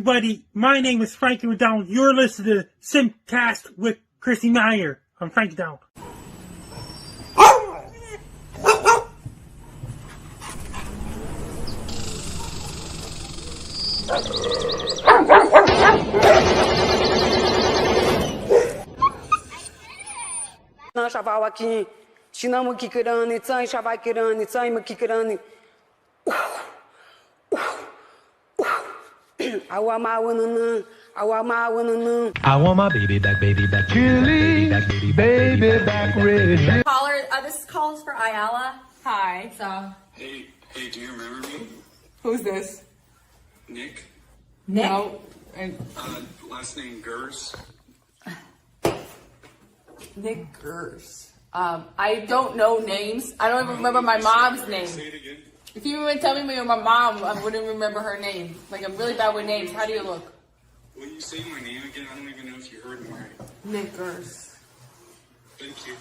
everybody. My name is Frankie McDonald. You're listening to SimpCast with Chrissie Mayr. I'm Frankie McDonald. I want my baby back, Chili, baby back, red. Caller, this is calls for Ayala. Hi. So. Hey, do you remember me? Who's this? Nick? No. Last name Gers. Nick Gers. I don't know names. I don't even remember my mom's name. Say it again. If you even tell me you're my mom, I wouldn't remember her name. Like, I'm really bad with names. How do you look? Will you say my name again? I don't even know if you heard me right. Nick Gers. Thank you.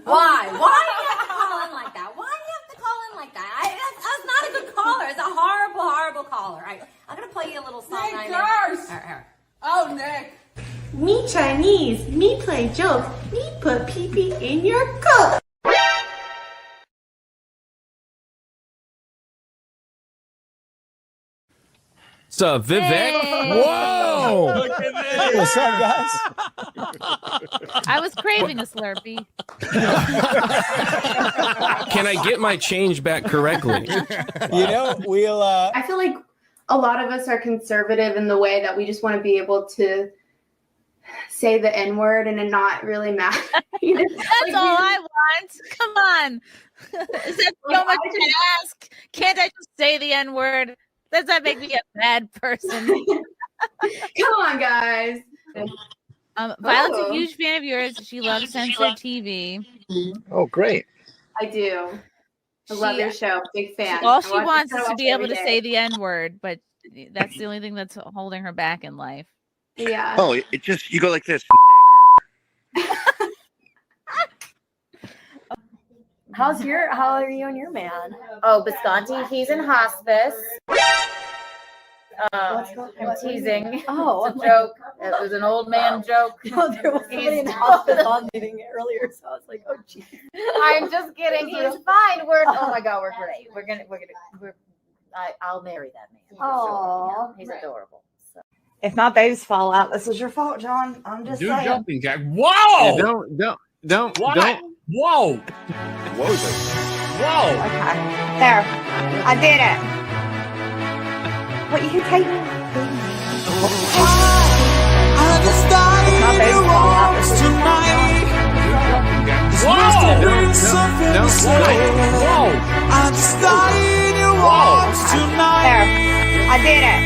Why? Why do you have to call in like that? Why do you have to call in like that? That's not a good caller. It's a horrible, horrible caller. I'm going to play you a little song. Nick Gers! Oh, Nick. Me Chinese, me play jokes, me put pee-pee in your coat. What's up, Vivek? Hey. Whoa! Look at this. Hey, what's up, guys? I was craving a Slurpee. Can I get my change back correctly? You know, we'll. I feel like a lot of us are conservative in the way that we just want to be able to say the N-word and it not really matter. That's all I want. Come on. Is that so much to ask? Can't I just say the N-word? Does that make me a bad person? Come on, guys. Violet's a huge fan of yours. She loves censored TV. Oh, great. I do. I love your show. Big fan. All she wants is to be able to say the N-word, but that's the only thing that's holding her back in life. Yeah. Oh, it just, you go like this. How are you and your man? Oh, Bisconti, he's in hospice. I'm teasing. Oh, it's a joke. It was an old man joke. No, there was somebody in the hospice on meeting earlier, so I was like, oh, geez. I'm just kidding. He's fine. Oh my God, we're great. I'll marry that man. Oh, he's adorable. So. If my babies fall out, this is your fault, John. I'm just saying. Jumping jack. Whoa! Yeah, don't. Whoa! What was it? Whoa! Okay. There. I did it. What, you can take me? I just died in your arms tonight. Whoa! I just died in your arms tonight. There. I did it.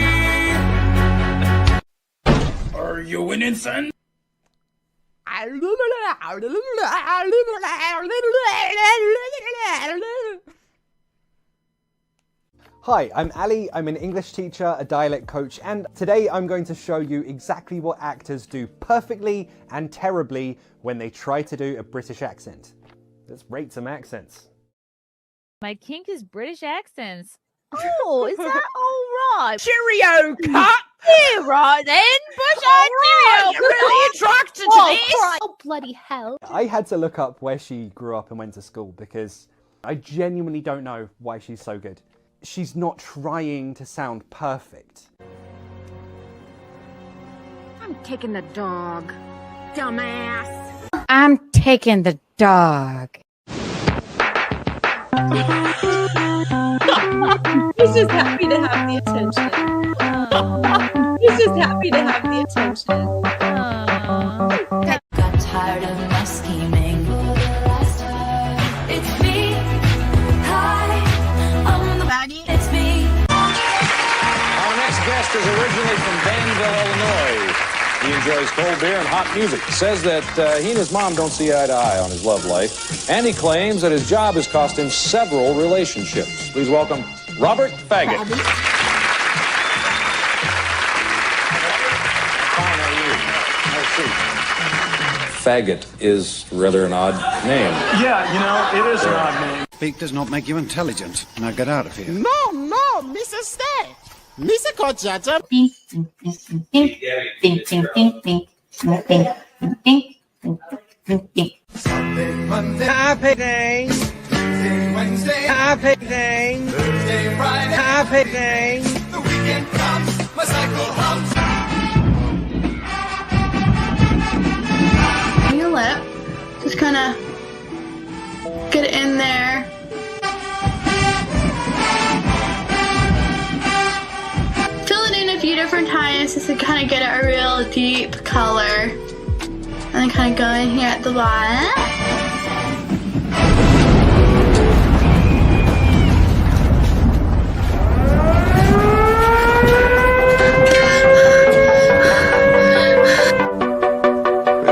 Are you winning, son? Hi, I'm Ali. I'm an English teacher, a dialect coach, and today I'm going to show you exactly what actors do perfectly and terribly when they try to do a British accent. Let's rate some accents. My kink is British accents. Oh, is that all right? Cheerio, cut! Yeah, right then. Bush cheerio. You're really attracted to this. Oh, bloody hell. I had to look up where she grew up and went to school because I genuinely don't know why she's so good. She's not trying to sound perfect. I'm taking the dog, dumbass. I'm taking the dog. He's just happy to have the attention. He's just happy to have the attention. Got tired of my scheming. It's me. Hi, I'm the baggy. It's me. Our next guest is originally from Danville, Illinois. He enjoys cold beer and hot music. Says that he and his mom don't see eye to eye on his love life. And he claims that his job has cost him several relationships. Please welcome Robert Faggot. Fine, how are you? Have a seat. Faggot is rather an odd name. Yeah, you know, it is an odd name. Speak does not make you intelligent. Now get out of here. No, Mrs. Stay. Musical Chapter. Ding, ding, ding, ding, ding, ding, ding, ding, ding, ding, ding, ding, ding, ding. Happy day. Wednesday. Happy day. Thursday, Friday. Happy day. The weekend comes. My cycle hums. Your lip, just kind of get it in there. Fill it in a few different times just to kind of get a real deep color. And then kind of go in here at the bottom.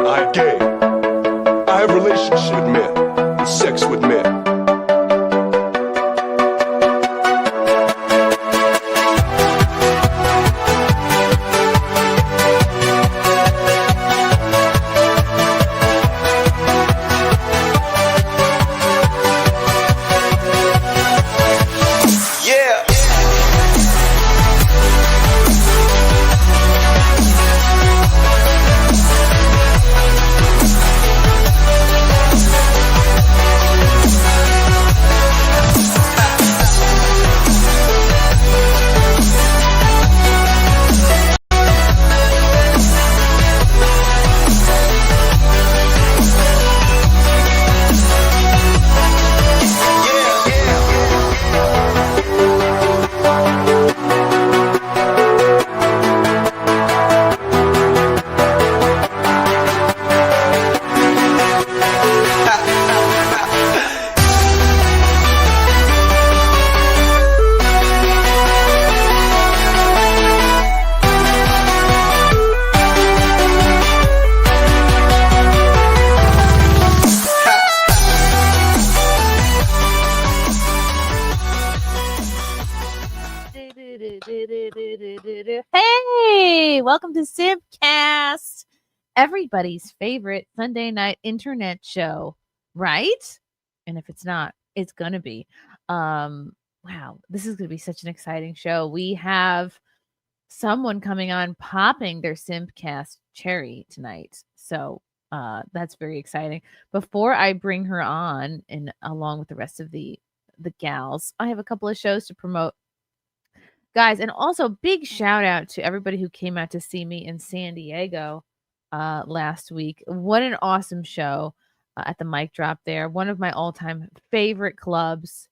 I'm gay. I have relationships with men and sex with men. Yeah. Hey, welcome to SimpCast, everybody's favorite Sunday night internet show, right? And if it's not, it's gonna be. Wow, this is gonna be such an exciting show. We have someone coming on popping their SimpCast cherry tonight, so that's very exciting. Before I bring her on, and along with the rest of the gals, I have a couple of shows to promote. Guys, and also big shout out to everybody who came out to see me in San Diego last week. What an awesome show at the Mic Drop there. One of my all-time favorite clubs,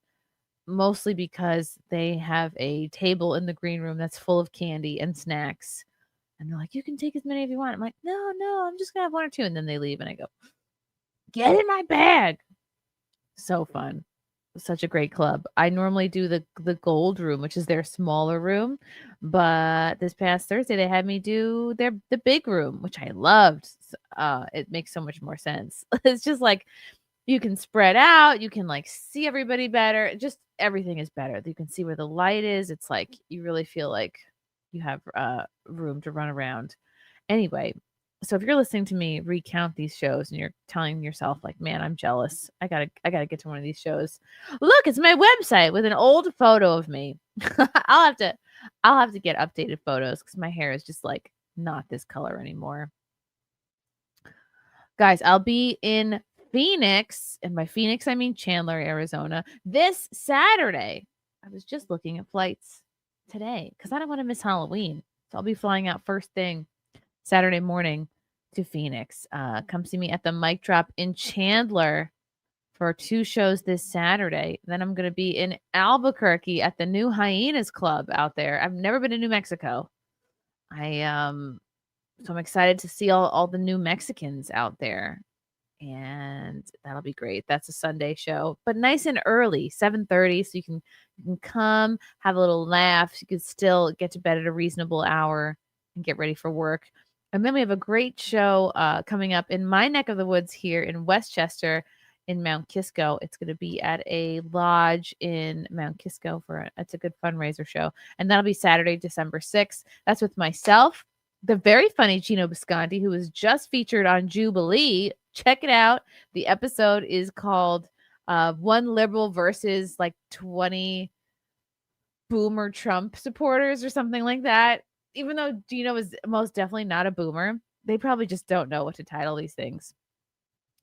mostly because they have a table in the green room that's full of candy and snacks. And they're like, you can take as many as you want. I'm like, no, I'm just going to have one or two. And then they leave and I go, get in my bag. So fun. Such a great club. I normally do the gold room, which is their smaller room, but this past Thursday they had me do the big room, which I loved. It makes so much more sense. It's just like you can spread out, you can like see everybody better. Just everything is better. You can see where the light is. It's like you really feel like you have room to run around. Anyway, so if you're listening to me recount these shows and you're telling yourself like, man, I'm jealous. I gotta get to one of these shows. Look, it's my website with an old photo of me. I'll have to get updated photos because my hair is just like not this color anymore. Guys, I'll be in Phoenix, and by Phoenix I mean Chandler, Arizona, this Saturday. I was just looking at flights today because I don't want to miss Halloween. So I'll be flying out first thing Saturday morning to Phoenix. Come see me at the Mic Drop in Chandler for 2 shows this Saturday. Then I'm going to be in Albuquerque at the new Hyenas Club out there. I've never been to New Mexico. So I'm excited to see all the new Mexicans out there. And that'll be great. That's a Sunday show, but nice and early, 7:30, so you can come, have a little laugh. You can still get to bed at a reasonable hour and get ready for work. And then we have a great show coming up in my neck of the woods here in Westchester in Mount Kisco. It's going to be at a lodge in Mount Kisco it's a good fundraiser show. And that'll be Saturday, December 6th. That's with myself, the very funny Gino Bisconti, who was just featured on Jubilee. Check it out. The episode is called One Liberal versus like 20 boomer Trump supporters or something like that. Even though Gino is most definitely not a boomer, they probably just don't know what to title these things.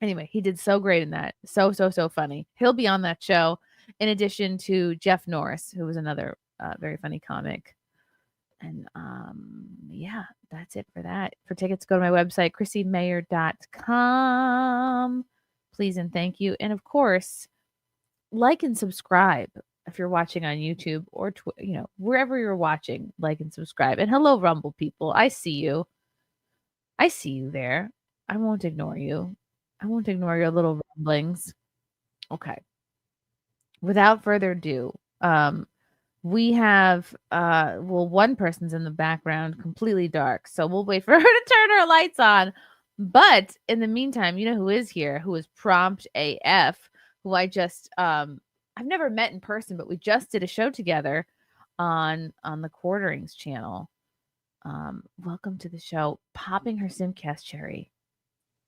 Anyway, he did so great in that. So funny. He'll be on that show in addition to Jeff Norris, who was another very funny comic. And yeah, that's it for that. For tickets, go to my website, chrissiemayr.com. Please and thank you. And of course, like and subscribe if you're watching on YouTube or wherever you're watching. Like and subscribe. And hello, Rumble people. I see you. I see you there. I won't ignore you. I won't ignore your little rumblings. Okay. Without further ado, we have one person's in the background, completely dark. So we'll wait for her to turn her lights on. But in the meantime, you know who is here, who is prompt AF, who I just I've never met in person, but we just did a show together on the Quarterings channel. Welcome to the show, popping her SimpCast cherry,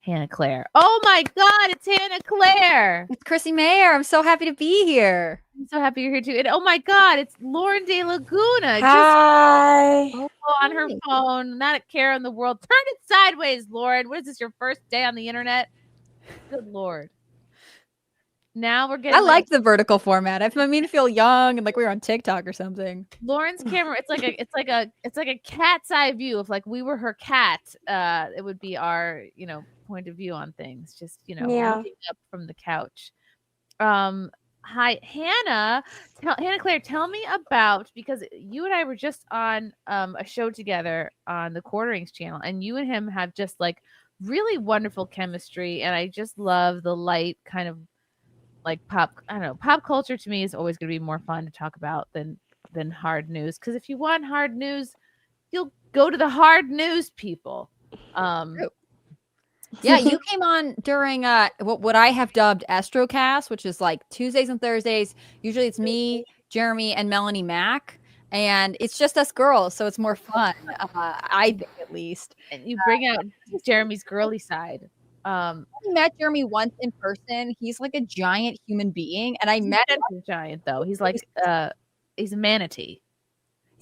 Hannah Claire. Oh my God, it's Hannah Claire. It's Chrissie Mayr. I'm so happy to be here. I'm so happy you're here too. And oh my God, it's Lauren DeLaguna. Hi. Just on her phone, not a care in the world. Turn it sideways, Lauren. What is this, your first day on the internet? Good Lord. Now we're getting. I like the vertical format. I made me feel young and like we were on TikTok or something. Lauren's camera. It's like a cat's eye view. If like we were her cat, it would be our point of view on things. Just looking up from the couch. Hi, Hannah. Hannah Claire, tell me about, because you and I were just on a show together on the Quarterings channel, and you and him have just like really wonderful chemistry, and I just love the light kind of like pop culture. To me is always going to be more fun to talk about than hard news, because if you want hard news, you'll go to the hard news people. Yeah, you came on during what I have dubbed Astrocast, which is like Tuesdays and Thursdays. Usually it's me, Jeremy, and Melanie Mack, and it's just us girls, so it's more fun. I think, at least. And you bring out Jeremy's girly side. I met Jeremy once in person. He's like a giant human being, and I met him. A giant though. He's like he's a manatee.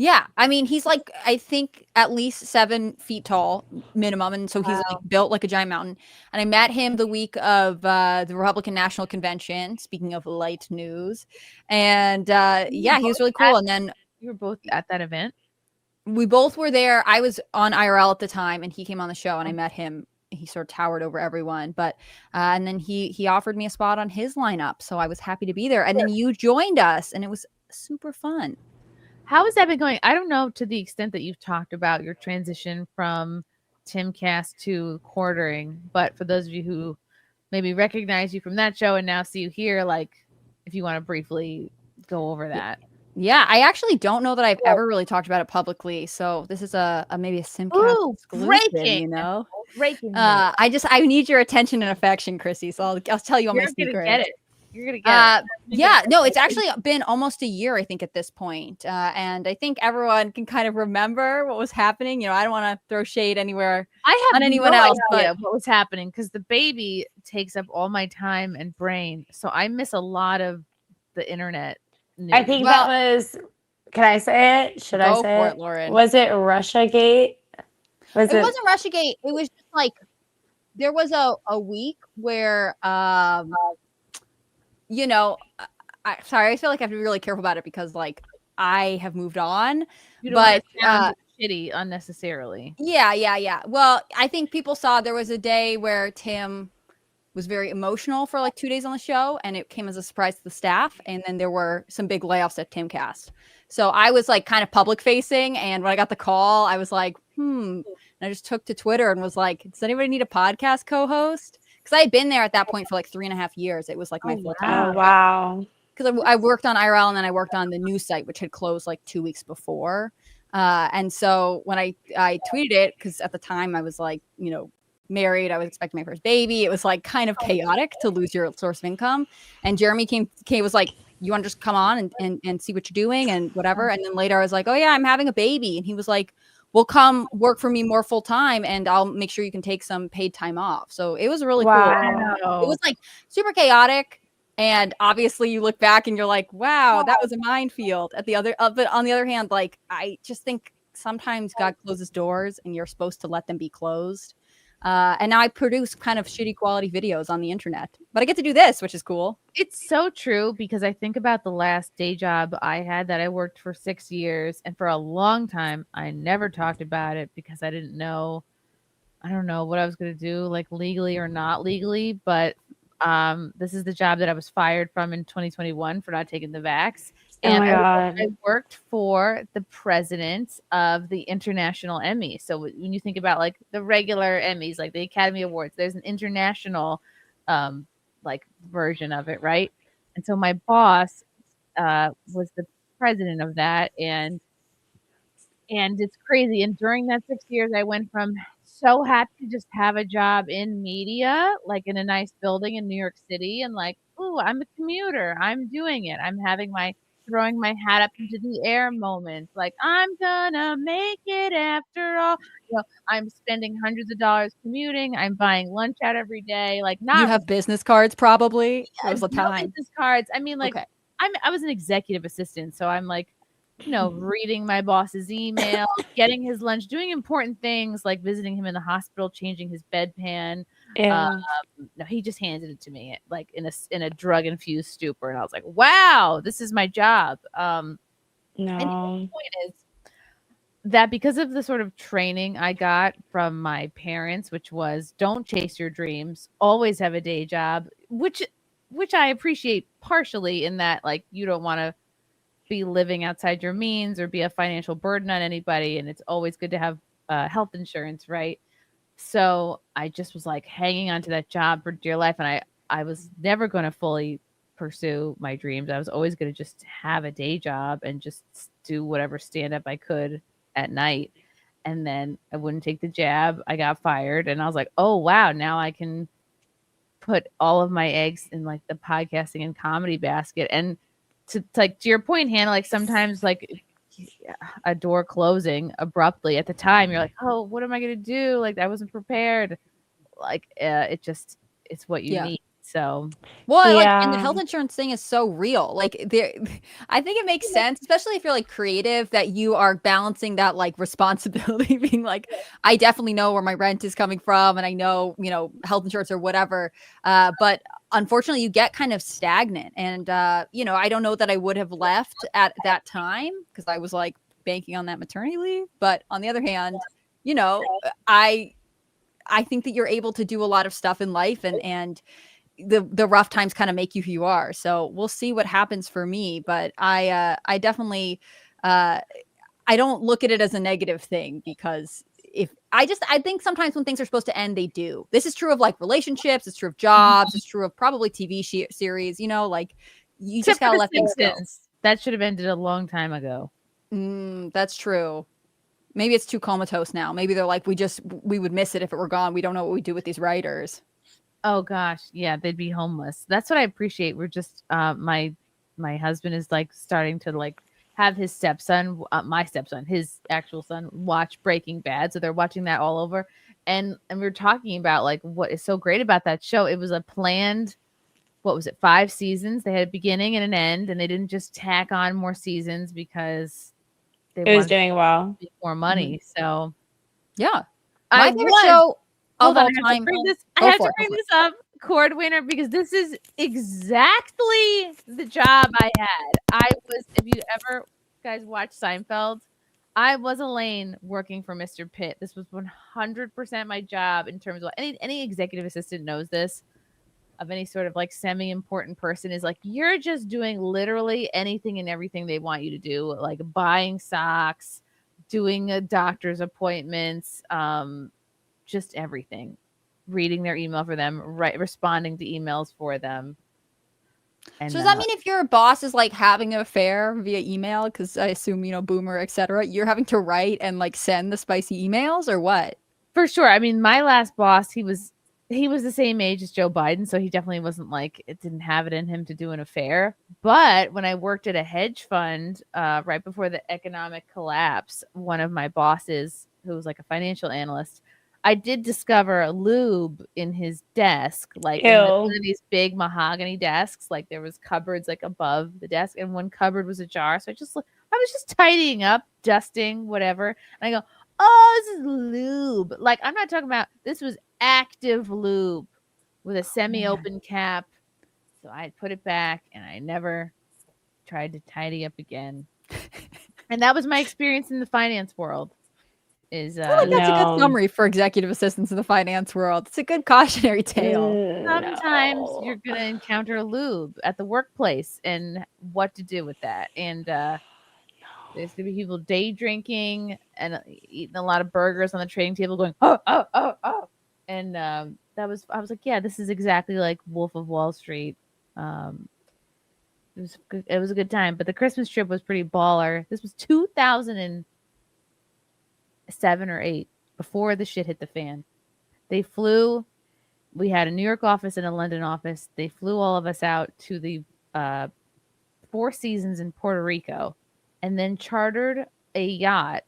Yeah, I mean, he's like, I think at least 7 feet tall minimum, and so he's like built like a giant mountain. And I met him the week of the Republican National Convention. Speaking of light news, and yeah, he was really cool. And then you were both at that event. We both were there. I was on IRL at the time, and he came on the show, and I met him. He sort of towered over everyone, but and then he offered me a spot on his lineup, so I was happy to be there. And then you joined us, and it was super fun. How has that been going? I don't know to the extent that you've talked about your transition from SimpCast to Quartering, but for those of you who maybe recognize you from that show and now see you here, like if you want to briefly go over that. Yeah, I actually don't know that I've ever really talked about it publicly. So this is a maybe a SimpCast exclusive, Breaking. I need your attention and affection, Chrissy. So I'll tell you all my secrets. Get it. You're gonna get it. Yeah, no, it's actually been almost a year, I think, at this point. And I think everyone can kind of remember what was happening. I don't want to throw shade anywhere on anyone else, but what was happening, because the baby takes up all my time and brain. So I miss a lot of the internet news. I think that was, can I say it? Should I say it? Lauren. Was it Russiagate? It wasn't Russiagate. It was just like, there was a week where, sorry, I feel like I have to be really careful about it because like I have moved on, but shitty unnecessarily. Yeah. Well, I think people saw there was a day where Tim was very emotional for like 2 days on the show, and it came as a surprise to the staff. And then there were some big layoffs at TimCast. So I was like kind of public facing, and when I got the call, I was like, and I just took to Twitter and was like, does anybody need a podcast co-host? Because I had been there at that point for like 3.5 years. It was like my full time. Oh, wow. Because I worked on IRL, and then I worked on the news site, which had closed like 2 weeks before. And so when I tweeted it, because at the time I was like, married, I was expecting my first baby. It was like kind of chaotic to lose your source of income. And Jeremy was like, you want to just come on and see what you're doing and whatever. And then later I was like, oh yeah, I'm having a baby. And he was like, well, come work for me more full time, and I'll make sure you can take some paid time off. So it was really cool. It was like super chaotic. And obviously you look back and you're like, wow, that was a minefield. But on the other hand, like, I just think sometimes God closes doors and you're supposed to let them be closed. And now I produce kind of shitty quality videos on the internet, but I get to do this, which is cool. It's so true because I think about the last day job I had that I worked for 6 years, and for a long time I never talked about it because I don't know what I was going to do, like legally or not legally, but this is the job that I was fired from in 2021 for not taking the vax. Oh And my God. I worked for the president of the International Emmy. So when you think about like the regular Emmys, like the Academy Awards, there's an international like version of it, right? And so my boss was the president of that, and it's crazy. And during that 6 years, I went from so happy to just have a job in media, like in a nice building in New York City, and like, ooh, I'm a commuter. I'm doing it. I'm having my throwing my hat up into the air moments. Like, I'm gonna make it after all. I'm spending hundreds of dollars commuting. I'm buying lunch out every day. Like, not You have business cards, probably. There was a no time. business cards. I mean, like, Okay. I was an executive assistant, so I'm like, reading my boss's email, getting his lunch, doing important things like visiting him in the hospital, changing his bedpan. Yeah. No, he just handed it to me like in a drug infused stupor, and I was like, "Wow, this is my job." And the No. point is that because of the sort of training I got from my parents, which was don't chase your dreams, always have a day job, which I appreciate partially in that like you don't want to be living outside your means or be a financial burden on anybody, and it's always good to have health insurance, right? So I just was like hanging on to that job for dear life, and I was never going to fully pursue my dreams. I was always going to just have a day job and just do whatever stand up I could at night, and then I wouldn't take the jab. I got fired, and I was like, oh wow, now I can put all of my eggs in like the podcasting and comedy basket. And to your point, Hannah, like sometimes like a door closing abruptly at the time, you're like, oh, what am I gonna do? Like I wasn't prepared. Like it's what you need. So Well, like, and the health insurance thing is so real. Like, I think it makes sense, especially if you're like creative, that you are balancing that like responsibility, being like, I definitely know where my rent is coming from, and I know, health insurance or whatever. But unfortunately, you get kind of stagnant, and I don't know that I would have left at that time because I was like banking on that maternity leave. But on the other hand, I think that you're able to do a lot of stuff in life, and the rough times kind of make you who you are. So we'll see what happens for me, but I definitely I don't look at it as a negative thing, because I think sometimes when things are supposed to end, they do. This is true of like relationships, it's true of jobs, it's true of probably TV series, like you just gotta let things go. That should have ended a long time ago. That's true. Maybe it's too comatose now. Maybe they're like, we would miss it if it were gone. We don't know what we do with these writers. Oh gosh, yeah, they'd be homeless. That's what I appreciate. We're just my husband is like starting to like have his stepson, my stepson, his actual son, watch Breaking Bad. So they're watching that all over, and we were talking about like what is so great about that show. It was a planned, 5 seasons? They had a beginning and an end, and they didn't just tack on more seasons because it was doing well, make more money. So yeah, my favorite show. Hold on, I have to bring this up, Cord Winner, because this is exactly the job I had. If you ever guys watch Seinfeld, I was Elaine working for Mr. Pitt. This was 100% my job in terms of any executive assistant knows this, of any sort of like semi-important person, is like, you're just doing literally anything and everything they want you to do, like buying socks, doing a doctor's appointments, just everything, reading their email for them, responding to emails for them. And so does that mean if your boss is like having an affair via email, because I assume, boomer, etc., you're having to write and like send the spicy emails, or what? For sure. I mean, my last boss, he was the same age as Joe Biden, so he definitely wasn't like, it didn't have it in him to do an affair. But when I worked at a hedge fund right before the economic collapse, one of my bosses, who was like a financial analyst, I did discover a lube in his desk, like Ew. in one of these big mahogany desks. Like there was cupboards like above the desk, and one cupboard was a jar. So I was just tidying up, dusting, whatever. And I go, oh, this is lube. Like I'm not talking about this was active lube with a semi-open cap. So I put it back, and I never tried to tidy up again. And that was my experience in the finance world. I feel like that's a good summary for executive assistants in the finance world. It's a good cautionary tale. Sometimes you're gonna encounter a lube at the workplace and what to do with that. And there's gonna be people day drinking and eating a lot of burgers on the trading table, going oh. And I was like, yeah, this is exactly like Wolf of Wall Street. It was a good time, but the Christmas trip was pretty baller. This was 2007 or 8, before the shit hit the fan. They flew. We had a New York office and a London office. They flew all of us out to the Four Seasons in Puerto Rico, and then chartered a yacht,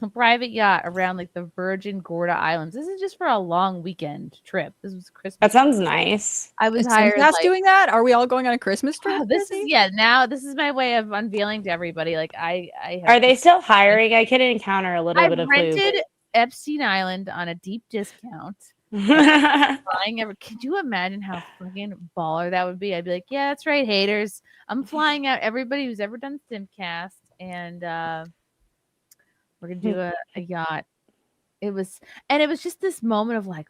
a private yacht around like the Virgin Gorda Islands. This is just for a long weekend trip. This was Christmas. That sounds nice. I was Is hired. SimpCast doing that? Are we all going on a Christmas trip? Now this is my way of unveiling to everybody. Like I Are they still hiring? I could encounter a little bit of rented lube. Epstein Island on a deep discount. Could you imagine how fucking baller that would be? I'd be like, yeah, that's right, haters. I'm flying out everybody who's ever done SimpCast, and we're gonna do a yacht. It was just this moment of like,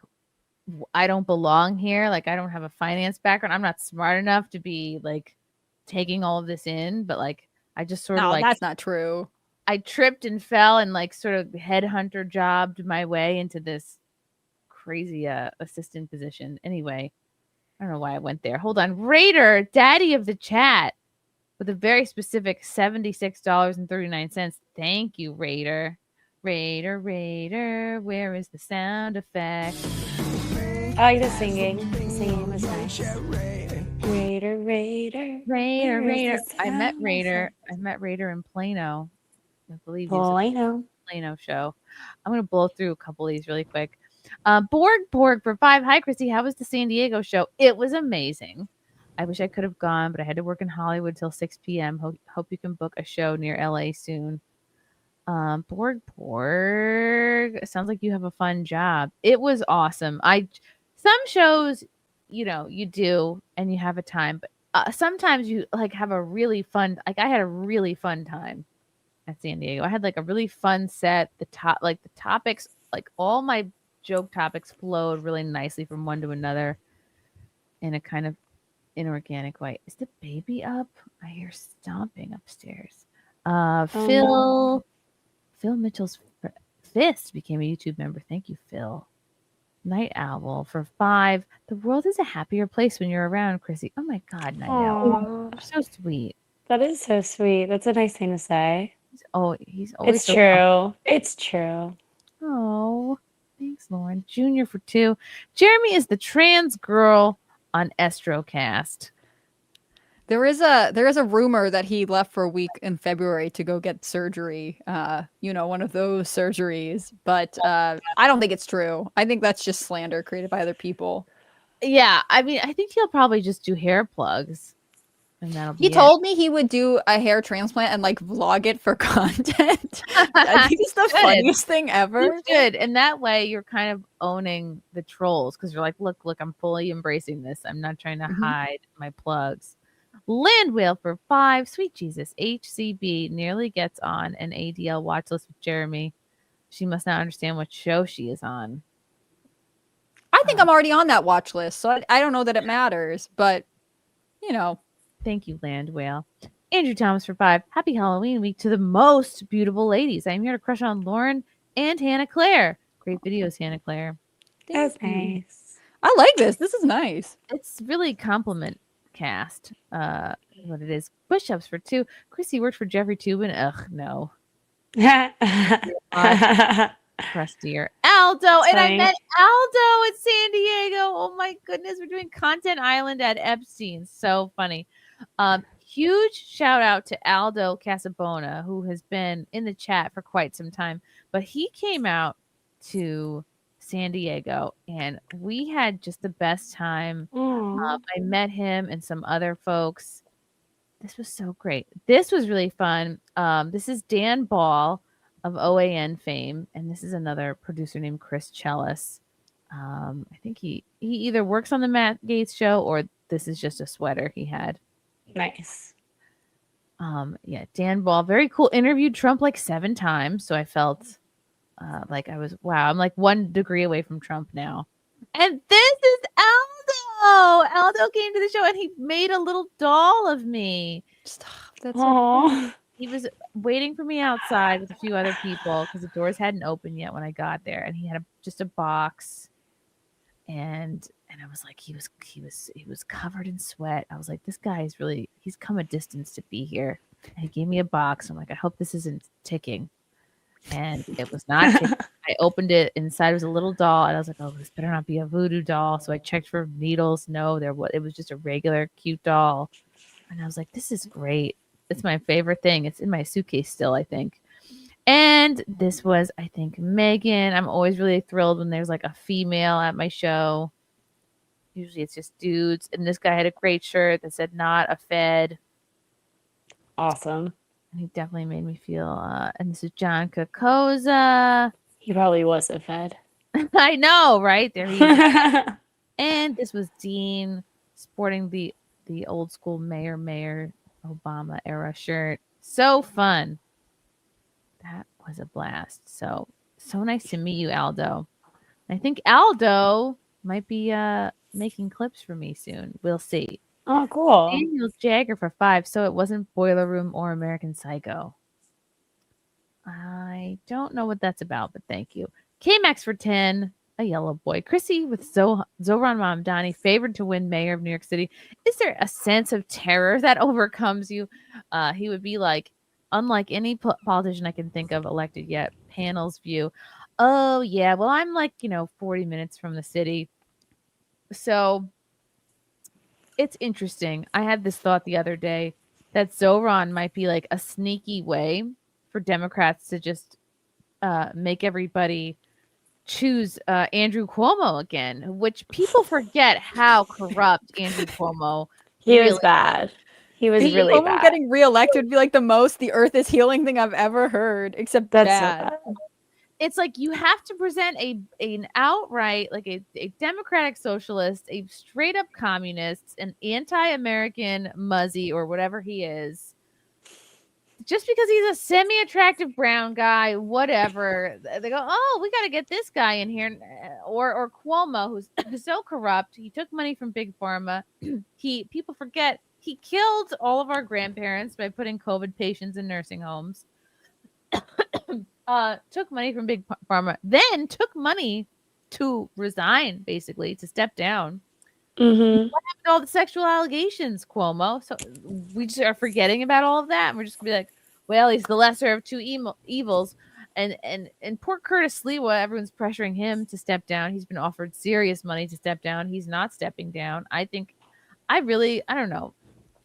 I don't belong here. Like I don't have a finance background. I'm not smart enough to be like taking all of this in, but like I just sort of like, that's not true. I tripped and fell and like sort of headhunter jobbed my way into this crazy assistant position. Anyway, I don't know why I went there. Hold on. Raider, daddy of the chat, with a very specific $76.39. Thank you, Raider. Raider, where is the sound effect? I like the singing. The singing was nice. Raider. I met Raider in Plano. I believe he was a Plano show. I'm gonna blow through a couple of these really quick. Borg for 5. Hi, Chrissy. How was the San Diego show? It was amazing. I wish I could have gone, but I had to work in Hollywood till 6 p.m. Hope you can book a show near LA soon. Borg. Sounds like you have a fun job. It was awesome. Some shows, you do and you have a time, but sometimes you like have a really fun. Like I had a really fun time at San Diego. I had like a really fun set. The topics, like all my joke topics flowed really nicely from one to another in a kind of inorganic way. Is the baby up? I hear stomping upstairs. Phil Mitchell's fist became a YouTube member. Thank you, Phil. Night Owl for 5. The world is a happier place when you're around, Chrissy. Oh my God, Night Owl. You're so sweet. That is so sweet. That's a nice thing to say. He's always It's so true. fun. It's true. Oh, thanks, Lauren. Junior for 2. Jeremy is the trans girl on Estrocast. There is a rumor that he left for a week in February to go get surgery. One of those surgeries. But I don't think it's true. I think that's just slander created by other people. Yeah, I mean, I think he'll probably just do hair plugs. And that'll be He told me he would do a hair transplant and like vlog it for content. I think it's the funniest thing ever. It's good. And that way you're kind of owning the trolls because you're like, look, I'm fully embracing this. I'm not trying to hide my plugs. Land Whale for 5. Sweet Jesus. HCB nearly gets on an ADL watch list with Jeremy. She must not understand what show she is on. I think I'm already on that watch list, so I don't know that it matters, but Thank you, Land Whale. Andrew Thomas for 5. Happy Halloween week to the most beautiful ladies. I'm here to crush on Lauren and Hannah Claire. Great videos, Hannah Claire. That's nice. I like this. This is nice. It's really compliment cast. What it is. Push-ups for 2. Chrissy worked for Jeffrey Toobin. Ugh, no. Crustier. Aldo. And I met Aldo at San Diego. Oh my goodness. We're doing Content Island at Epstein. So funny. Huge shout out to Aldo Casabona, who has been in the chat for quite some time. But he came out to San Diego, and we had just the best time. I met him and some other folks. This was so great. This was really fun. This is Dan Ball of OAN fame, and this is another producer named Chris Chellis. I think he either works on the Matt Gaetz show or this is just a sweater he had. Nice. Yeah, Dan Ball, very cool. Interviewed Trump like 7 times, so I felt like I was I'm like 1 degree away from Trump now. And this is Aldo. Aldo came to the show and he made a little doll of me. Stop. That's so he was waiting for me outside with a few other people because the doors hadn't opened yet when I got there, and he had just a box, and I was like, he was covered in sweat. I was like, this guy is really, he's come a distance to be here. And he gave me a box. I'm like, I hope this isn't ticking. And it was not ticking. I opened it. Inside was a little doll. And I was like, oh, this better not be a voodoo doll. So I checked for needles. No, it was just a regular cute doll. And I was like, this is great. It's my favorite thing. It's in my suitcase still, I think. And this was, I think, Megan. I'm always really thrilled when there's like a female at my show. Usually it's just dudes. And this guy had a great shirt that said not a Fed. Awesome. And he definitely made me feel, and this is John Kokoza. He probably was a Fed. I know, right? There he is. And this was Dean sporting the old school Mayor Obama era shirt. So fun. That was a blast. So nice to meet you, Aldo. I think Aldo might be making clips for me soon. We'll see. Oh, cool. Daniel Jagger for 5. So it wasn't Boiler Room or American Psycho. I don't know what that's about, but thank you. K-Max for 10. A yellow boy. Chrissy with Zohran Mamdani, favored to win mayor of New York City. Is there a sense of terror that overcomes you? He would be like, unlike any politician I can think of elected yet, panel's view. Oh, yeah, well, I'm like, 40 minutes from the city. So it's interesting. I had this thought the other day that Zohran might be like a sneaky way for Democrats to just make everybody choose Andrew Cuomo again, which people forget how corrupt Andrew Cuomo He was bad. He was really Cuomo bad. getting reelected would be like the most the earth is healing thing I've ever heard, except That's bad. so bad. It's like you have to present an outright, like a democratic socialist, a straight up communist, an anti-American muzzy or whatever he is. Just because he's a semi-attractive brown guy, whatever, they go, oh, we got to get this guy in here. Or Cuomo, who's so corrupt. He took money from Big Pharma. People forget he killed all of our grandparents by putting COVID patients in nursing homes. Took money from Big Pharma, then took money to resign, basically, to step down. Mm-hmm. What happened to all the sexual allegations, Cuomo? So we just are forgetting about all of that. And we're just gonna be like, well, he's the lesser of two evils. And poor Curtis Sliwa, everyone's pressuring him to step down. He's been offered serious money to step down. He's not stepping down. I don't know.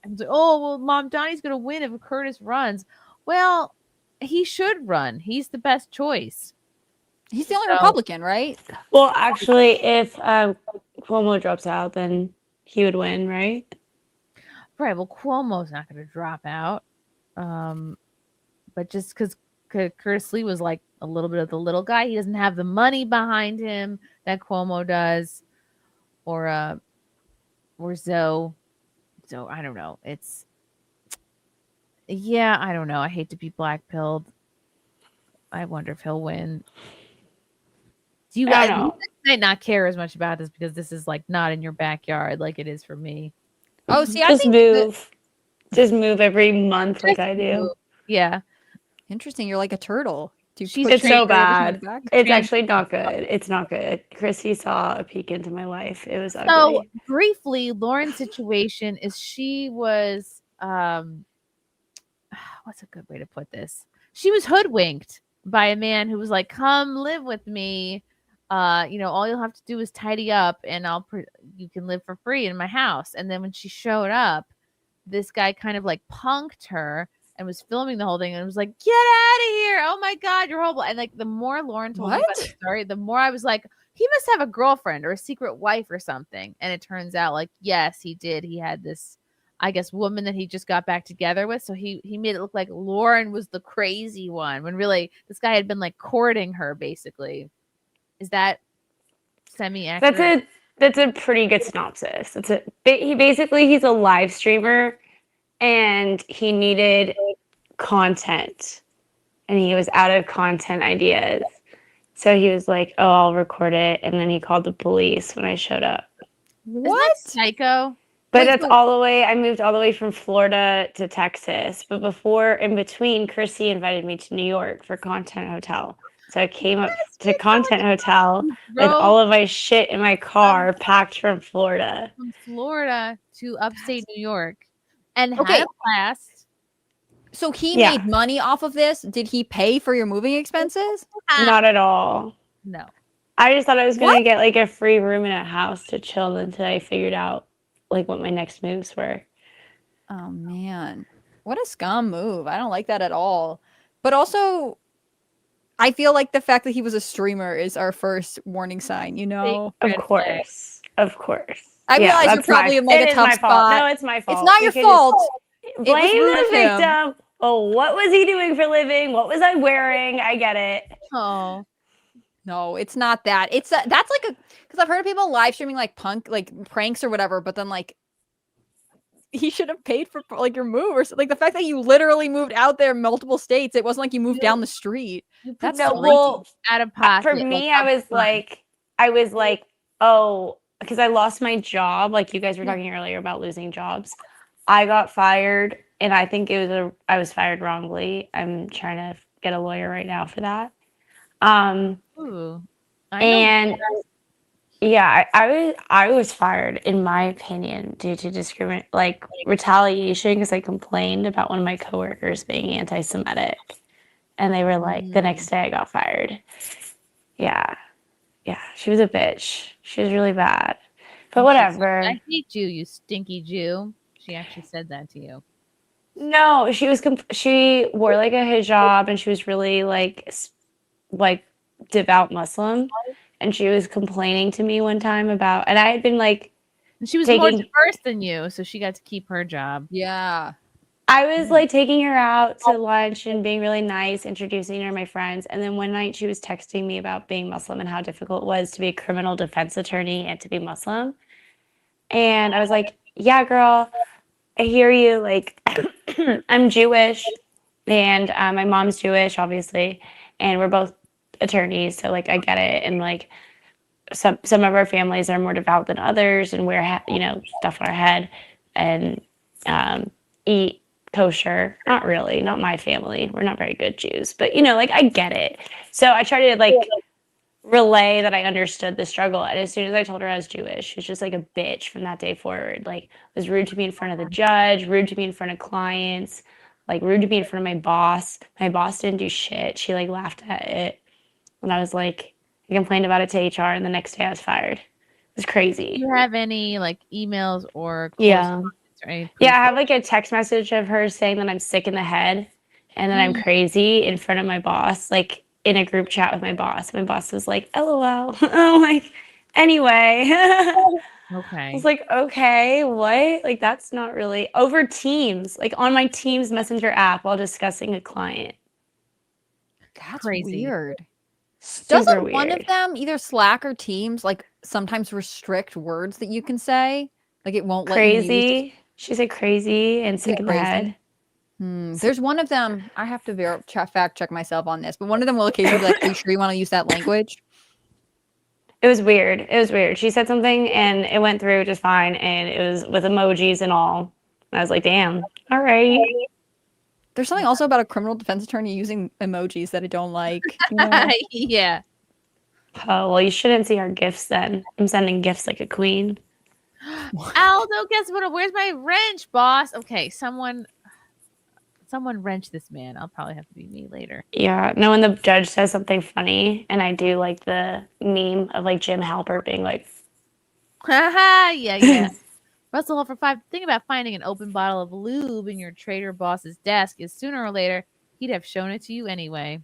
I'm like, oh, well, Mom Donnie's gonna win if Curtis runs. Well, he should run. He's the best choice. He's the only Republican, right? Well, actually, if Cuomo drops out, then he would win, right? Right. Well, Cuomo's not going to drop out. But just because Curtis Lee was like a little bit of the little guy, he doesn't have the money behind him that Cuomo does, or Zoe. So I don't know. I don't know. I hate to be black-pilled. I wonder if he'll win. Do you guys might not care as much about this because this is like not in your backyard like it is for me. Oh, see, I just think move. Just move every month like I do. Move. Yeah. Interesting. You're like a turtle. It's so bad. It's actually not good. It's not good. Chrissy saw a peek into my life. It was ugly. So briefly, Lauren's situation is she was what's a good way to put this? She was hoodwinked by a man who was like, come live with me. All you'll have to do is tidy up and you can live for free in my house. And then when she showed up, this guy kind of like punked her and was filming the whole thing and was like, get out of here. Oh my God, you're horrible. And like the more Lauren told me about the story, the more I was like, he must have a girlfriend or a secret wife or something. And it turns out, like, yes, he did. He had this, I guess, woman that he just got back together with. So he made it look like Lauren was the crazy one when really this guy had been like courting her, basically. Is that semi-accurate? That's a pretty good synopsis. He's a live streamer and he needed content and he was out of content ideas. So he was like, "Oh, I'll record it," and then he called the police when I showed up. What? Psycho. But that's all the way. I moved all the way from Florida to Texas. But in between, Chrissy invited me to New York for Content Hotel. So I came up to Content Hotel with all of my shit in my car packed from Florida. From Florida to upstate New York. And had a blast. So he made money off of this. Did he pay for your moving expenses? Not at all. No. I just thought I was going to get like a free room in a house to chill until I figured out like what my next moves were. Oh man. What a scum move. I don't like that at all. But also I feel like the fact that he was a streamer is our first warning sign, you know? Of course. I realize you're probably in like a tough spot. No, it's my fault. It's not your fault. Blame the victim. Oh, what was he doing for a living? What was I wearing? I get it. Oh. No, it's not that. It's that's like because I've heard of people live streaming like pranks or whatever, but then like he should have paid for like your move or like the fact that you literally moved out there multiple states. It wasn't like you moved down the street. That's well, out of pocket. For me, I was like, oh, because I lost my job. Like you guys were talking earlier about losing jobs. I got fired, and I think I was fired wrongly. I'm trying to get a lawyer right now for that. Ooh, I was fired in my opinion due to retaliation because I complained about one of my coworkers being anti-Semitic, and they were like, the next day I got fired. Yeah, she was a bitch. She was really bad, but whatever. I hate you, you stinky Jew. She actually said that to you. No, she wore like a hijab and she was really like devout Muslim, and she was complaining to me one time about, and I had been like, she was more diverse than you, so she got to keep her job. Yeah. I was like taking her out to lunch and being really nice, introducing her to my friends, and then one night she was texting me about being Muslim and how difficult it was to be a criminal defense attorney and to be Muslim. And I was like, yeah, girl, I hear you. Like, I'm Jewish, and my mom's Jewish, obviously, and we're both attorneys, so like I get it. And like some of our families are more devout than others, and wear stuff on our head and eat kosher. Not really, not my family. We're not very good Jews, but like I get it. So I tried to like relay that I understood the struggle, and as soon as I told her I was Jewish, she was just like a bitch from that day forward. Like, was rude to me in front of the judge, rude to me in front of clients, like rude to me in front of my boss. My boss didn't do shit. She like laughed at it, and I was like, I complained about it to HR, and the next day I was fired. It was crazy. Do you have any like emails or or anything? I have like a text message of her saying that I'm sick in the head and that I'm crazy in front of my boss, like in a group chat with my boss. My boss was like, LOL. I'm like, anyway. Okay. I was like, okay, what? Like, that's not really over Teams, like on my Teams Messenger app while discussing a client. That's crazy. Weird. Super Doesn't one weird. of them, either Slack or Teams, like sometimes restrict words that you can say? Like it won't let you use. Crazy. She said crazy and sick in the head. There's one of them. I have to fact check myself on this, but one of them will occasionally be like, "Are you sure you want to use that language?" It was weird. She said something and it went through just fine, and it was with emojis and all. And I was like, damn, all right. There's something also about a criminal defense attorney using emojis that I don't like. You know? Yeah. Oh, well, you shouldn't see our gifts then. I'm sending gifts like a queen. Aldo, guess what? Where's my wrench, boss? Okay, someone wrench this man. I'll probably have to be me later. Yeah, no, when the judge says something funny, and I do like the meme of like Jim Halpert being like, haha, yeah. Russell for 5. Think about finding an open bottle of lube in your trader boss's desk is sooner or later he'd have shown it to you anyway.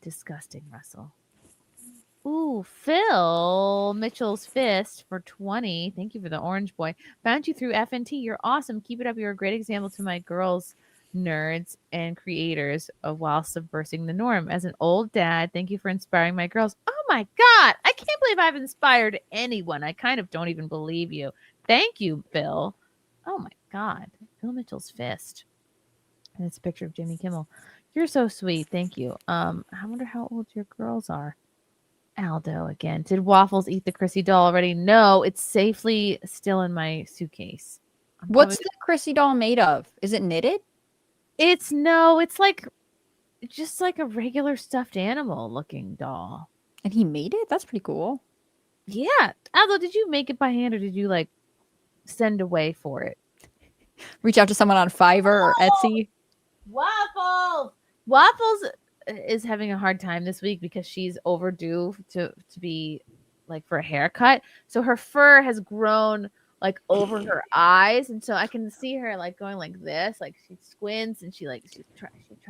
Disgusting, Russell. Ooh, Phil Mitchell's Fist for 20. Thank you for the orange boy. Found you through FNT. You're awesome. Keep it up. You're a great example to my girls, nerds, and creators of while subversing the norm. As an old dad, thank you for inspiring my girls. Oh my God. I can't believe I've inspired anyone. I kind of don't even believe you. Thank you, Phil. Oh my God. Phil Mitchell's Fist. And it's a picture of Jimmy Kimmel. You're so sweet. Thank you. I wonder how old your girls are. Aldo again. Did Waffles eat the Chrissy doll already? No, it's safely still in my suitcase. What's the Chrissy doll made of? Is it knitted? It's like just like a regular stuffed animal looking doll. And he made it? That's pretty cool. Yeah. Aldo, did you make it by hand or did you like send away for it? Reach out to someone on Fiverr or Etsy. Waffles is having a hard time this week because she's overdue to be like for a haircut. So her fur has grown like over her eyes, and so I can see her like going like this, like she squints and she tries.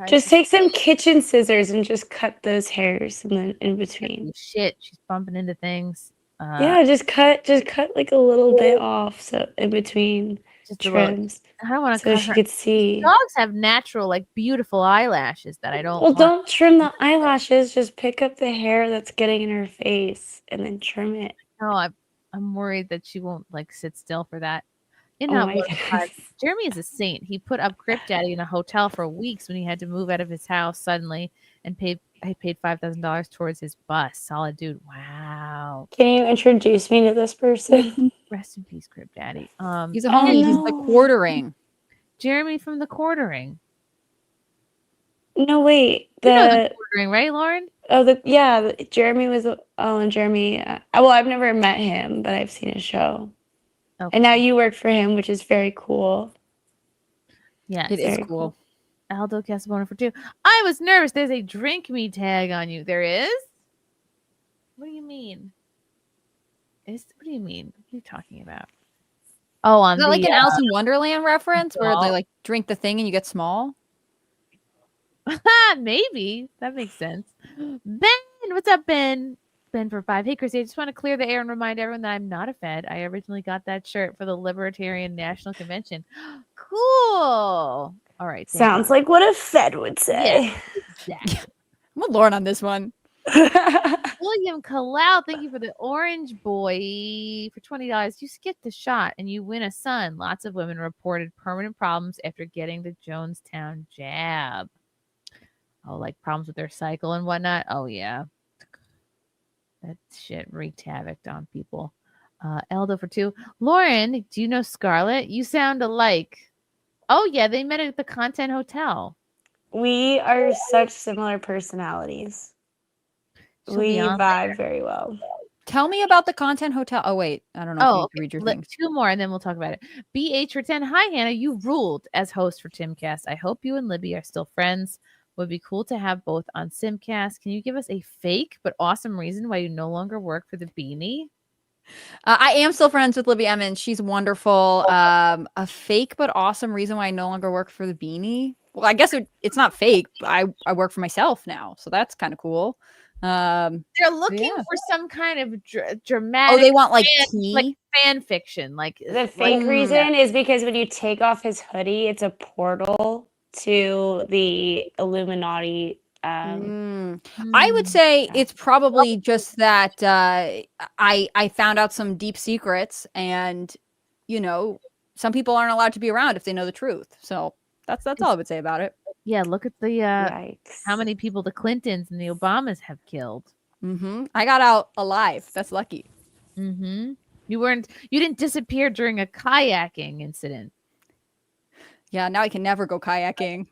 Just take some kitchen scissors and just cut those hairs and then in between. Shit, she's bumping into things. Yeah, just cut like a little bit off, so in between trims. I don't want to so cut she her. could see. Dogs have natural, like beautiful eyelashes that I don't. Well, want. don't trim the eyelashes. Just pick up the hair that's getting in her face and then trim it. No, I'm worried that she won't like sit still for that. In Oh hot my water goodness. vibes. Jeremy is a saint. He put up Crip Daddy in a hotel for weeks when he had to move out of his house suddenly and I paid $5,000 towards his bus. Solid dude. Wow. Can you introduce me to this person? Rest in peace, Crip Daddy. He's a homie. He's the quartering. Jeremy from the quartering. No, wait. You know the quartering, right, Lauren? Oh, Jeremy was. And Jeremy. Well, I've never met him, but I've seen his show. Okay. And now you work for him, which is very cool. Yeah, It is cool. Aldo Casabona for 2. I was nervous. There's a drink me tag on you. There is? What do you mean? What do you mean? What are you talking about? Oh, on Is that the, like an Alice in Wonderland reference where doll. they like drink the thing and you get small? Maybe. That makes sense. Ben, what's up, Ben? Ben for 5. Hey, Chrissy, I just want to clear the air and remind everyone that I'm not a Fed. I originally got that shirt for the Libertarian National Convention. Cool. All right. Sounds like what a Fed would say. Yeah, exactly. I'm with Lauren on this one. William Kalau, thank you for the orange boy for $20. You skip the shot and you win a son. Lots of women reported permanent problems after getting the Jonestown jab. Oh, like problems with their cycle and whatnot. Oh, yeah. That shit wreaked havoc on people. Eldo for 2. Lauren, do you know Scarlett? You sound alike. Oh, yeah. They met at the Content Hotel. We are such similar personalities. We vibe very well. Tell me about the Content Hotel. Oh, wait. I don't know if you can read your thing. 2 more and then we'll talk about it. BH for 10. Hi, Hannah. You ruled as host for Timcast. I hope you and Libby are still friends. Would be cool to have both on SimpCast. Can you give us a fake but awesome reason why you no longer work for the Beanie? I am still friends with Libby Emmons. She's wonderful. A fake but awesome reason why I no longer work for the Beanie. Well, I guess it's not fake. I work for myself now, so that's kind of cool. They're looking for some kind of dramatic. Oh, they want like tea? like fan fiction. Like the fake reason is because when you take off his hoodie, it's a portal to the Illuminati. I would say it's probably just that I found out some deep secrets, and some people aren't allowed to be around if they know the truth. So that's all I would say about it. Yeah, look at the how many people the Clintons and the Obamas have killed. I got out alive. That's lucky. You didn't disappear during a kayaking incident. Yeah, now I can never go kayaking.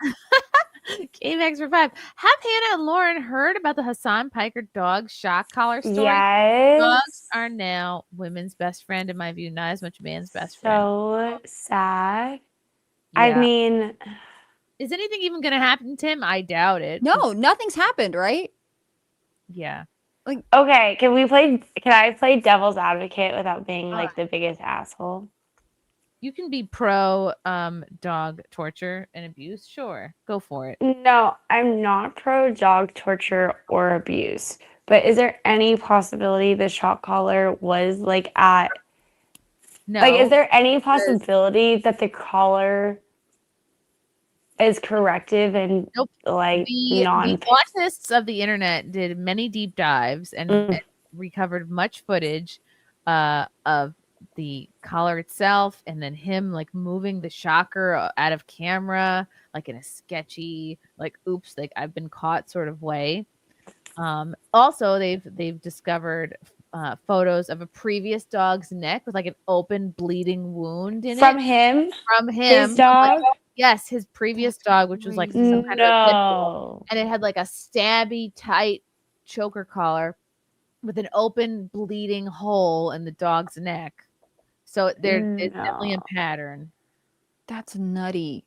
K-Max for 5. Have Hannah and Lauren heard about the Hassan Piker dog shock collar story? Yes. Dogs are now women's best friend, in my view, not as much man's best friend. So sad. Yeah. I mean, is anything even going to happen, Tim? I doubt it. No, nothing's happened, right? Yeah. Okay, can I play devil's advocate without being like the biggest asshole? You can be pro dog torture and abuse. Sure. Go for it. No, I'm not pro dog torture or abuse. But is there any possibility the shock collar was like at? No. Like, is there any possibility that the collar is corrective and Nope. like The non? botanists of the internet did many deep dives and recovered much footage of the collar itself, and then him like moving the shocker out of camera, like in a sketchy, like oops, like I've been caught sort of way. Also, they've discovered photos of a previous dog's neck with like an open bleeding wound in From it. him? From him. His dog? Like, yes, his previous dog, which was like some kind of a pit bull, and it had like a stabby, tight choker collar with an open, bleeding hole in the dog's neck. So it's definitely a pattern. That's nutty.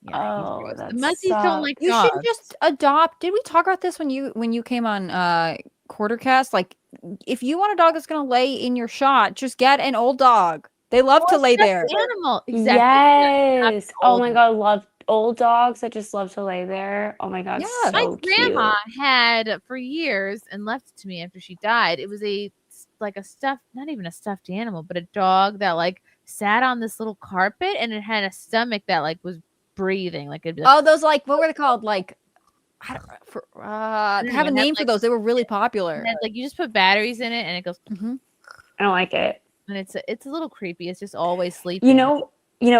Yeah, Oh, the Muzzies don't like You dogs. should just adopt. Did we talk about this when you came on Quartercast? Like, if you want a dog that's gonna lay in your shot, just get an old dog. They love to lay there. Animal, exactly. Yes. Oh my god, love old dogs that just love to lay there. Oh my god, so My grandma cute. had for years and left it to me after she died. It was like a stuffed, not even a stuffed animal, but a dog that like sat on this little carpet, and it had a stomach that like was breathing. Like it'd be like, Oh, those like what were they called? Like, I don't they have a name for those. They were really popular. like you just put batteries in it, and it goes. I don't like it. And it's a little creepy. It's just always sleeping. You know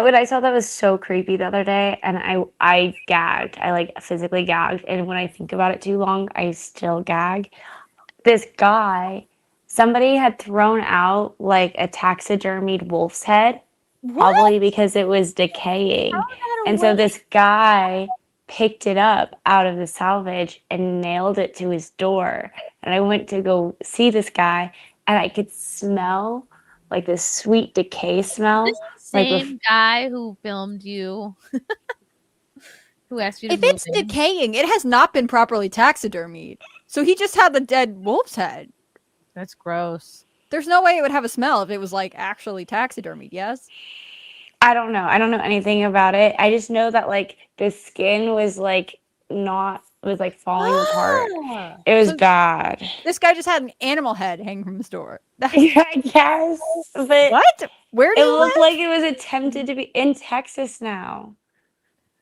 what I saw that was so creepy the other day, and I gagged. I like physically gagged, and when I think about it too long, I still gag. This guy, somebody had thrown out like a taxidermied wolf's head, probably because it was decaying. And so this guy picked it up out of the salvage and nailed it to his door. And I went to go see this guy, and I could smell like this sweet decay smell. This same guy who filmed you, who asked you to If move it's in. decaying, it has not been properly taxidermied. So he just had the dead wolf's head. That's gross. There's no way it would have a smell if it was like actually taxidermied. Yes. I don't know. I don't know anything about it. I just know that like the skin was like like falling apart. It was bad. This guy just had an animal head hanging from his door. Yeah, I guess. But what? Where do it you looked live? like it was attempted to be in Texas now.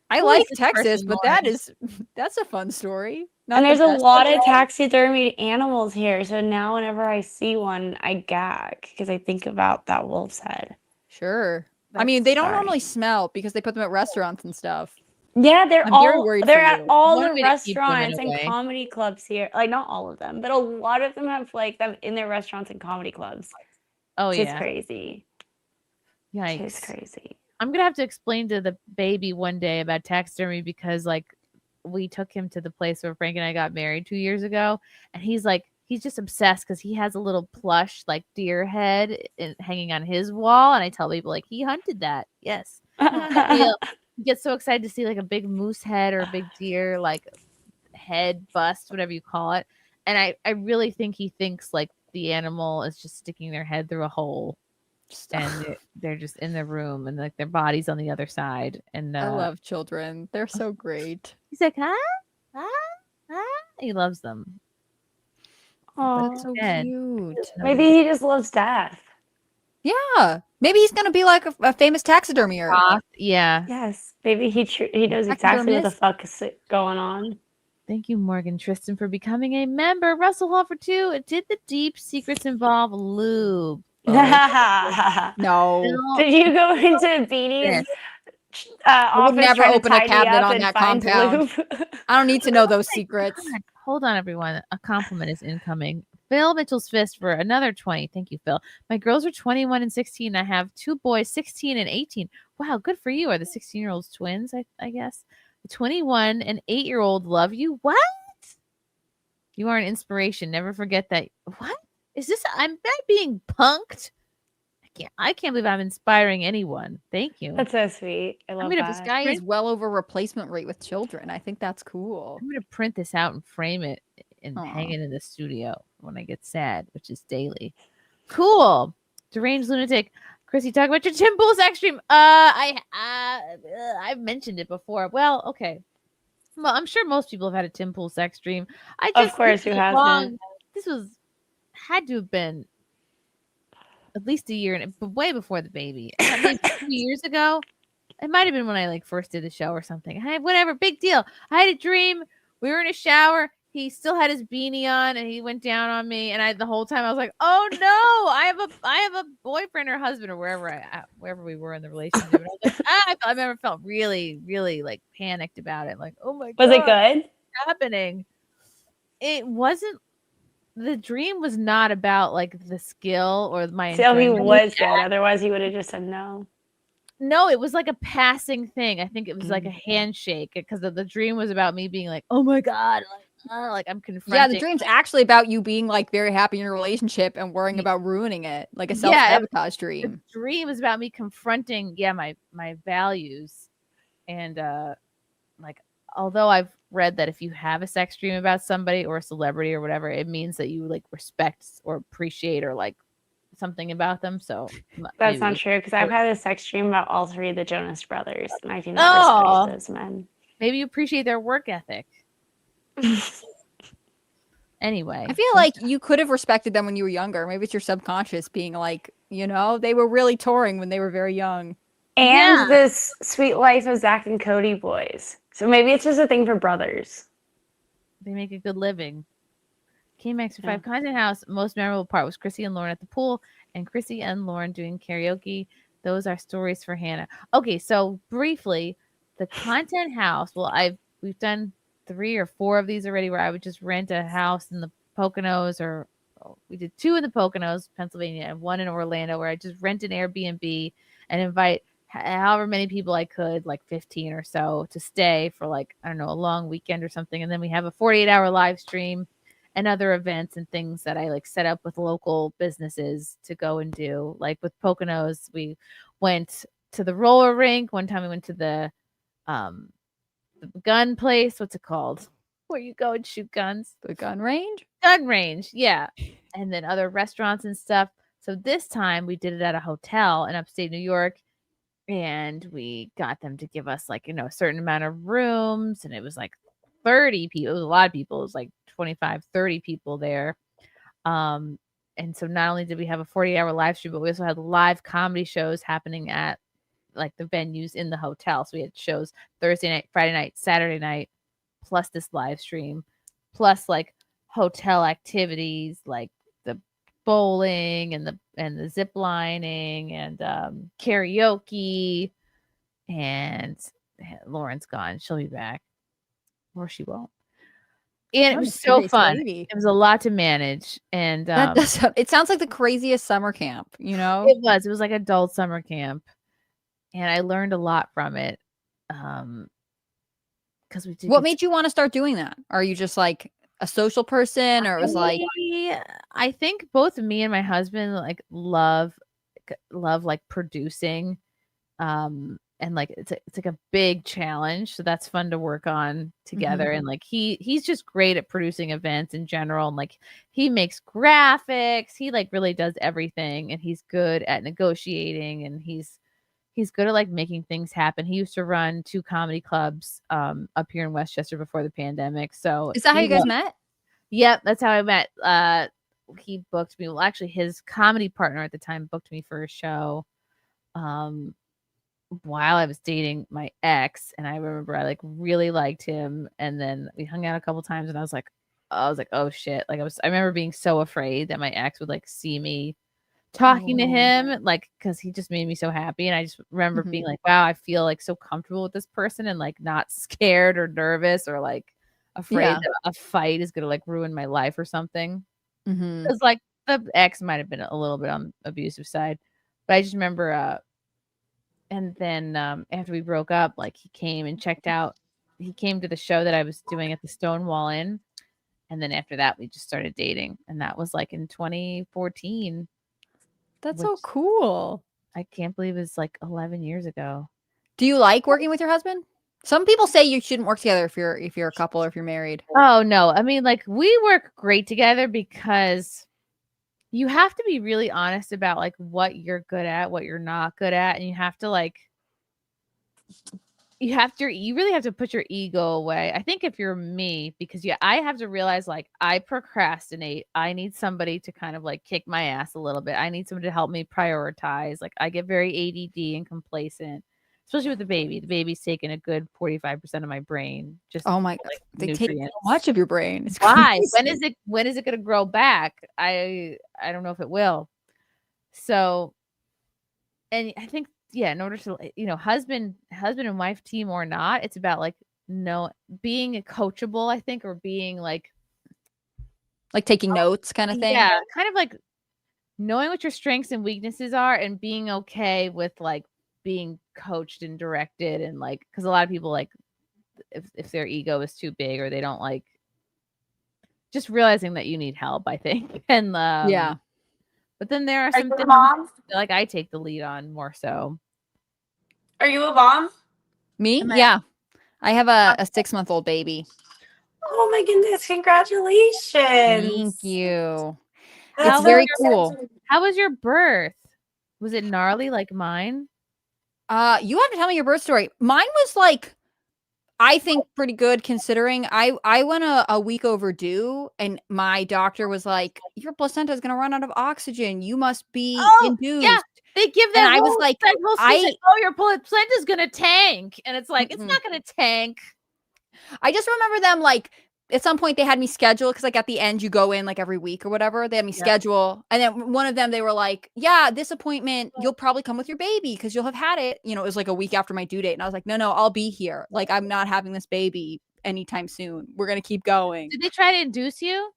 I Who like is this Texas, person, but that's a fun story. Not And the there's a best lot of of all. taxidermied animals here. So now whenever I see one, I gag because I think about that wolf's head. Sure. I mean, they don't Sorry. normally smell because they put them at restaurants and stuff. Yeah, I'm very worried they're for at you. all One the way to keep women restaurants and away. comedy clubs here. Like not all of them, but a lot of them have like them in their restaurants and comedy clubs. Oh It's yeah. crazy. Yikes. It's crazy. I'm gonna have to explain to the baby one day about taxidermy because like we took him to the place where Frank and I got married 2 years ago, and he's just obsessed because he has a little plush like deer head hanging on his wall, and I tell people like he hunted that. Yes. He gets so excited to see like a big moose head or a big deer like head bust, whatever you call it. And I really think he thinks like the animal is just sticking their head through a hole, and they're just in the room, and like their body's on the other side. And I love children. They're so great. he's like, he loves them. Oh, So dead. cute. maybe he just loves death. Yeah. Maybe he's gonna be like a famous taxidermier. Yeah. Yes, maybe he knows exactly what the fuck is going on. Thank you, Morgan Tristan, for becoming a member. Russell Hall for 2. Did the deep secrets involve lube? No. Did you go into Beanie's I would office never trying to open a tidy cabinet up on and that find compound. lube? I don't need to know those secrets. God, hold on, everyone. A compliment is incoming. Phil Mitchell's fist for another 20. Thank you, Phil. My girls are 21 and 16. I have 2 boys, 16 and 18. Wow, good for you. Are the 16-year-olds twins, I guess? The 21 and 8-year-old love you. What? You are an inspiration. Never forget that. What? Is this? I'm being punked. I can't believe I'm inspiring anyone. Thank you. That's so sweet. I love that. This guy is well over replacement rate with children. I think that's cool. I'm gonna print this out and frame it and hang it in the studio when I get sad, which is daily. Cool. Deranged lunatic. Chrissy, talk about your Tim Pool sex stream. I've mentioned it before. Well, okay. Well, I'm sure most people have had a Tim Pool sex dream. I Of just course, this who was hasn't? This was had to have been at least a year, but way before the baby. Maybe 2 years ago. It might have been when I like first did the show or something. Hey, whatever, big deal. I had a dream. We were in a shower. He still had his beanie on, and he went down on me. And the whole time I was like, "Oh no, I have a boyfriend or husband or wherever we were in the relationship." And I was like, I never felt really, really like panicked about it. Like, oh my god, Was it good? what's happening? It wasn't. The dream was not about like the skill or my So he enjoyment. was good. Otherwise, he would have just said no. No, it was like a passing thing. I think it was like a handshake because the dream was about me being like, "Oh my god," like I'm confronting. Yeah, the dream's actually about you being like very happy in your relationship and worrying about ruining it, like a self-sabotage dream. The dream is about me confronting, my values, and like although I've read that if you have a sex dream about somebody or a celebrity or whatever, it means that you like respect or appreciate or like something about them. So That's not true because I've had a sex dream about all three of the Jonas Brothers, and I do not respect those men. Maybe you appreciate their work ethic. Anyway, I feel like you could have respected them when you were younger. Maybe it's your subconscious being like, they were really touring when they were very young. And this Sweet Life of Zach and Cody boys. So maybe it's just a thing for brothers. They make a good living. Came Extra 5 Content House. Most memorable part was Chrissy and Lauren at the pool and Chrissy and Lauren doing karaoke. Those are stories for Hannah. Okay, so briefly, the Content House. Well, we've done 3 or 4 of these already where I would just rent a house in the Poconos, or we did 2 in the Poconos, Pennsylvania, and 1 in Orlando where I just rent an Airbnb and invite however many people I could, like 15 or so, to stay for like, I don't know, a long weekend or something. And then we have a 48-hour live stream and other events and things that I like set up with local businesses to go and do. Like with Poconos, we went to the roller rink. One time we went to the gun place. What's it called? Where you go and shoot guns? The gun range? Gun range, yeah. And then other restaurants and stuff. So this time we did it at a hotel in upstate New York. And we got them to give us like, a certain amount of rooms. And it was like 30 people. It was a lot of people. It was like 25, 30 people there. And so not only did we have a 40-hour live stream, but we also had live comedy shows happening at like the venues in the hotel. So we had shows Thursday night, Friday night, Saturday night, plus this live stream, plus like hotel activities like the bowling and the zip lining and karaoke. And Lauren's gone. She'll be back. Or she won't. And it was so fun. It was a lot to manage. And it sounds like the craziest summer camp, It was like adult summer camp. And I learned a lot from it. Because what made you want to start doing that? Are you just like a social person, or it was like I think both me and my husband like love like producing. And like it's like a big challenge, so that's fun to work on together. And like he's just great at producing events in general, and like he makes graphics, he like really does everything, and he's good at negotiating, and he's good at like making things happen. He used to run 2 comedy clubs up here in Westchester before the pandemic. So is that how you guys met? Yep, that's how I met. He booked me. Well, actually his comedy partner at the time booked me for a show while I was dating my ex, and I remember I like really liked him, and then we hung out a couple times, and I was like, oh shit. Like I remember being so afraid that my ex would like see me talking to him, like, because he just made me so happy. And I just remember being like, wow, I feel like so comfortable with this person, and like not scared or nervous or like afraid that a fight is gonna like ruin my life or something. Because like the ex might have been a little bit on the abusive side, but I just remember and then after we broke up, like he came and checked out. He came to the show that I was doing at the Stonewall Inn. And then after that, we just started dating. And that was like in 2014. That's so cool. I can't believe it was like 11 years ago. Do you like working with your husband? Some people say you shouldn't work together if you're a couple or if you're married. Oh, no. I mean, like we work great together because you have to be really honest about like what you're good at, what you're not good at. And you have to like you really have to put your ego away. I think if you're me, because I have to realize like I procrastinate. I need somebody to kind of like kick my ass a little bit. I need somebody to help me prioritize. Like I get very ADD and complacent, especially with the baby. The baby's taking a good 45% of my brain. Just Oh my, like, they take nutrients. so much of your brain. It's Why? crazy. When is it going to grow back? I don't know if it will. So, and I think in order to husband and wife team or not, it's about like being coachable, I think, or being like taking notes kind of thing. Yeah, kind of like knowing what your strengths and weaknesses are and being okay with like being coached and directed, and like because a lot of people like if their ego is too big or they don't like, just realizing that you need help, I think. And yeah. But then there are some things like I take the lead on more so. Are you a mom? Me? Yeah. I have a 6-month-old baby. Oh my goodness, congratulations. Thank you. That's It's very so cool. How was your birth? Was it gnarly like mine? You have to tell me your birth story. Mine was like, I think pretty good considering I went a week overdue, and my doctor was like, your placenta is going to run out of oxygen. You must be induced. Yeah. They give that And I was whole, like, that whole speech, your placenta's going to tank. And it's like, it's not going to tank. I just remember them like, at some point they had me schedule, because like at the end you go in like every week or whatever. They had me schedule, and then one of them they were like, yeah, this appointment you'll probably come with your baby because you'll have had it. It was like a week after my due date, and I was like, no, I'll be here. Like I'm not having this baby anytime soon. We're gonna keep going. Did they try to induce you?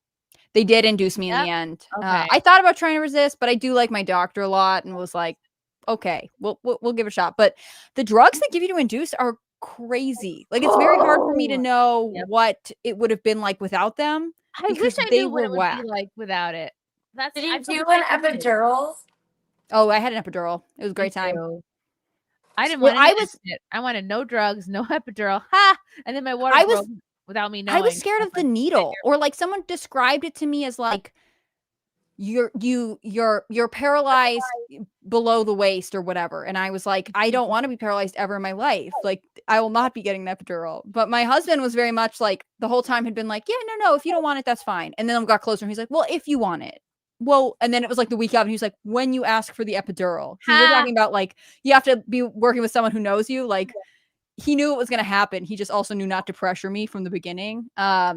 They did induce me in the end. Okay. I thought about trying to resist, but I do like my doctor a lot, and was like, okay, we'll give it a shot. But the drugs they give you to induce are crazy. Like it's very hard for me to know what it would have been like without them. I wish I knew what it would be like without it. Did you do an epidural? Oh, I had an epidural. It was a great time. I didn't want I wanted no drugs, no epidural. Ha! And then my water broke without me knowing. I was scared of the needle, or like someone described it to me as like you're paralyzed below the waist or whatever. And I was like, I don't want to be paralyzed ever in my life. Like I will not be getting an epidural. But my husband was very much like the whole time had been like, yeah, no, if you don't want it, that's fine. And then we got closer and he's like, well, if you want it. Well, and then it was like the week out and he was like, when you ask for the epidural, he was talking about like, you have to be working with someone who knows you. Like he knew it was going to happen. He just also knew not to pressure me from the beginning. But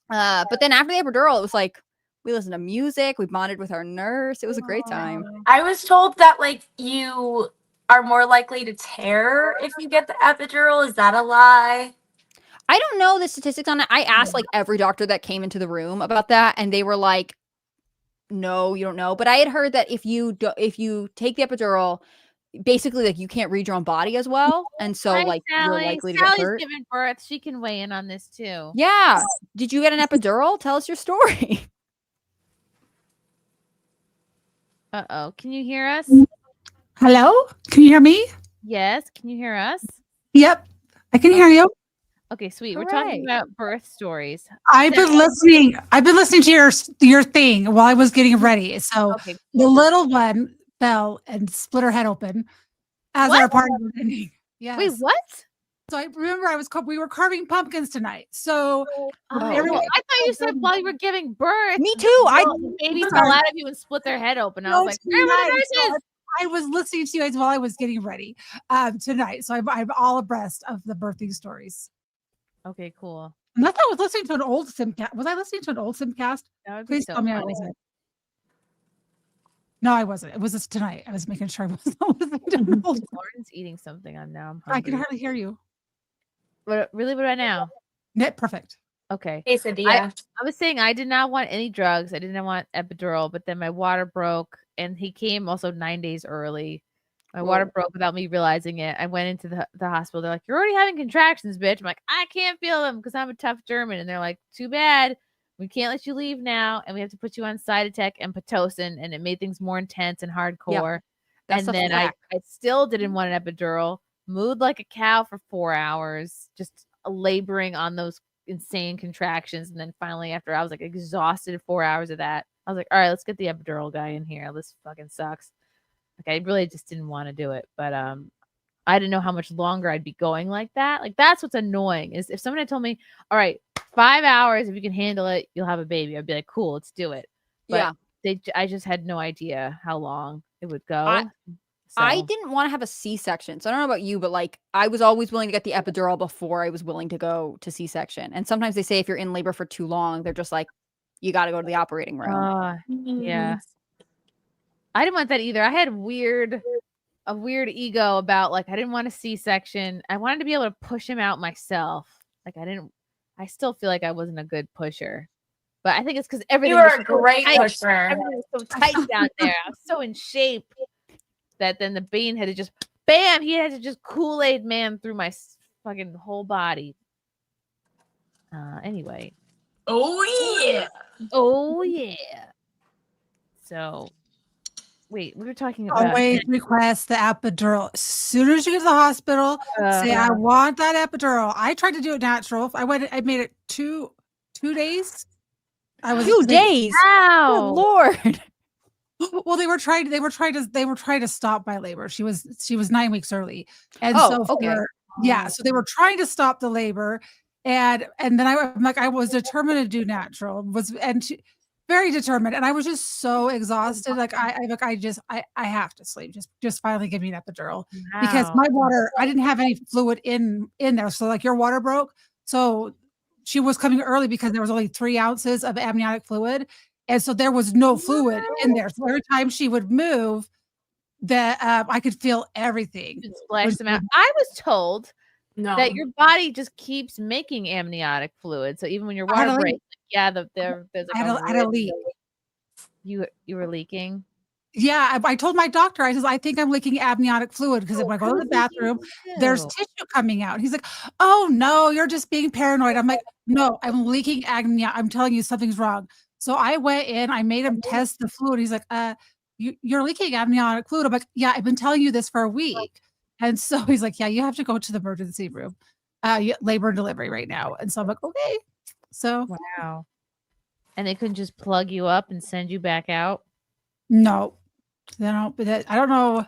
then after the epidural, it was like, we listened to music. We bonded with our nurse. It was a great time. I was told that like you are more likely to tear if you get the epidural. Is that a lie? I don't know the statistics on it. I asked like every doctor that came into the room about that, and they were like, no, you don't know. But I had heard that if you take the epidural, basically like you can't read your own body as well, and so like you're likely to get hurt. Sally's giving birth. She can weigh in on this too. Yeah. Did you get an epidural? Tell us your story. Uh-oh. Can you hear us? Hello? Can you hear me? Yes. Can you hear us? Yep. I can hear you. Okay, sweet. We're talking about birth stories. I've been listening to your thing while I was getting ready. So the little one fell and split her head open as our party was ending. Yes. Wait, what? So I remember we were carving pumpkins tonight. So I thought you said while you were giving birth. Me too. The babies fell out of you and split their head open. I was like, where were the nurses? I was listening to you guys while I was getting ready tonight. So I'm all abreast of the birthing stories. Okay, cool. Unless I was listening to an old SimpCast. Was I listening to an old SimpCast? That would be Please so tell me I funny. wasn't. No, I wasn't. It was just tonight. I was making sure I wasn't listening to an old. Lauren's eating something. I'm I can hardly hear you. What about now? Perfect. Okay. Hey, Cynthia. I was saying I did not want any drugs. I didn't want epidural, but then my water broke, and he came also 9 days early. My water broke without me realizing it. I went into the hospital. They're like, you're already having contractions, bitch. I'm like, I can't feel them because I'm a tough German. And they're like, too bad. We can't let you leave now. And we have to put you on Cytotec and Pitocin. And it made things more intense and hardcore. And then I still didn't want an epidural. Mooed like a cow for 4 hours, just laboring on those insane contractions. And then finally, after I was like exhausted 4 hours of that, I was like, all right, let's get the epidural guy in here. This fucking sucks. Like I really just didn't want to do it, but I didn't know how much longer I'd be going like that. Like that's what's annoying is if someone had told me, all right, 5 hours, if you can handle it, you'll have a baby. I'd be like, cool, let's do it. But I just had no idea how long it would go. I didn't want to have a C-section. So I don't know about you, but like I was always willing to get the epidural before I was willing to go to C-section. And sometimes they say if you're in labor for too long, they're just like, you got to go to the operating room. Yeah. I didn't want that either. I had a weird ego about like I didn't want a C-section. I wanted to be able to push him out myself. Like I still feel like I wasn't a good pusher. But I think it's because everything You were was a great tight. pusher. Everything was so tight down there. I was so in shape that then the bean had to just bam, he had to just Kool-Aid man through my fucking whole body. Anyway. Oh yeah. Oh yeah. So wait, we were talking about always request the epidural. As soon as you get to the hospital, say I want that epidural. I tried to do it natural. I made it two days. I was 2 days. Wow. Good Lord. Well, they were trying to stop my labor. She was 9 weeks early. And Oh, so okay. so they were trying to stop the labor. And then I'm like, I was determined to do natural, very determined. And I was just so exhausted. Like I have to sleep. Just finally give me an epidural because my water, I didn't have any fluid in there. So like your water broke. So she was coming early because there was only 3 ounces of amniotic fluid. And so there was no fluid in there. So every time she would move, that I could feel everything. Splash them out. I was told that your body just keeps making amniotic fluid. So even when your water breaks, there's like I had a leak. You were leaking? Yeah, I told my doctor, I think I'm leaking amniotic fluid because if I go to the bathroom, there's tissue coming out. He's like, oh no, you're just being paranoid. I'm like, no, I'm leaking amniotic. I'm telling you something's wrong. So I went in, I made him test the fluid. He's like, you're leaking amniotic fluid. I'm like, yeah, I've been telling you this for a week. And so he's like, yeah, you have to go to the emergency room, labor and delivery right now. And so I'm like, okay. So wow. And they couldn't just plug you up and send you back out? No, they don't. But I don't know.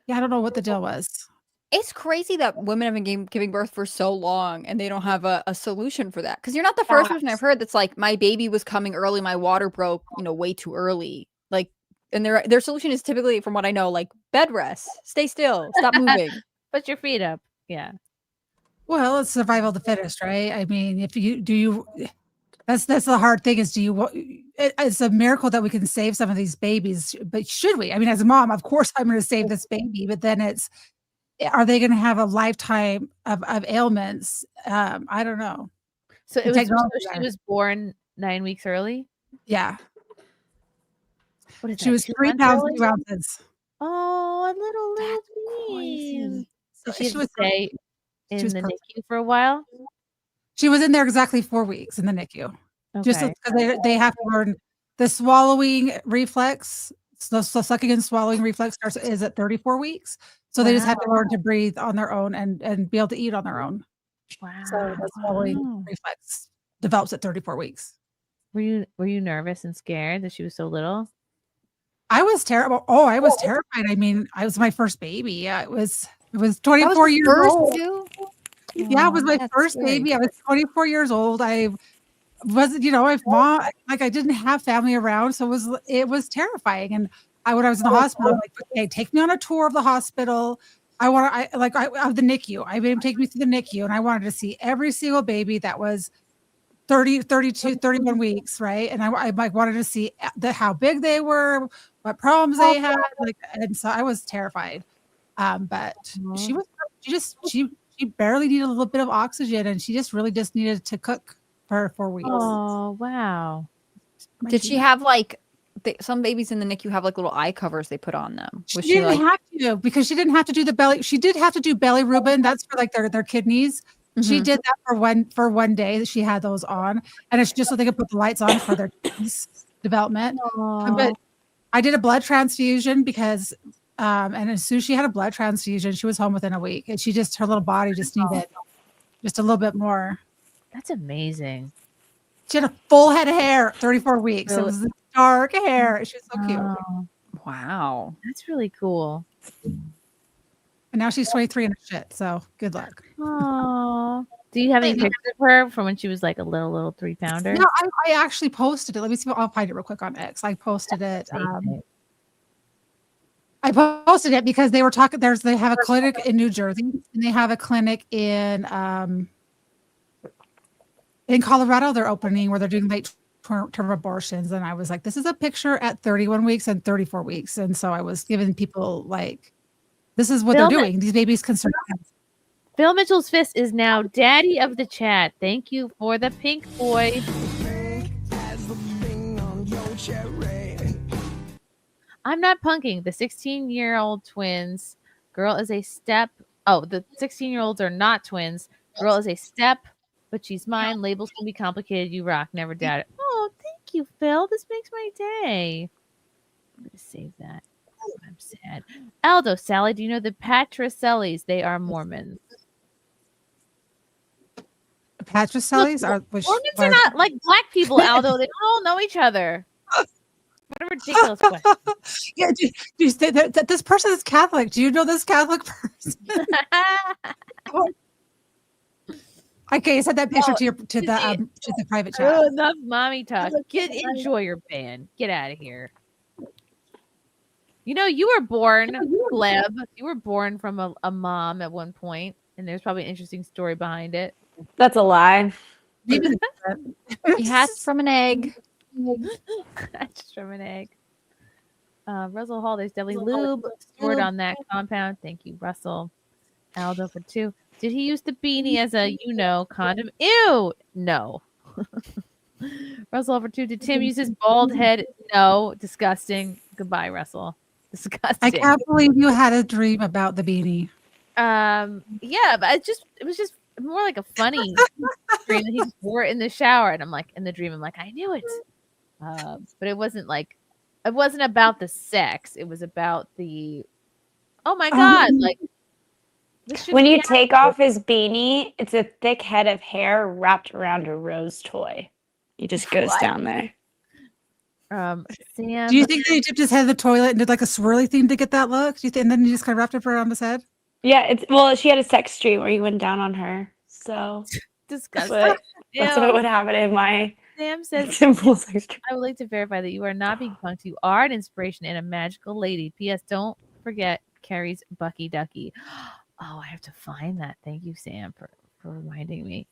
Yeah, I don't know what the deal was. It's crazy that women have been giving birth for so long and they don't have a solution for that. Because you're not the first person I've heard that's like, my baby was coming early, my water broke, way too early. Like, and their solution is typically, from what I know, like bed rest, stay still, stop moving, put your feet up. Yeah. Well, it's survival of the fittest, right? I mean, that's the hard thing is, it's a miracle that we can save some of these babies, but should we? I mean, as a mom, of course I'm going to save this baby, but then are they going to have a lifetime of ailments? I don't know. So she was born 9 weeks early? Yeah. What is she was 3 pounds 2 ounces. Oh, a little queen. So she was in the perfect. NICU for a while? She was in there exactly 4 weeks in the NICU. Just because they have to learn the swallowing reflex. So sucking and swallowing reflex is at 34 weeks. So they just have to learn to breathe on their own and be able to eat on their own. Wow. So the swallowing reflex develops at 34 weeks. Were you nervous and scared that she was so little? I was terrible. Oh, I was terrified. I mean, I was my first baby. It was 24 years old. Yeah, it was my first baby. I was 24 years old. I wasn't, I didn't have family around, so it was terrifying. And when I was in the hospital, I'm like, okay, take me on a tour of the hospital. I of the NICU. I made him take me to the NICU, and I wanted to see every single baby that was 30, 32, 31 weeks, right? And I wanted to see how big they were, what problems they had, and so I was terrified. But she barely needed a little bit of oxygen, and she really just needed to cook for 4 weeks. Oh, wow. Did she have some babies in the NICU have little eye covers they put on them? She didn't have to, because she didn't have to do the belly. She did have to do belly Reuben. That's for their kidneys. Mm-hmm. She did that for one day that she had those on, and it's just so they could put the lights on for their kidneys development. But I did a blood transfusion because, and as soon as she had a blood transfusion, she was home within a week, and her little body just needed just a little bit more. That's amazing. She had a full head of hair, 34 weeks. Really? It was dark hair. She was so cute. Wow. That's really cool. And And now she's 23 and shit. So good luck. Aww. Do you have any pictures of her from when she was like a little 3-pounder? No, I actually posted it. Let me see. I'll find it real quick on X. I posted it. I posted it because they were talking. They have a clinic in New Jersey, and they have a clinic in Colorado. They're opening where they're doing late term abortions, and I was like, "This is a picture at 31 weeks and 34 weeks," and so I was giving people like, "This is what they're doing. These babies can survive." Phil Mitchell's fist is now daddy of the chat. Thank you for the pink boy. I'm not punking. The 16-year-old twins. Girl is a step. Oh, the 16-year-olds are not twins. Girl is a step, but she's mine. Labels can be complicated. You rock. Never doubt it. Oh, thank you, Phil. This makes my day. I'm going to save that. I'm sad. Aldo, Sally, do you know the Patricellis? They are Mormons. Patricellis are Mormons are not like black people, Aldo. They all know each other. What a ridiculous question. Yeah, do you say that this person is Catholic? Do you know this Catholic person? Okay, you sent that picture to the private chat. Oh, enough mommy talk. Enjoy your band. Get out of here. You know, you were born, Bleb. You were born from a mom at one point, and there's probably an interesting story behind it. That's a lie. He hatched from an egg. Hatched from an egg. Russell Hall, there's definitely lube stored on that compound. Thank you, Russell. Aldo for 2. Did he use the beanie as a, condom? Ew! No. Russell for 2. Did Tim use his bald head? No. Disgusting. Goodbye, Russell. Disgusting. I can't believe you had a dream about the beanie. Yeah, but it was just more like a funny dream that he wore it in the shower, and I'm like, in the dream, I'm like, I knew it. But it wasn't about the sex. It was about the, oh my God, like. When you take off his beanie, it's a thick head of hair wrapped around a rose toy. He just goes down there. Sam, do you think that he dipped his head in the toilet and did like a swirly thing to get that look? Do you think, and then he just kind of wrapped it around his head? Yeah, she had a sex dream where he went down on her. So disgusting. That's what would happen in my Sam says simple sex dream. I would like to verify that you are not being punked. You are an inspiration and a magical lady. P.S. Don't forget Carrie's Bucky Ducky. Oh, I have to find that. Thank you, Sam, for reminding me.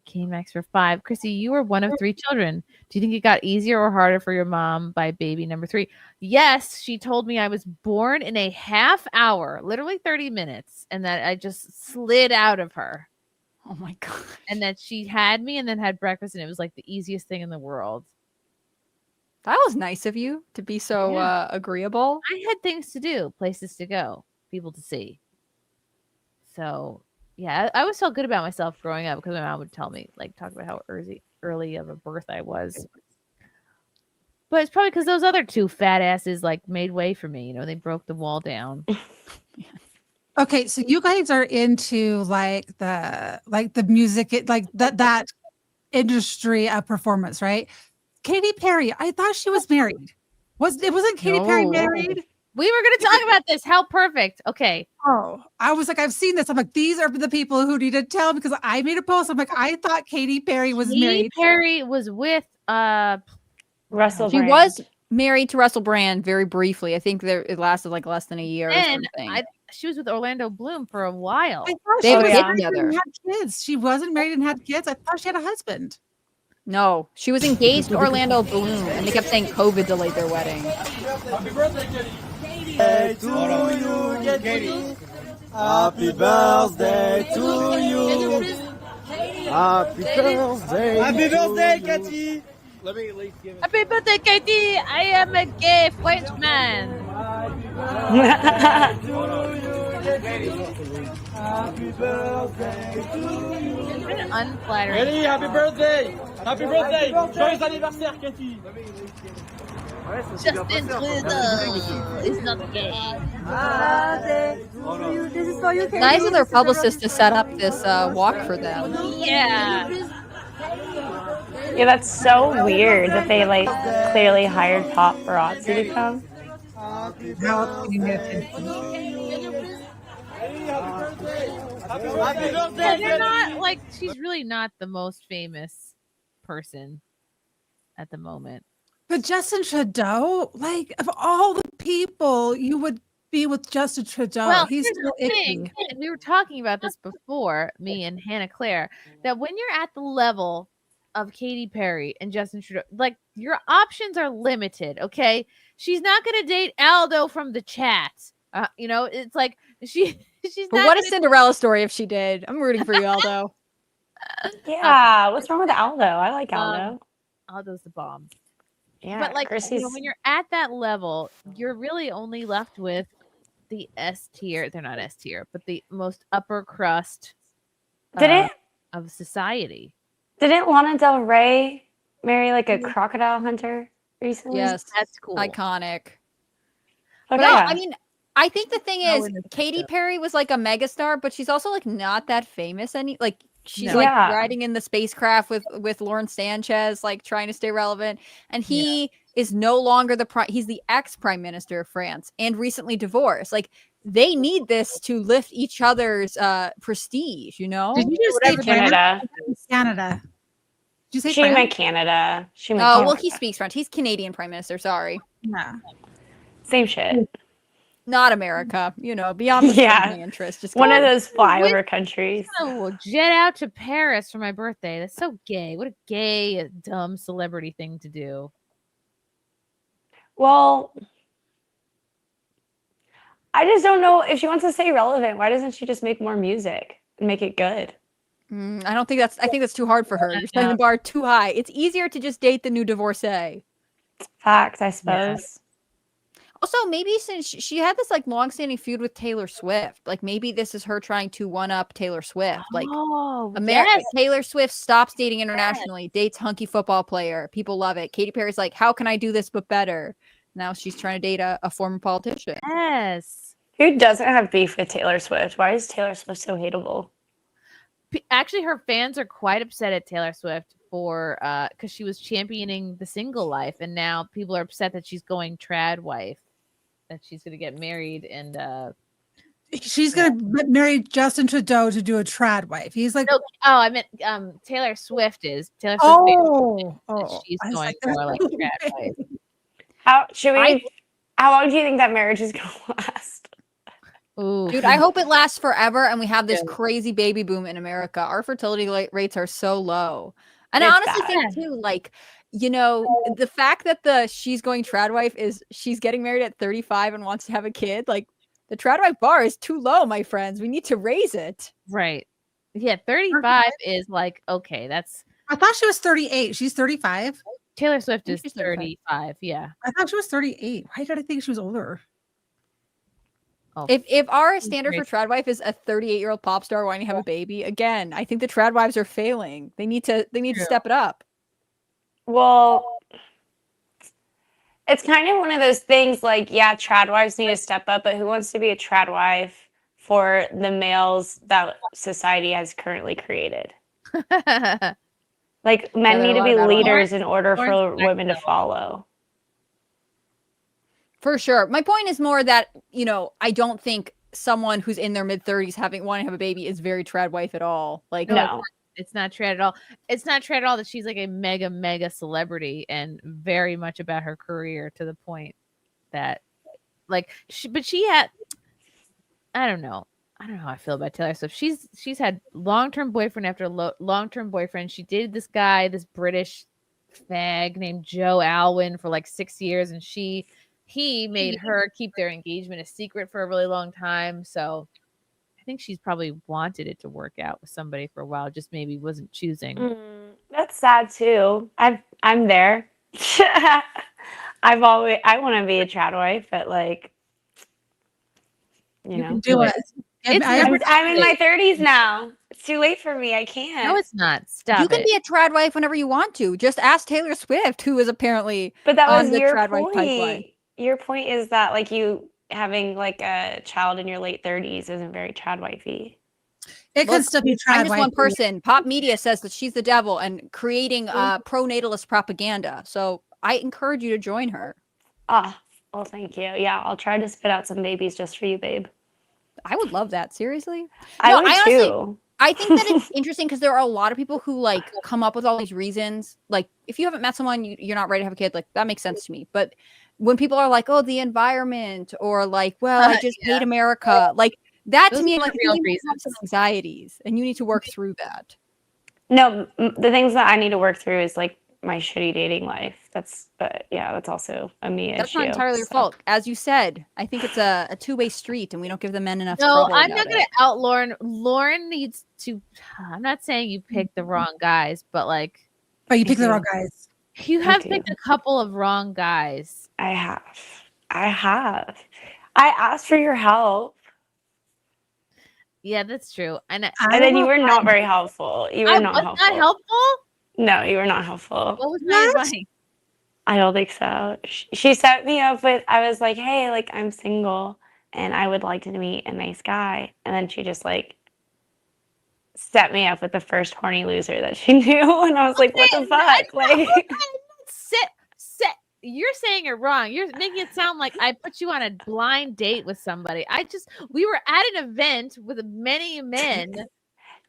King Max for 5. Chrissy, you were one of 3 children. Do you think it got easier or harder for your mom by baby number 3? Yes, she told me I was born in a half hour, literally 30 minutes, and that I just slid out of her. Oh my God. And that she had me and then had breakfast, and it was like the easiest thing in the world. That was nice of you to be so agreeable. I had things to do, places to go, people to see. So, yeah, I always felt good about myself growing up because my mom would tell me, like, talk about how early of a birth I was. But it's probably because those other 2 fat asses, like, made way for me. They broke the wall down. Okay, so you guys are into the music, that industry of performance, right? Katy Perry, I thought she was married. Wasn't Katy Perry married? We were going to talk about this. How perfect. Okay. Oh, I was like, I've seen this. I'm like, these are the people who need to tell because I made a post. I'm like, I thought Katy Perry was married. Katy Perry was with Russell. She was married to Russell Brand very briefly. I think it lasted like less than a year. And she was with Orlando Bloom for a while. They have kids together. Had kids. She wasn't married and had kids. I thought she had a husband. No, she was engaged to Orlando Bloom, and they kept saying COVID delayed their wedding. Happy birthday, Katie. To you, Katie. Happy birthday to you. Happy birthday. Happy birthday, Katie. Let me at least give it. Happy birthday, Katie. I am a gay Frenchman. Happy birthday to you. It's an unflattering. Katie, happy birthday. Happy birthday. Joyeux anniversaire, Katie. Justin Trudeau is not gay. This is for you, Katie. Nice of their publicist to set up this walk for them. Yeah. Yeah, that's so weird that they clearly hired paparazzi to come. Yeah, they're not like she's really not the most famous person at the moment. But Justin Trudeau, like of all the people, you would be with Justin Trudeau. Well, He's here's so the thing, icky. and we were talking about this before, me and Hannah Claire, that when you're at the level of Katy Perry and Justin Trudeau, like your options are limited. Okay, she's not gonna date Aldo from the chat. You know, it's like she's But not. what a gonna- Cinderella story if she did. I'm rooting for you, Aldo. Yeah, what's wrong with Aldo? I like Aldo. Aldo's the bomb. Yeah, But like Chrissy's. when you're at that level, you're really only left with the S tier. They're not S tier, but the most upper crust Didn't of society. didn't Lana Del Rey marry like a crocodile hunter recently? Yes, that's cool. Iconic. Oh, But yeah. I mean, I think the thing is, Katy Perry was like a megastar, but she's also like not that famous she's No. like Yeah. riding in the spacecraft with Lauren Sanchez, like trying to stay relevant. And he is no longer he's the ex-prime minister of France and recently divorced. Like they need this to lift each other's prestige, you know? Did you just say Canada? Canada. Did you say She France? meant Canada. She meant Oh, Canada. well, he speaks French. He's Canadian prime minister, sorry. Yeah. Same shit. Not America, you know, beyond the Yeah. interest. Just One of kidding. those flyover countries. Oh, jet out to Paris for my birthday. That's so gay. What a gay, dumb celebrity thing to do. Well, I just don't know if she wants to stay relevant. Why doesn't she just make more music and make it good? I don't think I think that's too hard for her. You're setting the bar too high. It's easier to just date the new divorcee. Fact, I suppose. Also, maybe since she had this like long-standing feud with Taylor Swift, like maybe this is her trying to one-up Taylor Swift. Like yes. Taylor Swift stops dating internationally, dates hunky football player. People love it. Katy Perry's like, how can I do this but better? Now she's trying to date a former politician. Yes. Who doesn't have beef with Taylor Swift? Why is Taylor Swift so hateable? Actually, her fans are quite upset at Taylor Swift for because she was championing the single life, and now people are upset that she's going trad wife, that she's going to get married and She's gonna marry Justin Trudeau to do a trad wife. He's like, I meant Taylor Swift is. Taylor Swift she's I was going like, for like trad wife. How long do you think that marriage is gonna last? Ooh. Dude, I hope it lasts forever and we have this crazy baby boom in America. Our fertility rates are so low. And I It's honestly bad. think too, like, you know, the fact that she's going trad wife is she's getting married at 35 and wants to have a kid, like the trad wife bar is too low, my friends. We need to raise it. Right. Yeah, 35 is like, okay, that's I thought she was 38. She's 35. Taylor Swift is she's 35. Yeah. I thought she was 38. Why did I think she was older? Oh, If our standard for trad wife is a 38-year-old pop star wanting to have a baby, again, I think the trad wives are failing. They need to step it up. Well, it's kind of one of those things like, yeah, trad wives need to step up, but who wants to be a trad wife for the males that society has currently created? Like, men there are need a to lot be of that leaders online. in order for women to follow. For sure. My point is more that, you know, I don't think someone who's in their mid-30s wanting to have a baby is very trad wife at all. Like, No. It's not trad at all. It's not trad at all that she's like a mega celebrity and very much about her career to the point that like she had I don't know how I feel about Taylor Swift. She's had long-term boyfriend after long-term boyfriend. She dated this guy, this British fag named Joe Alwyn for like 6 years, and he made her keep their engagement a secret for a really long time. So I think she's probably wanted it to work out with somebody for a while, just maybe wasn't choosing. That's sad too. I'm there. I want to be a trad wife, but like, you know, can do it. I'm in my 30s now. It's too late for me. I can't. No, it's not. Stop you can it. be a trad wife whenever you want to. Just ask Taylor Swift, who is apparently But that on was the your trad wife pipeline. point. Your point is that like you having like a child in your late 30s isn't very trad wifey. It can still be trad I'm just one wifey. person. Pop media says that she's the devil and creating pro-natalist propaganda. So I encourage you to join her. Ah, well, thank you. Yeah, I'll try to spit out some babies just for you, babe. I would love that. Seriously. I would honestly, too. I think that it's interesting because there are a lot of people who like come up with all these reasons. Like, if you haven't met someone, you're not ready to have a kid. Like, that makes sense to me. But when people are like, "Oh, the environment," or like, "Well, I just hate America," like that to me, like, real you have some anxieties, and you need to work through that. No, the things that I need to work through is like my shitty dating life. But yeah, that's also a me That's issue. not entirely your fault. As you said, I think it's a two-way street, and we don't give the men enough No, trouble. I'm about not gonna it. out Lauren. Lauren needs to. I'm not saying you picked the wrong guys, but like. But you picked the wrong guys. You have picked a couple of wrong guys. I have. I asked for your help. Yeah, that's true. And then you were not very helpful. You were not helpful. Not helpful? No, you were not helpful. What was my advice? I don't think so. She set me up with, I was like, hey, like, I'm single and I would like to meet a nice guy. And then she just like set me up with the first horny loser that she knew. And I was like, what the fuck? Like, You're saying it wrong. You're making it sound like I put you on a blind date with somebody. We were at an event with many men.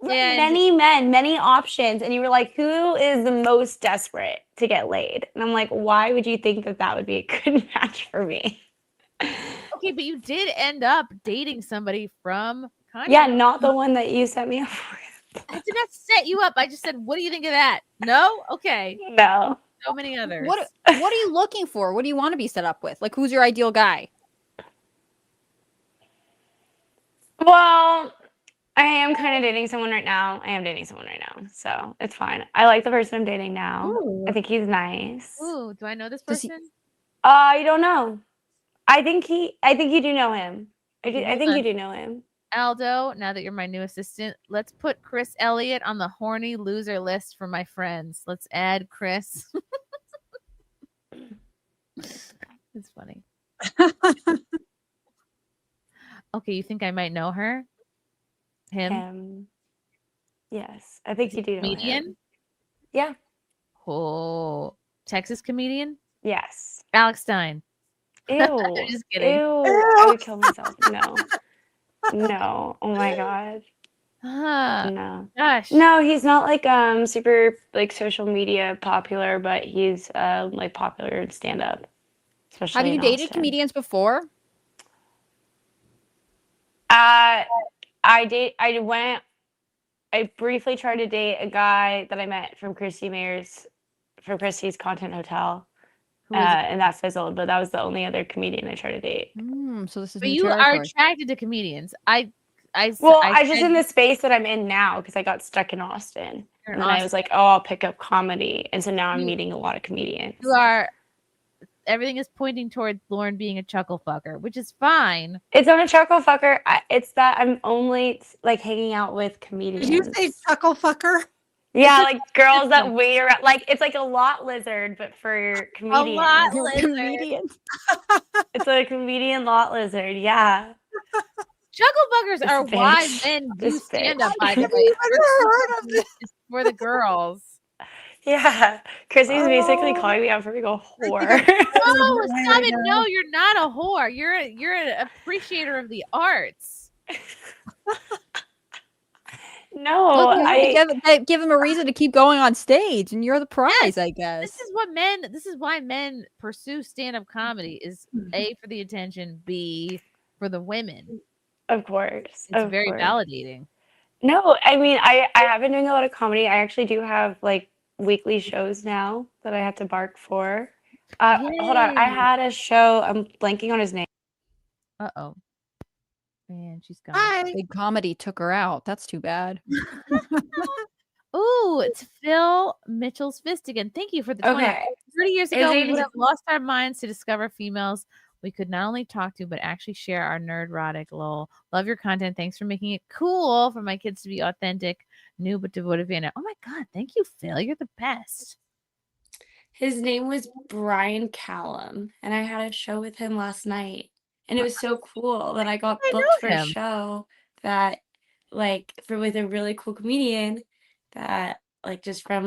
Many men, many options. And you were like, who is the most desperate to get laid? And I'm like, why would you think that that would be a good match for me? Okay, but you did end up dating somebody from Kanye. Yeah, not the one that you set me up with. I did not set you up. I just said, what do you think of that? No? Okay. No. So many others. What are you looking for? What do you want to be set up with? Like, who's your ideal guy? Well, I am kind of dating someone right now. So it's fine. I like the person I'm dating now. Ooh. I think he's nice. Ooh, do I know this person? You don't know. I think you do know him. I think you do know him. Aldo, now that you're my new assistant, let's put Chris Elliott on the horny loser list for my friends. Let's add Chris. It's funny. Okay, you think I might know her? Him? Yes, I think you do know Comedian? him. Yeah. Oh, Texas comedian? Yes. Alex Stein. Ew. I'm just kidding. Ew. I would kill myself. No. Oh my god. No. Gosh. No, he's not like super like social media popular, but he's like popular in stand-up. Especially Have you in dated Austin. comedians before? I briefly tried to date a guy that I met from Chrissie's Content Hotel. And that fizzled, but that was the only other comedian I tried to date. So this is But you are attracted to comedians. I just in the space that I'm in now because I got stuck in Austin. You're in And then I Austin. was like, oh, I'll pick up comedy. And so now I'm meeting a lot of comedians. Everything is pointing towards Lauren being a chuckle fucker, which is fine. It's not a chuckle fucker. It's that I'm only like hanging out with comedians. Did you say chuckle fucker? Yeah, like girls that wait around. Like it's like a lot lizard, but for comedians. A lot lizard. It's a comedian lot lizard. Yeah. Chuckle fuckers are bitch. why men do This stand up, bitch. by the way. It's for the girls. Yeah. Chrissy's basically calling me out for being a whore. No, stop it. No, you're not a whore. You're an appreciator of the arts. No, give him a reason to keep going on stage, and you're the prize, I guess. This is why men pursue stand-up comedy is A, for the attention, B, for the women. Of course. It's very validating. No, I mean I have been doing a lot of comedy. I actually do have like weekly shows now that I have to bark for. Hold on. I had a show. I'm blanking on his name. Uh-oh. Man, she's gone. Hi. Big comedy took her out. That's too bad. Ooh, it's Phil Mitchell's fist again. Thank you for the 20. Okay. 30 years ago, Is we it- would have lost our minds to discover females we could not only talk to, but actually share our nerd-rotic lol. Love your content. Thanks for making it cool for my kids to be authentic, new but devoted fan. Oh my God. Thank you, Phil. You're the best. His name was Brian Callum, and I had a show with him last night. And it was so cool that I got booked for a show that with a really cool comedian that just from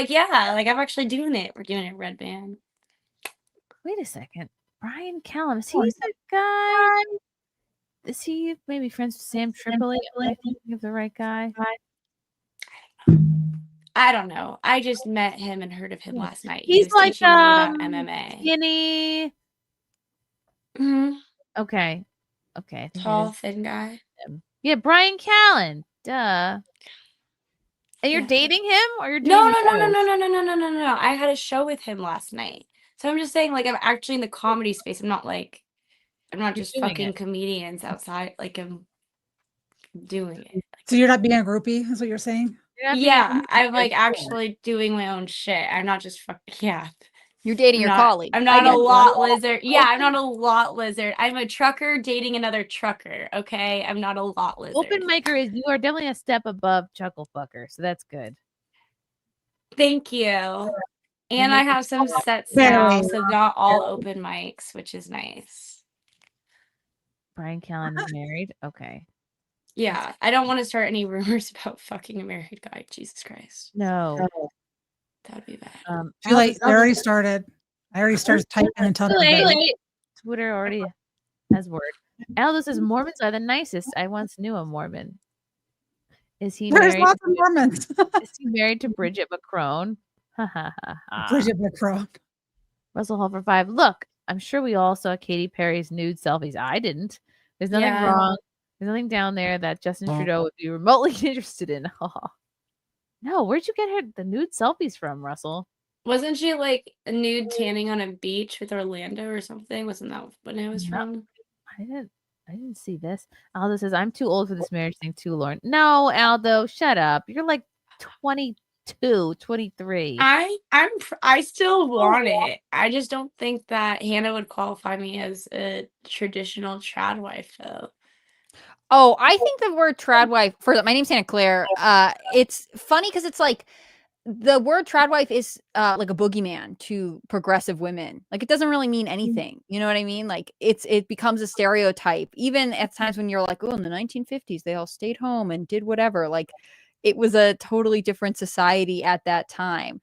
yeah, I'm actually doing it. We're doing it Red Band. Wait a second. Brian Callum. Is he that guy? Is he maybe friends with Sam Tripoli? Am I thinking of the right guy? I don't know. I just met him and heard of him last night. He He's was like teaching me about MMA. skinny. Mhm. Okay. Okay. I think it Tall, is thin guy. him. Yeah, Brian Callen. Duh. And you're Yeah. dating him or you're No, dating no, no, no, both? no, no, no, no, no, no, no. I had a show with him last night. So I'm just saying, like, I'm actually in the comedy space. I'm not You're just doing fucking it. comedians outside. Like, I'm doing it. So you're not being a groupie, is what you're saying? You're not being Yeah, I'm you're like doing it. actually doing my own shit. I'm not just yeah. You're dating your colleague. I'm I not a get you. lot lizard. Yeah, I'm not a lot lizard. I'm a trucker dating another trucker. Okay, I'm not a lot lizard. Open micer is you are definitely a step above chuckle fucker, so that's good. Thank you. And I have some sets Very. now, so not all open mics, which is nice. Brian Callen is married. Okay. Yeah, I don't want to start any rumors about fucking a married guy. Jesus Christ. No. That would be bad. Too late. I already started. I already started typing and telling everybody. Twitter already has word. Aldo says Mormons are the nicest. I once knew a Mormon. Is he There's married? lots of Mormons. Is he married to Bridget McCrone? Ha ha ha ha. Bridget McCrone. Russell Hall for 5. Look, I'm sure we all saw Katy Perry's nude selfies. I didn't. There's nothing Yeah. wrong. There's nothing down there that Justin Trudeau would be remotely interested in. No, where'd you get the nude selfies from, Russell? Wasn't she like a nude tanning on a beach with Orlando or something? Wasn't that when it was from? I didn't see this. Aldo says, I'm too old for this marriage thing too, Lauren. No, Aldo, shut up. You're like 22, 23. I still want it. I just don't think that Hannah would qualify me as a traditional trad wife though. Oh, I think the word trad wife, first, my name's Hannah Claire. It's funny because it's like the word trad wife is like a boogeyman to progressive women. Like it doesn't really mean anything. You know what I mean? Like it becomes a stereotype. Even at times when you're like, oh, in the 1950s, they all stayed home and did whatever. Like it was a totally different society at that time.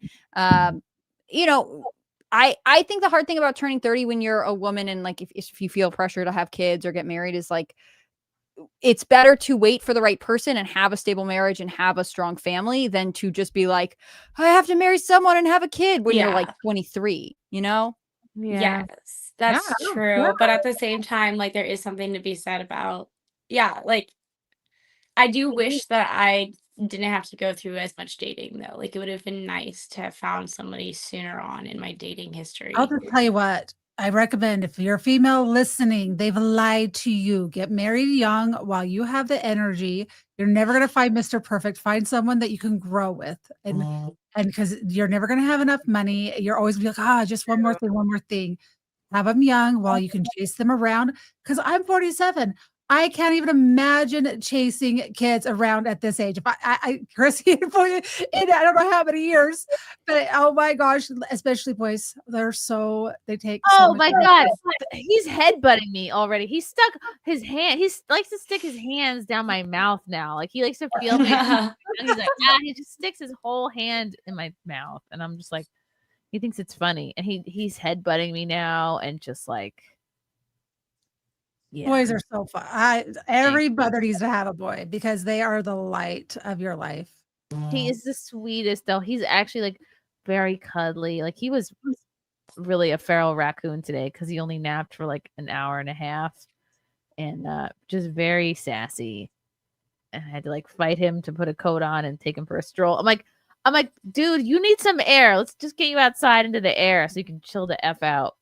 You know, I think the hard thing about turning 30 when you're a woman and like if you feel pressure to have kids or get married is like it's better to wait for the right person and have a stable marriage and have a strong family than to just be like, I have to marry someone and have a kid when you're like 23, you know? Yes, that's true. But at the same time, like there is something to be said about, like I do wish that I didn't have to go through as much dating though. Like it would have been nice to have found somebody sooner on in my dating history. I'll just tell you what. I recommend if you're a female listening, they've lied to you. Get married young while you have the energy. You're never going to find Mr. Perfect. Find someone that you can grow with. And because you're never going to have enough money, you're always gonna be like, just one more thing. Have them young while you can chase them around. Because I'm 47. I can't even imagine chasing kids around at this age. If I Chrissy, in I don't know how many years, but oh my gosh, especially boys, they take. Oh my God, he's headbutting me already. He stuck his hand. He likes to stick his hands down my mouth now. Like he likes to feel me. He's like, he just sticks his whole hand in my mouth, and I'm just like, he thinks it's funny, and he's headbutting me now, and just like. Yeah. Boys are so fun. Everybody needs to have a boy because they are the light of your life. He is the sweetest, though. He's actually like very cuddly. Like he was really a feral raccoon today because he only napped for like an hour and a half, and just very sassy. And I had to like fight him to put a coat on and take him for a stroll. I'm like, dude, you need some air. Let's just get you outside into the air so you can chill the F out.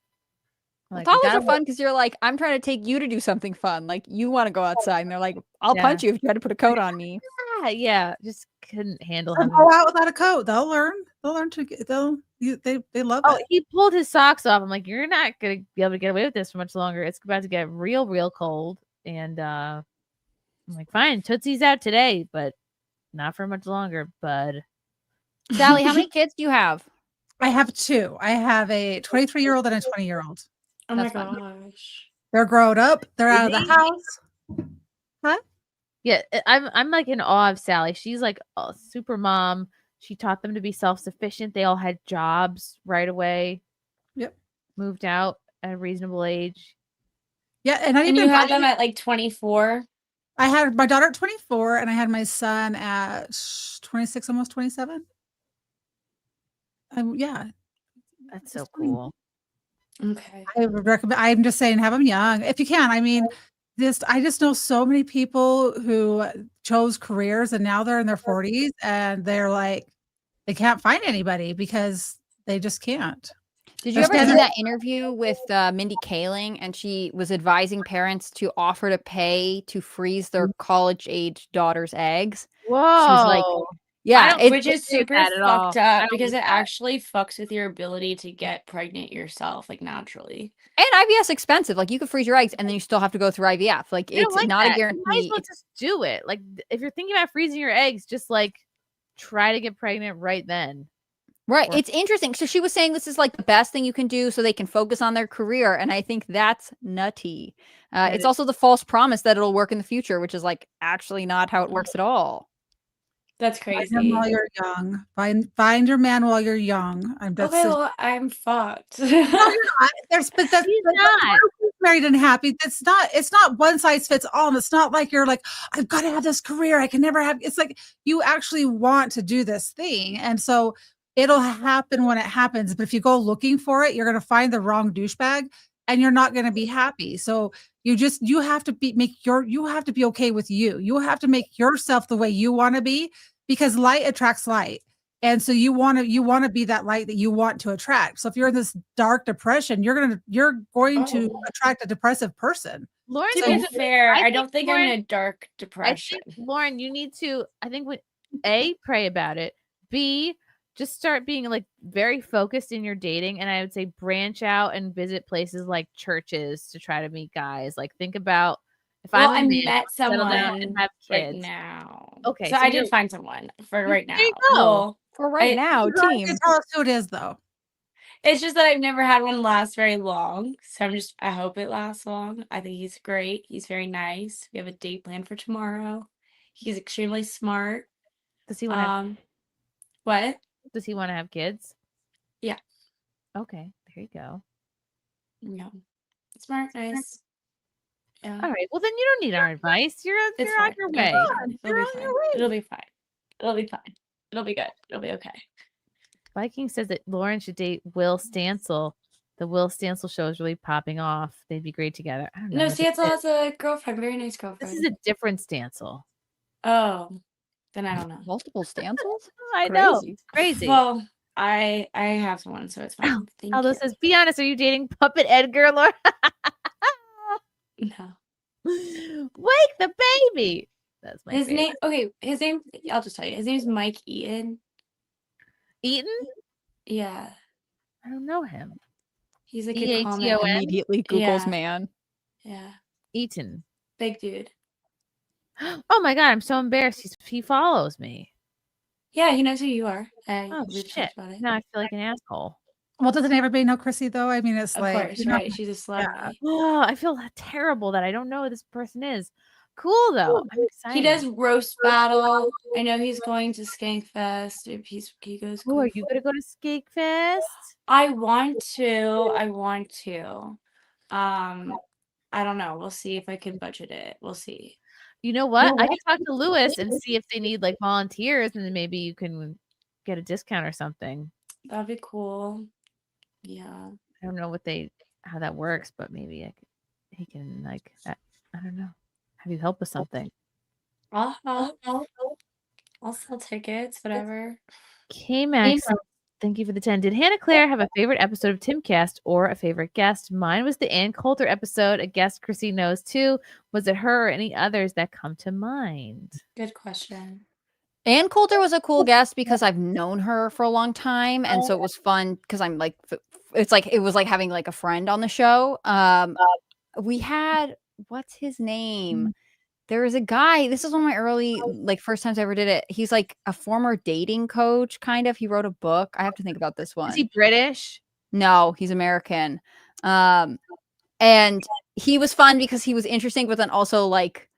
Like, toddlers are fun because you're like, I'm trying to take you to do something fun. Like you want to go outside, and they're like, I'll punch you if you had to put a coat on me. Yeah, just couldn't handle They'll him. go out without a coat. They'll learn. They love it. He pulled his socks off. I'm like, you're not gonna be able to get away with this for much longer. It's about to get real cold. And I'm like, fine, Tootsie's out today, but not for much longer, bud. Sally, how many kids do you have? I have 2. I have a 23-year-old and a 20-year-old. Oh my gosh. They're grown up. They're out of the house. Huh? Yeah, I'm like in awe of Sally. She's like a super mom. She taught them to be self-sufficient. They all had jobs right away. Yep. Moved out at a reasonable age. Yeah, and And you had them at like 24. I had my daughter at 24, and I had my son at 26, almost 27. Yeah, That's so cool. Okay. I would recommend. I'm just saying, have them young if you can. I mean, I just know so many people who chose careers and now they're in their 40s and they're like, they can't find anybody because they just can't. Did you ever see that interview with Mindy Kaling? And she was advising parents to offer to pay to freeze their college-age daughter's eggs. Whoa. She was like, yeah, which is super fucked up because it actually fucks with your ability to get pregnant yourself, like naturally. And IVF's expensive. Like you could freeze your eggs and then you still have to go through IVF. Like it's not a guarantee. You might as well just do it. Like if you're thinking about freezing your eggs, just like try to get pregnant right then. Right. It's interesting. So she was saying this is like the best thing you can do so they can focus on their career. And I think that's nutty. It's also the false promise that it'll work in the future, which is like actually not how it works at all. That's Find crazy. him while you're young. Find your man while you're young. I'm fucked. No, you're not. That's not married and happy. It's not one size fits all. And it's not like you're like, I've got to have this career. I can never have. It's like you actually want to do this thing. And so it'll happen when it happens. But if you go looking for it, you're going to find the wrong douchebag and you're not going to be happy. So you have to be okay with you. You have to make yourself the way you want to be because light attracts light. And so you want to be that light that you want to attract. So if you're in this dark depression, you're going to attract a depressive person. Lauren, to be fair, I don't think I'm in a dark depression. I think, Lauren, you need to, I think A, pray about it. B, just start being like very focused in your dating. And I would say branch out and visit places like churches to try to meet guys. Like think about I met someone and have right kids now. Okay. So I did find someone for right now. There you go. Well, for right now, team. Tell us who it is though. It's just that I've never had one last very long. So I hope it lasts long. I think he's great. He's very nice. We have a date planned for tomorrow. He's extremely smart. Does he want what? Does he want to have kids? Yeah. Okay. There you go. Yeah. Smart, nice. Yeah. All right. Well, then you don't need our advice. You're on your way. It'll be fine. It'll be fine. It'll be good. It'll be okay. Viking says that Lauren should date Will Stansel. The Will Stansel show is really popping off. They'd be great together. I don't know. No, Stansel has a girlfriend. Very nice girlfriend. This is a different Stansel. Oh, then I don't know. Multiple Stansels? I know. Crazy. Well, I have one, so it's fine. Aldo says, be honest, are you dating Puppet Edgar, Lauren? No. Wake the baby. That's my his favorite. name. Okay, his name. I'll just tell you. His name is Mike Eaton. Eaton? Yeah. I don't know him. He's like E-A-T-O-N? Immediately Google's man. Yeah. Eaton. Big dude. Oh my god, I'm so embarrassed. He follows me. Yeah, he knows who you are. Oh shit! Now I feel like an asshole. Well, doesn't everybody know Chrissy though? I mean, it's Of like course, right? She's a celebrity. Oh, I feel terrible that I don't know who this person is. Cool though. I'm excited. He does roast battle. I know he's going to Skank Fest. If he goes. Oh, are you gonna go to Skank Fest? I want to. I don't know. We'll see if I can budget it. We'll see. You know what? I can talk to Lewis and see if they need like volunteers, and then maybe you can get a discount or something. That'd be cool. Yeah. I don't know how that works, but maybe he can like I don't know. Have you help with something? I'll sell tickets, whatever. K-Max, thank you for the 10. Did Hannah Claire have a favorite episode of TimCast or a favorite guest? Mine was the Ann Coulter episode. A guest Chrissy knows too. Was it her or any others that come to mind? Good question. Ann Coulter was a cool guest because I've known her for a long time. And so it was fun because I'm like, it was like having like a friend on the show. We had, what's his name? There was a guy, this is one of my early, like first times I ever did it. He's like a former dating coach, kind of. He wrote a book. I have to think about this one. Is he British? No, he's American. And he was fun because he was interesting, but then also like,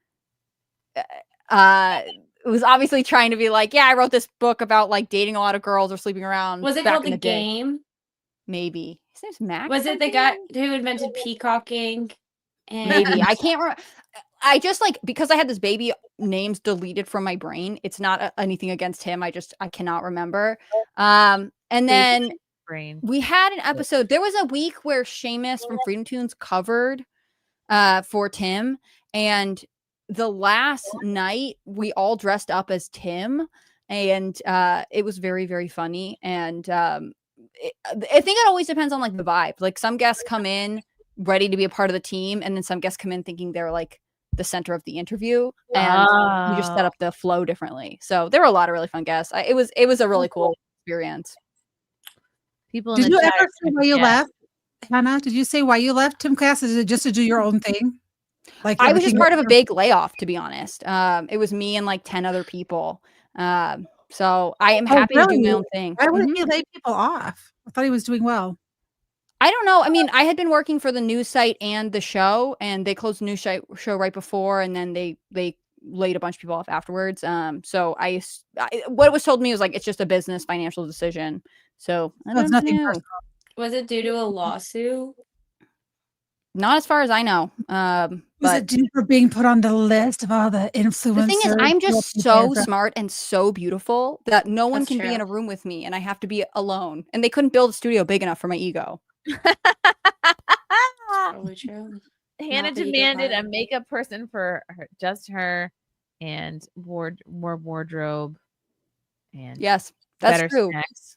it was obviously trying to be like, yeah, I wrote this book about like dating a lot of girls or sleeping around. Was it back called in The day. Game? Maybe. His name's Max. Was it the guy who invented peacocking? And Maybe. I can't remember. I just like, because I had this baby names deleted from my brain. It's not anything against him. I cannot remember. And then brain. we had an episode. There was a week where Seamus from Freedom Tunes covered for Tim. And the last night we all dressed up as Tim. And it was very, very funny. And I think it always depends on like the vibe. Like some guests come in ready to be a part of the team, and then some guests come in thinking they're like the center of the interview, and we just set up the flow differently. So there were a lot of really fun guests. It was a really cool experience. People. Did you ever say why you left, Hannah? Did you say why you left SimpCast? Is it just to do your own thing? Like I was just part of a big layoff, to be honest. It was me and like 10 other people. So I am happy to do my own thing. Why wouldn't you lay people off? I thought he was doing well. I don't know. I mean, I had been working for the news site and the show, and they closed the news show right before, and then they laid a bunch of people off afterwards. So I what was told to me was like, it's just a business financial decision. So It's nothing personal. Was it due to a lawsuit? Not as far as I know. Was it due for being put on the list of all the influencers? The thing is, I'm just so smart and so beautiful that no one That's can be true. in a room with me, and I have to be alone. And they couldn't build a studio big enough for my ego. Probably true. Hannah Not that you get demanded a hired. makeup person for just her, and more wardrobe, and Yes, that's better true. snacks.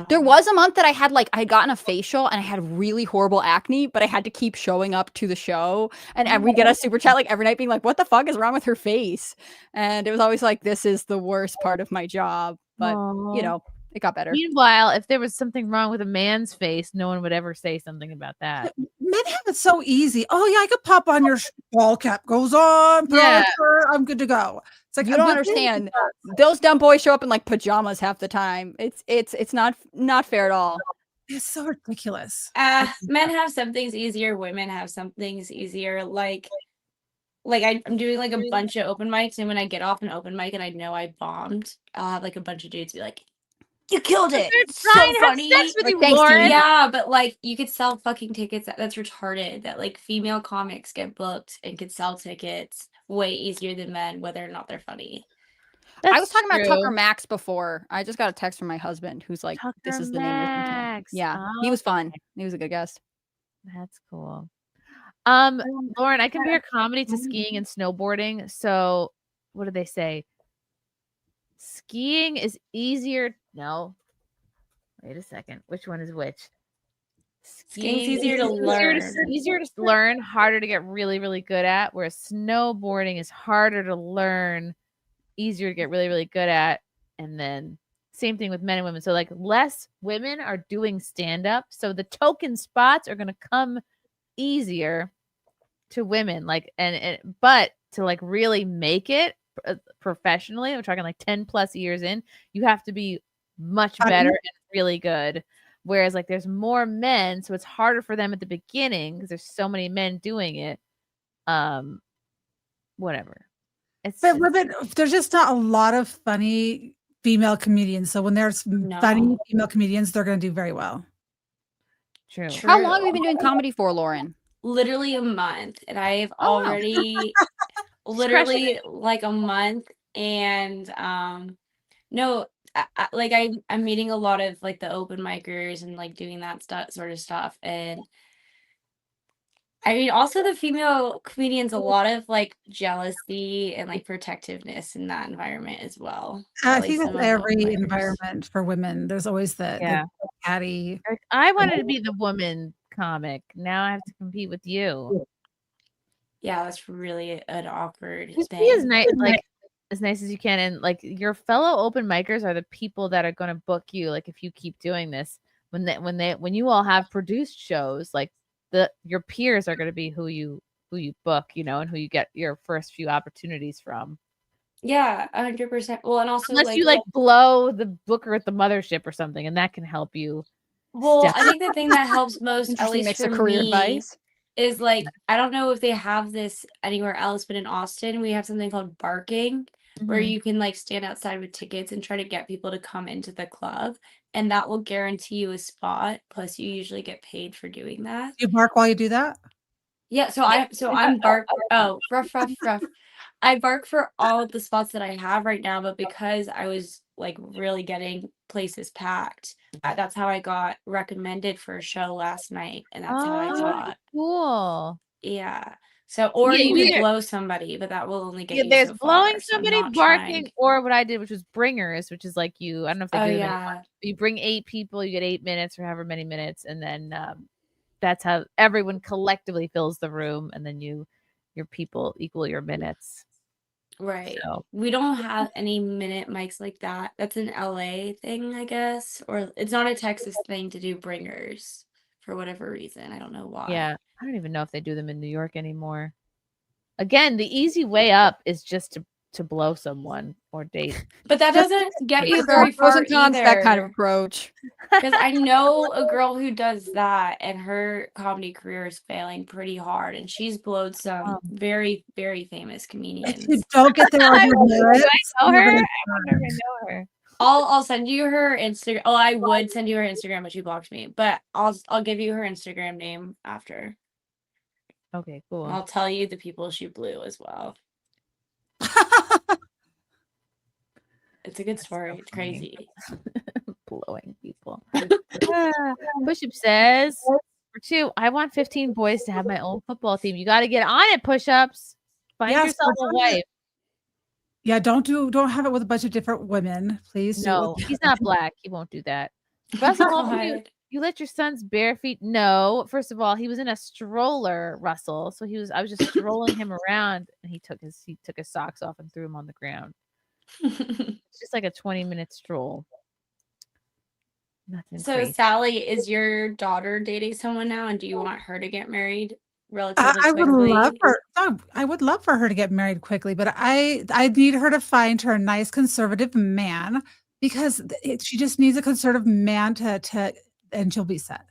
There was a month that I had gotten a facial and I had really horrible acne, but I had to keep showing up to the show, and we get a super chat like every night being like, what the fuck is wrong with her face? And it was always like, this is the worst part of my job. But you know, it got better. Meanwhile, if there was something wrong with a man's face, no one would ever say something about that. Men have it so easy. Oh yeah, I could pop on your ball cap. Goes on. Yeah. I'm good to go. It's like You don't understand. Those dumb boys show up in like pajamas half the time. It's not fair at all. It's so ridiculous. Men have some things easier. Women have some things easier. Like I'm doing like a bunch of open mics, and when I get off an open mic and I know I bombed, I'll have like a bunch of dudes be like, "You killed it! It's so trying to have funny." sex with Like, you, thanks, Lauren. dude. Yeah, but like you could sell fucking tickets. That's retarded. That like female comics get booked and could sell tickets way easier than men, whether or not they're funny. I was talking about Tucker Max before. I just got a text from my husband who's like, this is the name of your content. Max. Yeah, he was fun. He was a good guest. That's cool. Lauren, I compare comedy to skiing and snowboarding. So what do they say? Skiing is easier. No. Wait a second. Which one is which? Skiing's easier to learn. Easier to learn, harder to get really, really good at. Whereas snowboarding is harder to learn, easier to get really, really good at. And then same thing with men and women. So like less women are doing stand-up. So the token spots are going to come easier to women. Like, but to like really make it professionally, we're talking like 10 plus years in, you have to be much better and really good. Whereas like there's more men, so it's harder for them at the beginning because there's so many men doing it. Whatever. But there's just not a lot of funny female comedians. So when there's funny female comedians, they're going to do very well. True. How long have you been doing comedy for, Lauren? Literally a month, and I've Oh, wow. already literally like a month, and I'm meeting a lot of like the open micers and like doing that sort of stuff. And I mean, also the female comedians, a lot of like jealousy and like protectiveness in that environment as well. I Like, think some that's of the open every micers. environment for women. There's always the catty. Like, I wanted to be the woman comic. Now I have to compete with you. Yeah, that's really an awkward Just thing. be as nice, like as nice as you can, and like your fellow open micers are the people that are going to book you. Like if you keep doing this, when you all have produced shows, like your peers are going to be who you book, you know, and who you get your first few opportunities from. Yeah, 100%. Well, and also Unless you like blow the booker at the mothership or something, and that can help you. Well, step I think the thing that helps most, at Interesting least mix of for career me, advice. is like I don't know if they have this anywhere else, but in Austin we have something called barking, where Mhm. you can like stand outside with tickets and try to get people to come into the club, and that will guarantee you a spot. Plus, you usually get paid for doing that. You bark while you do that? Yeah, I'm bark. Oh, ruff, ruff, ruff. I bark for all of the spots that I have right now, but because I was like really getting places packed, that's how I got recommended for a show last night, and that's how I got. Cool. Yeah. So, or Yeah, you you could either- blow somebody, but that will only get Yeah, you there's so blowing far. So I'm somebody, not barking, trying. or what I did, which was bringers, which is like I don't know if they Oh do them yeah. anymore. You bring 8 people, you get 8 minutes or however many minutes, and then that's how everyone collectively fills the room, and then your people equal your minutes. Right. So We don't have any minute mics like that. That's an LA thing, I guess, or it's not a Texas thing to do bringers for whatever reason. I don't know why. yeah, I don't even know if they do them in New York anymore. Again, the easy way up is just to blow someone or date. But that doesn't get you There are very pros far and cons to that kind of either. approach. Because I know a girl who does that, and her comedy career is failing pretty hard, and she's blowed some very, very famous If you comedians. don't get there on your Do merits, I know you're her? gonna I don't even know her. I'll send you her Instagram. Oh, I would send you her Instagram, but she blocked me. But I'll give you her Instagram name after. Okay, cool. And I'll tell you the people she blew as well. It's a good story. It's crazy. Blowing people. Push-up says, for 2, I want 15 boys to have my own football team. You got to get on it, push-ups. Find Yes, yourself a we're doing wife. it. Yeah, don't have it with a bunch of different women, please. Do it No, with- he's not black. He won't do that. Russell, you let your son's bare feet? No. First of all, he was in a stroller, Russell. So I was just strolling him around, and he took his socks off and threw them on the ground. It's just like a 20-minute stroll. Nothing So crazy. Sally, is your daughter dating someone now, and do you want her to get married relatively I would quickly? love for I would love for her to get married quickly, but I need her to find her a nice conservative man because she just needs a conservative man to and she'll be set.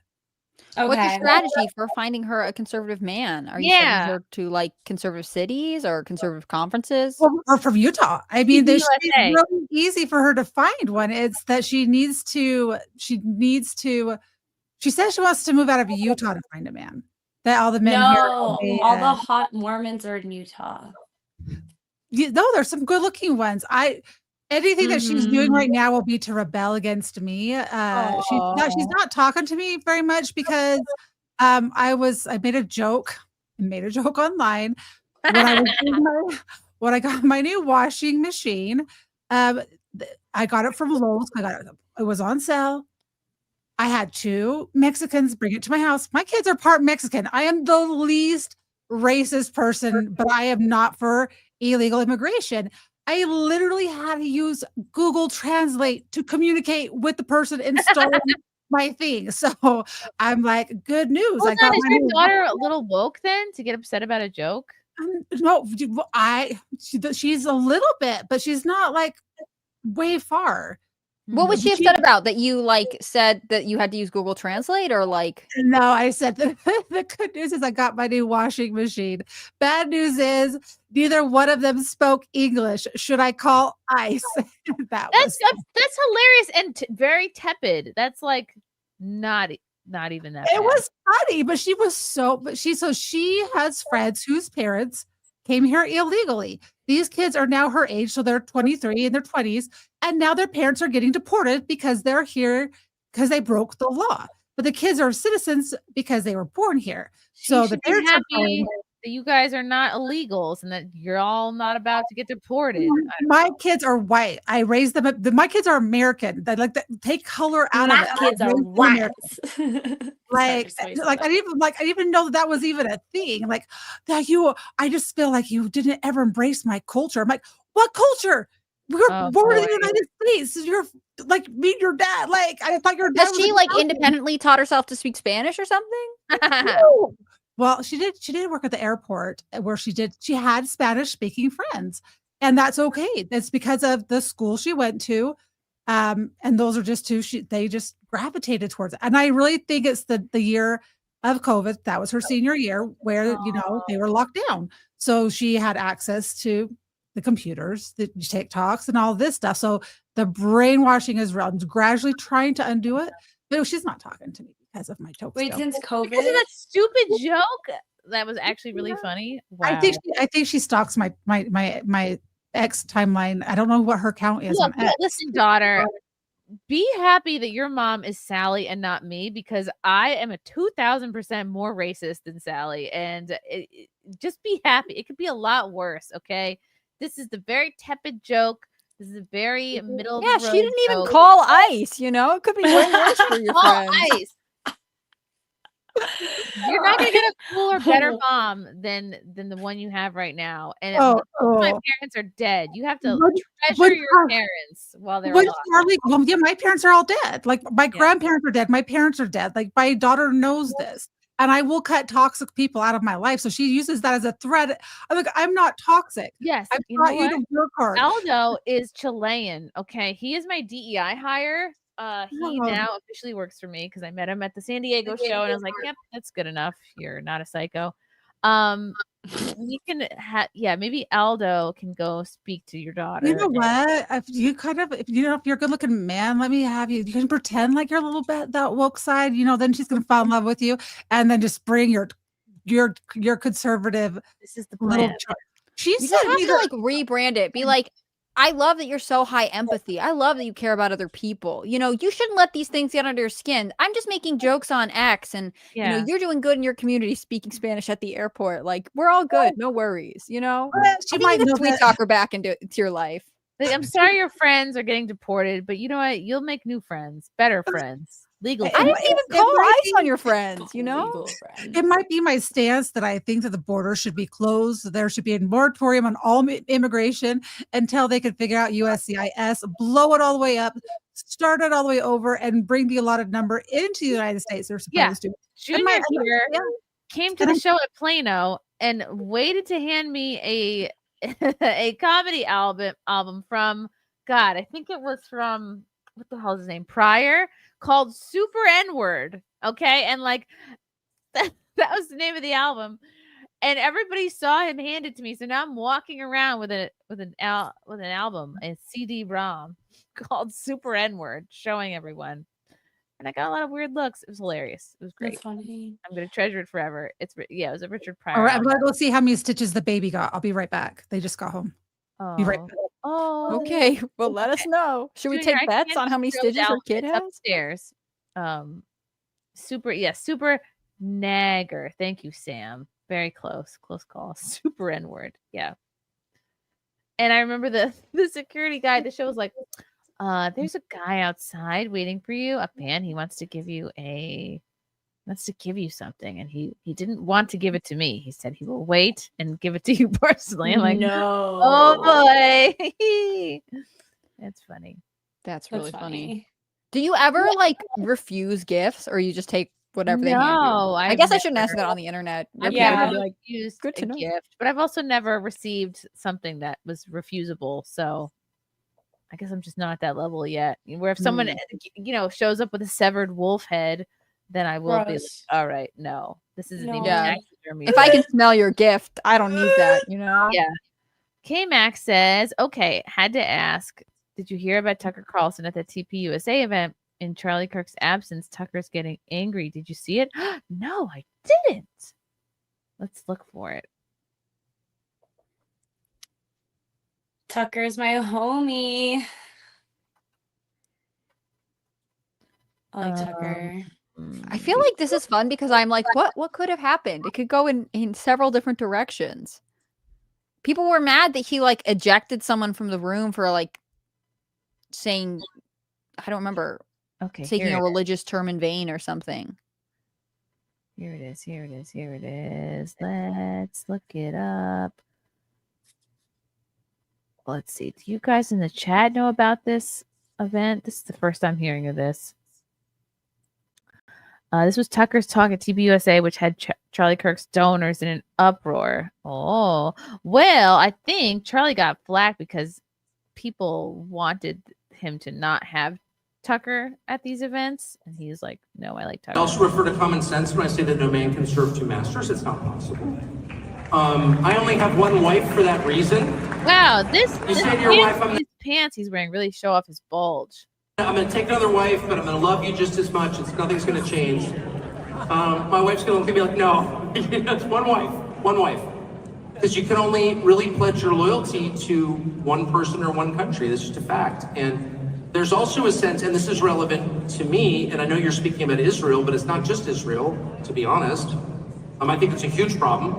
What's your Okay. strategy for finding her a conservative man? Are you sending Yeah. her to like conservative cities or conservative conferences? Or from Utah. I mean, She's it's USA. really easy for her to find one. It's that she says she wants to move out of Utah to find a man. That all the men here No, all the hot Mormons are in Utah. no, there's some good looking ones. Anything that she's doing right now will be to rebel against me. She's not talking to me very much because I made a joke online when I got my new washing machine. I got it from Lowe's. It was on sale. I had 2 Mexicans bring it to my house. My kids are part Mexican. I am the least racist person, but I am not for illegal immigration. I literally had to use Google Translate to communicate with the person installing my thing. So I'm like, good news. Hold on, is your daughter a little woke then to get upset about a joke? No, she's a little bit, but she's not like way far. What was she upset about? That you like said that you had to use Google Translate or like? No, I said the good news is I got my new washing machine. Bad news neither one of them spoke English. Should I call ICE? That's hilarious and very tepid. That's like not even that. It was funny, but she has friends whose parents came here illegally. These kids are now her age, so they're 23 in their 20s, and now their parents are getting deported because they're here because they broke the law. But the kids are citizens because they were born here. So the parents are happy that you guys are not illegals and that you're all not about to get deported. My kids are white. I raised them. My kids are American. They like take color out of it. My kids are white. I didn't even know that was even a thing. Like that I just feel like you didn't ever embrace my culture. I'm like, what culture? We were born in the United States. You're like meet your dad. Like I thought your dad Has she like independently taught herself to speak Spanish or something? No. Well, she did work at the airport where she had Spanish speaking friends, and that's okay. That's because of the school she went to. And those are just 2 they just gravitated towards it. And I really think it's the year of COVID. That was her senior year where, they were locked down. So she had access to the computers, the TikToks and all this stuff. So the brainwashing is real. I'm gradually trying to undo it, but she's not talking to me because of my joke. Wait, since COVID? Because of that stupid joke? that was actually really funny? Wow. I think she stalks my ex timeline. I don't know what her count is on X. Listen, daughter, be happy that your mom is Sally and not me, because I am a 2000% more racist than Sally, and just be happy. It could be a lot worse. Okay, this is the very tepid joke. This is a very middle. Yeah, she didn't even call ICE. You know, it could be way worse for your Call friends. ICE. You're not gonna get a cooler, better mom than the one you have right now. And my parents are dead. You have to treasure your parents while they're alive. Well, yeah, my parents are all dead. Like my grandparents are dead. My parents are dead. Like my daughter knows this. And I will cut toxic people out of my life. So she uses that as a threat. I'm like, I'm not toxic. Yes. I brought you to work hard. Aldo is Chilean. Okay. He is my DEI hire. He now officially works for me because I met him at the San Diego show and I was like, yep, that's good enough. You're not a psycho. We can maybe Aldo can go speak to your daughter. You know what? If you're a good looking man, let me have you. You can pretend like you're a little bit that woke side, then she's gonna fall in love with you and then just bring your conservative. This is the plan. You just have to like rebrand it. Be like, I love that you're so high empathy. I love that you care about other people. You shouldn't let these things get under your skin. I'm just making jokes on X and you're doing good in your community speaking Spanish at the airport. Like, we're all good. No worries, She might sweet talk her back into your life. Like, I'm sorry your friends are getting deported, but you know what? You'll make new friends, better friends. Legal. I didn't even call ICE on your friends, It might be my stance that I think that the border should be closed. There should be a moratorium on all immigration until they can figure out USCIS, blow it all the way up, start it all the way over, and bring the allotted number into the United States. They're supposed to. Junior here came to the show at Plano and waited to hand me a comedy album from God. I think it was from what the hell is his name? Pryor. Called Super N-Word, okay, and like that was the name of the album, and everybody saw him hand it to me. So now I'm walking around with an album, a CD-ROM called Super N-Word, showing everyone, and I got a lot of weird looks. It was hilarious. It was great. That's funny. I'm gonna treasure it forever. It was a Richard Pryor. All right, I'm gonna go see how many stitches the baby got. I'll be right back. They just got home. Be right back. Oh, okay. Well, let us know. Should we take bets on how many stitches your kid has? Upstairs. Super Nagger. Thank you, Sam. Very close call. Super N-word. Yeah. And I remember the security guy at the show was like, there's a guy outside waiting for you. A man, he wants to give you something, and he didn't want to give it to me. He said he will wait and give it to you personally. I'm like, no. Oh boy. That's funny. That's really funny. Do you ever like refuse gifts, or you just take whatever they hand you? I guess I shouldn't ask that on the internet. I've used good to know. Gift, but I've also never received something that was refusable. So I guess I'm just not at that level yet. Where if someone shows up with a severed wolf head, then I will be like, all right, no, this isn't even taxidermy. If I can smell your gift, I don't need that, Yeah. K-Max says, okay, had to ask, did you hear about Tucker Carlson at the TPUSA event? In Charlie Kirk's absence, Tucker's getting angry. Did you see it? No, I didn't. Let's look for it. Tucker's my homie. I like Tucker. I feel like this is fun because I'm like, what could have happened? It could go in several different directions. People were mad that he like ejected someone from the room for like saying, I don't remember, taking a religious term in vain or something. Here it is. Let's look it up. Let's see. Do you guys in the chat know about this event? This is the first time hearing of this. This was Tucker's talk at TPUSA, which had Charlie Kirk's donors in an uproar. Oh, well, I think Charlie got flack because people wanted him to not have Tucker at these events. And he's like, no, I like Tucker. I also refer to common sense when I say that no man can serve two masters. It's not possible. I only have one wife for that reason. Wow, this say to your wife, these pants he's wearing really show off his bulge. I'm going to take another wife, but I'm going to love you just as much. Nothing's going to change. My wife's gonna look at me like, no, it's one wife. Because you can only really pledge your loyalty to one person or one country. That's just a fact. And there's also a sense, and this is relevant to me, and I know you're speaking about Israel, but it's not just Israel, to be honest. I think it's a huge problem.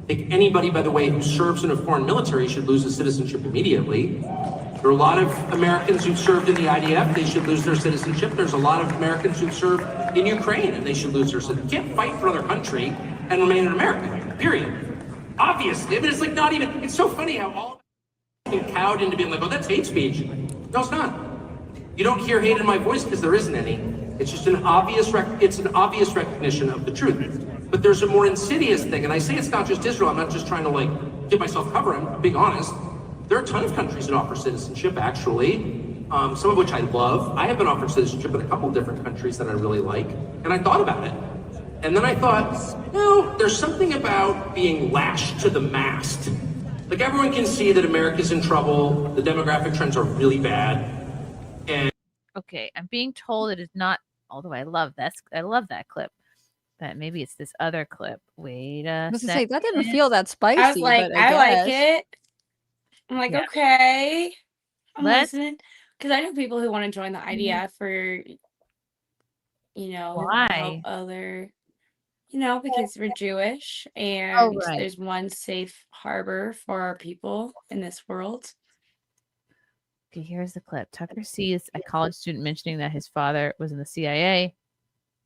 I think anybody, by the way, who serves in a foreign military should lose his citizenship immediately. There are a lot of Americans who've served in the IDF, they should lose their citizenship. There's a lot of Americans who've served in Ukraine, and they should lose their citizenship. You can't fight for another country and remain an American, period. Obviously, I mean, it's like not even, it's so funny how all being cowed into being like, oh, that's hate speech. No, it's not. You don't hear hate in my voice because there isn't any. It's just an obvious recognition of the truth. But there's a more insidious thing, and I say it's not just Israel. I'm not just trying to like give myself cover. I'm being honest. There are a ton of countries that offer citizenship, actually, some of which I love. I have been offered citizenship in a couple different countries that I really like, and I thought about it. And then I thought, no, there's something about being lashed to the mast. Like everyone can see that America's in trouble. The demographic trends are really bad. And Okay, I'm being told it is not. Although I love that clip. That maybe it's this other clip. Wait a I was second. gonna say that didn't feel that spicy. I was like, but I like guess. it. I'm like, Yeah. okay. I'm Let's- listening. Because I know people who want to join the IDF for, Why? help other, because we're Jewish and Oh, right. there's one safe harbor for our people in this world. Okay, here's the clip. Tucker sees a college student mentioning that his father was in the CIA.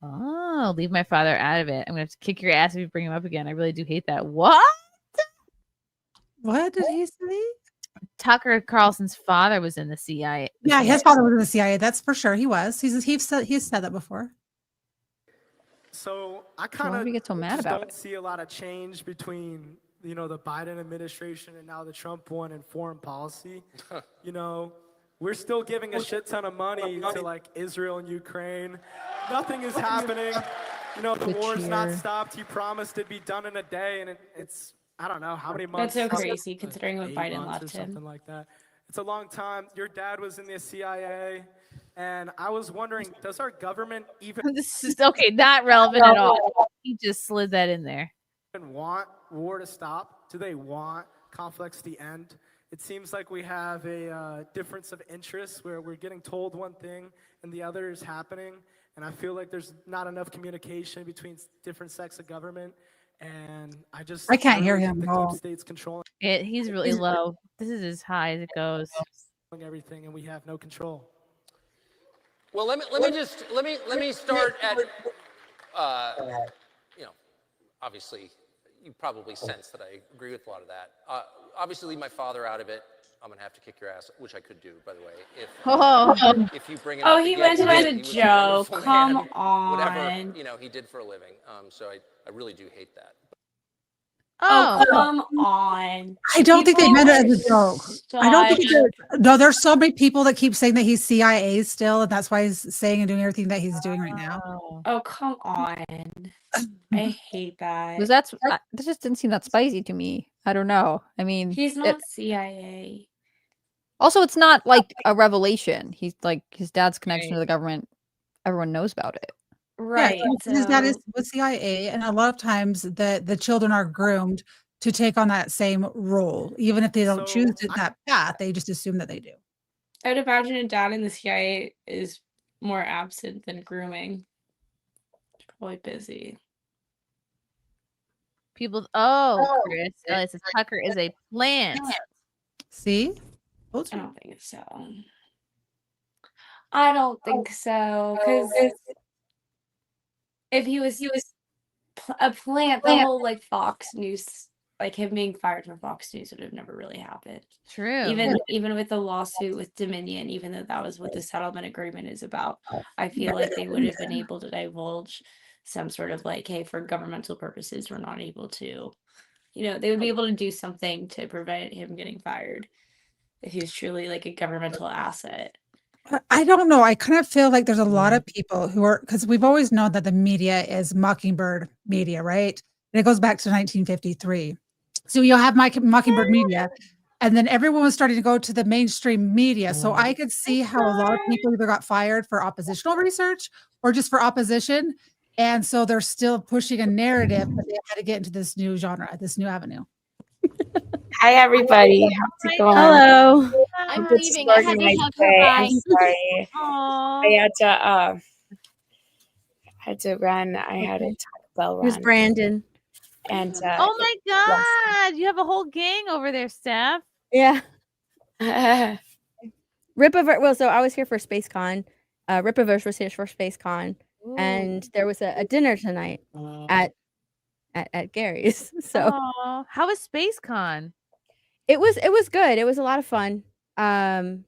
Oh, leave my father out of it. I'm gonna have to kick your ass if you bring him up again. I really do hate that. What? What did he say? Tucker Carlson's father was in the CIA. Yeah, his father was in the CIA. That's for sure. He was. He's said that before. So I why kind do we get so of mad just about don't it? see a lot of change between the Biden administration and now the Trump one in foreign policy. We're still giving a shit ton of money to like Israel and Ukraine. Nothing is happening. The Good war's not cheer. stopped. He promised it'd be done in a day, and it's I don't know how many months. That's so is it? crazy considering when 8 Biden months left or something him. like that. It's a long time. Your dad was in the CIA, and I was wondering, does our government even This is okay, not relevant at all. He just slid that in there. want war to stop? Do they want conflicts to end? It seems like we have a difference of interests where we're getting told one thing and the other is happening. And I feel like there's not enough communication between different sects of government. And I can't hear really him think at the all. deep state's controlling He's really low. This is as high as it goes. everything, and we have no control. Well, let me start at obviously you probably sense that I agree with a lot of that. Obviously leave my father out of it. I'm gonna have to kick your ass, which I could do, by the way, if you bring it up. He meant it as a He was joke. wonderful Come man, whatever on. he did for a living. So I really do hate that. Oh, come on. I don't think they People meant it are as a joke. I don't think such- no, there's so many people that keep saying that he's CIA still, and that's why he's saying and doing everything that he's doing right now. Oh, come on. I hate that. That just didn't seem that spicy to me. I don't know. I mean, He's not CIA. Also, it's not like a revelation. He's like his dad's connection to the government. Everyone knows about it. Right. Yeah, his dad is with CIA, and a lot of times the children are groomed to take on that same role, even if they don't choose that path. They just assume that they do. I would imagine a dad in the CIA is more absent than grooming. Probably busy. Chris, it says Tucker is a plant. See? I don't think so. I don't think so. Because if he was a plant, the whole like Fox News, like him being fired from Fox News would have never really happened. True. Even with the lawsuit with Dominion, even though that was what the settlement agreement is about, I feel like they would have been able to divulge some sort of like, hey, for governmental purposes, we're not able to, they would be able to do something to prevent him getting fired if he was truly like a governmental asset. I don't know. I kind of feel like there's a lot of people who are, because we've always known that the media is Mockingbird media, right? And it goes back to 1953. So you'll have Mockingbird media, and then everyone was starting to go to the mainstream media. So I could see how a lot of people either got fired for oppositional research or just for opposition. And so they're still pushing a narrative, but they had to get into this new genre, this new avenue. Hi, everybody. How's it going? Hello. I'm I'm just leaving. I had starting to my hug her day. bye. I'm sorry. Aw. I had to run. I had a Taco Bell run. Here's Brandon. And Oh my God. You have a whole gang over there, Steph. Yeah. Ripaverse. Well, so I was here for SpaceCon. Ripaverse was here for SpaceCon, and there was a dinner tonight at Gary's. So Aw, how was SpaceCon? it was good. It was a lot of fun. I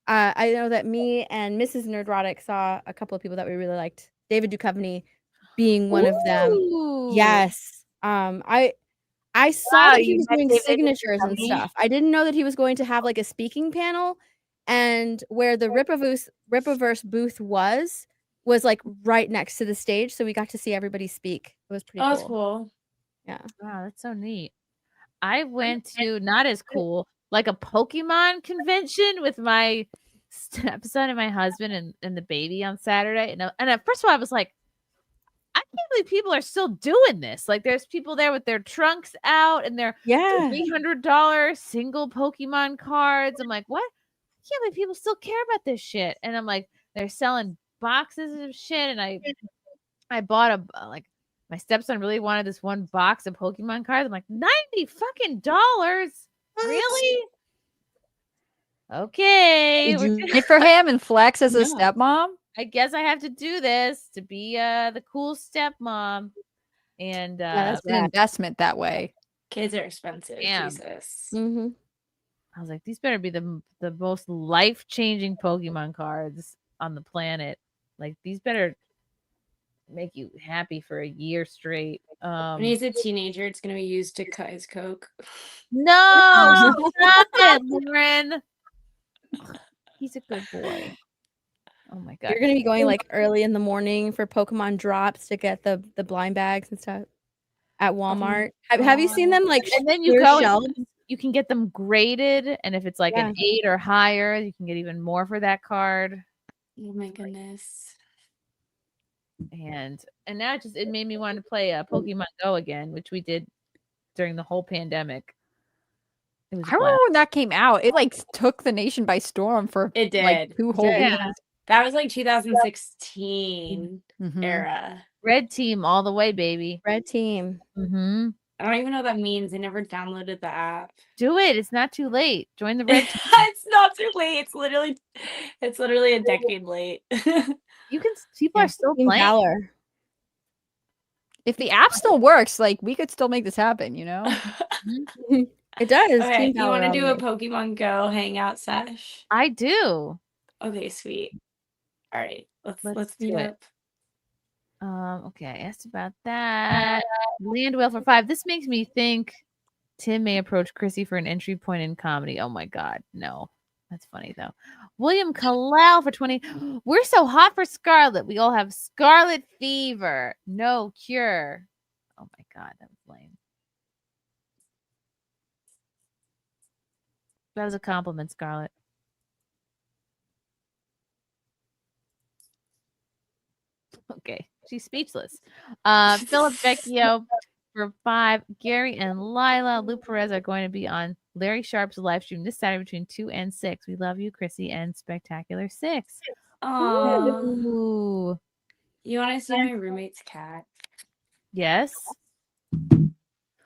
know that me and Mrs. Nerdrotic saw a couple of people that we really liked. David Duchovny being one of them. Ooh. Yes. I saw Wow, that he you was met doing David signatures and Duchovny? stuff. I didn't know that he was going to have like a speaking panel, and where the Ripaverse booth was like right next to the stage, so we got to see everybody speak. It was pretty Oh, that's cool. cool. Yeah. Wow, that's so neat. I went to not as cool, like a Pokemon convention with my stepson and my husband and the baby on Saturday. And first of all, I was like, I can't believe people are still doing this. Like, there's people there with their trunks out and their $300 single Pokemon cards. I'm like, what? I can't believe people still care about this shit. And I'm like, they're selling boxes of shit. And I bought my stepson really wanted this one box of Pokemon cards. I'm like, $90 fucking dollars? Really? Okay. Did you pay for him and flex as a Yeah. stepmom? I guess I have to do this to be the cool stepmom. And That's an investment that way. Kids are expensive. Damn. Jesus. Mm-hmm. I was like, these better be the most life-changing Pokemon cards on the planet. Like, these better make you happy for a year straight. When he's a teenager, it's gonna be used to cut his coke. No, stop it, Lauren. He's a good boy. Oh my God. You're gonna be going like early in the morning for Pokemon drops to get the blind bags and stuff at Walmart. Have you seen them like And then you clear go, shelves? you can get them graded, and if it's like Yeah. an 8 or higher, you can get even more for that card. Oh my goodness. And now it made me want to play Pokemon Go again, which we did during the whole pandemic. It was I remember when that came out. It like took the nation by storm for It did. like 2 whole Yeah. weeks. That was like 2016 Mhm. era. Red team all the way, baby. Red team. Mm-hmm. I don't even know what that means. I never downloaded the app. Do it. It's not too late. Join the red team. It's not too late. It's literally a decade late. People are still Team playing. Valor. If the app still works, like we could still make this happen, you know? It does. Okay, Team you want Valor to do all a day. Pokemon Go hangout sesh? I do. Okay, sweet. All right, let's do meet it. up. Okay, I asked about that. Land Whale for 5. This makes me think Tim may approach Chrissy for an entry point in comedy. Oh my God, no. That's funny though. William Kalal for 20. We're so hot for Scarlet. We all have scarlet fever. No cure. Oh my God, that was lame. That was a compliment, Scarlet. Okay, she's speechless. Philip Vecchio for 5. Gary and Lila. Lou Perez are going to be on Larry Sharp's live stream this Saturday between 2 and 6. We love you, Chrissy and Spectacular 6. Aw. Ooh. You want to see my roommate's cat? Yes.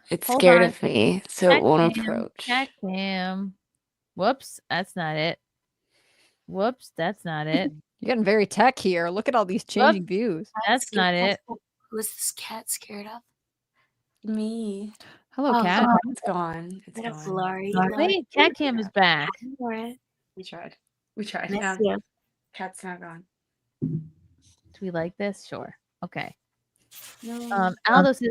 It's Hold scared on. of me, so it won't approach. Cat cam. Whoops, that's not it. Whoops, that's not it. You're getting very tech here. Look at all these changing views. That's not it. Who is this cat scared of? Me. Hello, cat. It's gone. It's Bit of gone. blurry. Hey, cat cam is back. We tried. We tried. Miss Yeah. you. Cat's not gone. Do we like this? Sure. Okay. No. Aldo says,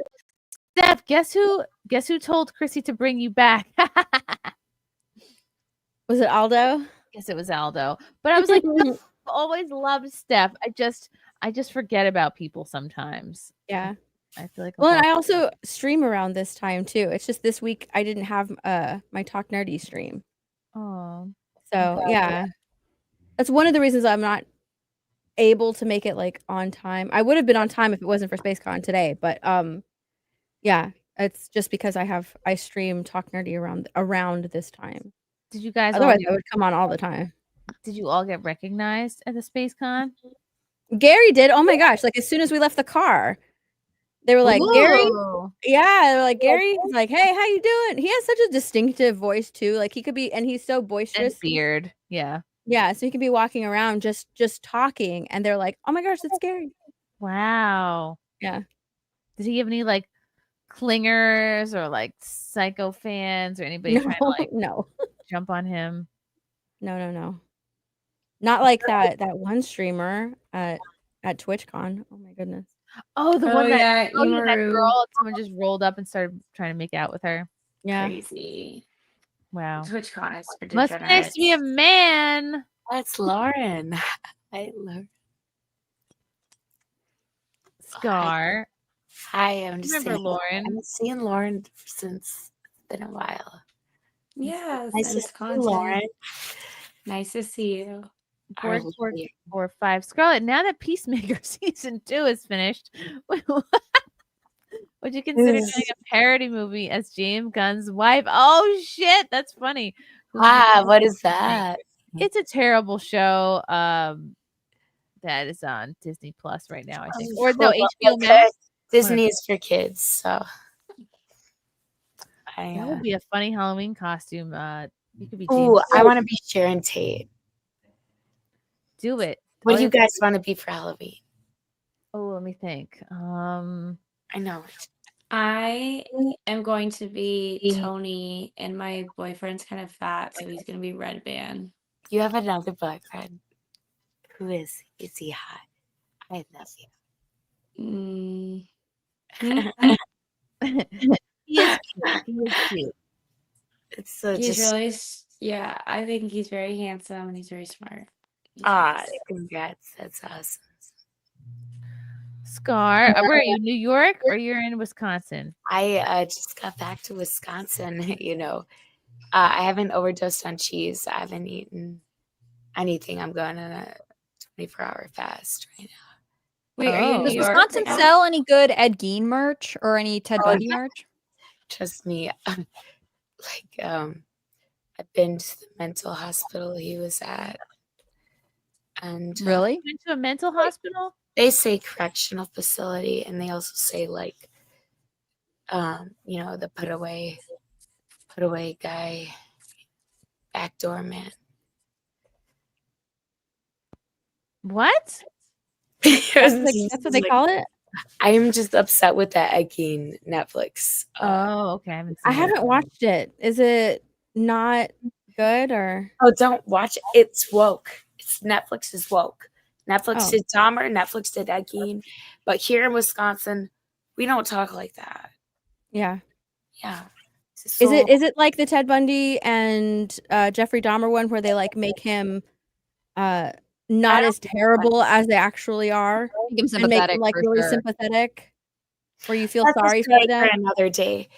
Steph, guess who told Chrissy to bring you back? Was it Aldo? Yes, it was Aldo. But I was like, no, I've always loved Steph. I just forget about people sometimes. Yeah. I feel like Well, and I also stream around this time too. It's just this week I didn't have my Talk Nerdy stream. Oh. So yeah. That's one of the reasons I'm not able to make it like on time. I would have been on time if it wasn't for SpaceCon today, but yeah, it's just because I stream Talk Nerdy around this time. Did you guys Otherwise I would come on all the time. Did you all get recognized at the SpaceCon? Gary did. Oh my gosh, like as soon as we left the car, they were like, Gary. Yeah, they're like, Gary. He's like, hey, how you doing? He has such a distinctive voice too. Like he could be, and he's so boisterous. And beard. Yeah. Yeah, so he could be walking around just talking, and they're like, oh my gosh, that's Gary. Wow. Yeah. Did he have any like clingers or like psycho fans or anybody trying to like jump on him? No. Not like that one streamer at TwitchCon. Oh my goodness. Oh, the one that that Imaru. girl, someone just rolled up and started trying to make out with her. Yeah. Crazy. Wow. TwitchCon is for Must be nice to be a man. That's Lauren. Hi, Lauren. Scar. Hi, I'm just Remember saying, Lauren? I've been seeing Lauren since it's been a while. Yes, Nice to see you, Lauren. Nice to see you. 445. Scarlett, now that Peacemaker season 2 is finished, would you consider doing a parody movie as James Gunn's wife? Oh shit, that's funny. What is that? It's a terrible show. That is on Disney Plus right now, I think. Or no, HBO Max. Disney is for kids, so that would be a funny Halloween costume. You could be. Ooh, I want to be Sharon Tate. Do it. What do you guys want to be for Halloween? Oh, let me think. I know. I am going to be Tony, and my boyfriend's kind of fat, so he's going to be Red Band. You have another boyfriend. Who is he? Is he hot? I love you. He is cute. He is cute. It's He's really, yeah, I think he's very handsome and he's very smart. Congrats. That's awesome. Scar, where are you? New York or you're in Wisconsin? I just got back to Wisconsin. You know, I haven't overdosed on cheese. I haven't eaten anything. I'm going on a 24-hour fast right now. Wait, are you in Does New York Wisconsin right now? sell any good Ed Gein merch or any Ted Bundy merch? Trust me. I've been to the mental hospital he was at. And really? Went to a mental hospital? They say correctional facility, and they also say like, you know, the put away guy, backdoor man. What? That's what they call it? I am just upset with that Ed Gein Netflix. Okay. I haven't watched it. Is it not good or? Oh, don't watch it. It's woke. Netflix is woke. Netflix did Dahmer. Netflix did Ed Gein. But here in Wisconsin, we don't talk like that. Yeah. Yeah. Is it like the Ted Bundy and Jeffrey Dahmer one where they like make him not as terrible as they actually are? Make him and make sympathetic them, like, for really sure. sympathetic. Where you feel That's a sorry for story them. another day.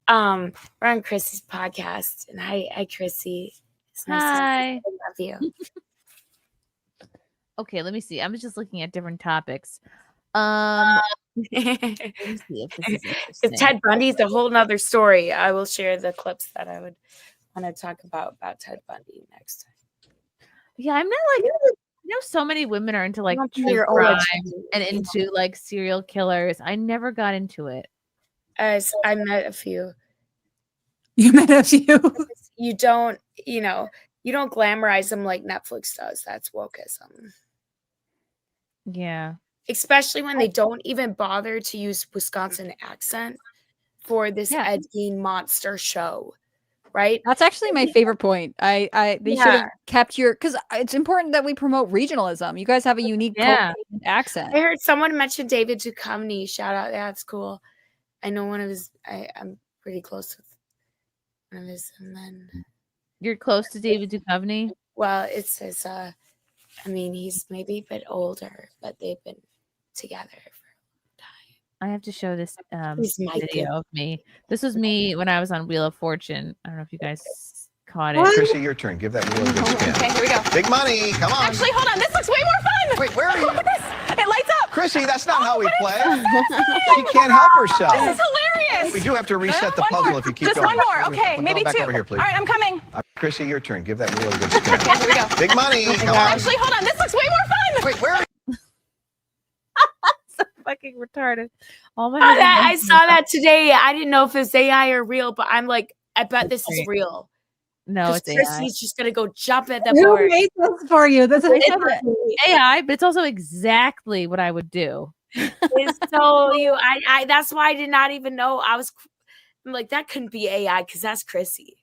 We're on Chrissie's podcast, and hi Chrissy. It's nice Hi. to love you. Okay, let me see. I'm just looking at different topics. Let me see if this is Because interesting. Ted Bundy's a whole nother story. I will share the clips that I would want to talk about Ted Bundy next time. Yeah, I'm not like I know so many women are into like true your crime old- and into like serial killers. I never got into it. As I met a few. You met a few. You don't glamorize them like Netflix does. That's wokeism. Yeah. Especially when they don't even bother to use Wisconsin accent for this Ed Gein monster show, right? That's actually my favorite point. They should have kept because it's important that we promote regionalism. You guys have a unique accent. I heard someone mention David Duchovny. Shout out, that's cool. I know one of his. I'm pretty close with one of his, and then You're close to David Duchovny? well, it says. I mean, he's maybe a bit older, but they've been together. I have to show this He's my video kid. of me. This was me when I was on Wheel of Fortune. I don't know if you guys caught it. Chrissy, your turn. Give that wheel a good spin. Okay, here we go. Big money. Come on. Actually, hold on. This looks way more fun. Wait, where are you? It lights up. Chrissy, that's not how we play. She can't help herself. This is hilarious. We do have to reset the One puzzle more. if you keep Just going. one more. Okay, Go maybe back 2. over here, please. All right, I'm coming. Chrissy, your turn. Give that really good spin. Okay, here we go. Big money. Come on. Actually, hold on. This looks way more fun. Wait, where are you? So fucking retarded. Oh my I saw that today. I didn't know if it's AI or real, but I'm like, I bet this is real. No, it's AI. Chrissy's just gonna go jump at the Who board. made this for you? This is AI, but it's also exactly what I would do. It's so you. I. That's why I did not even know. I'm like, that couldn't be AI because that's Chrissy.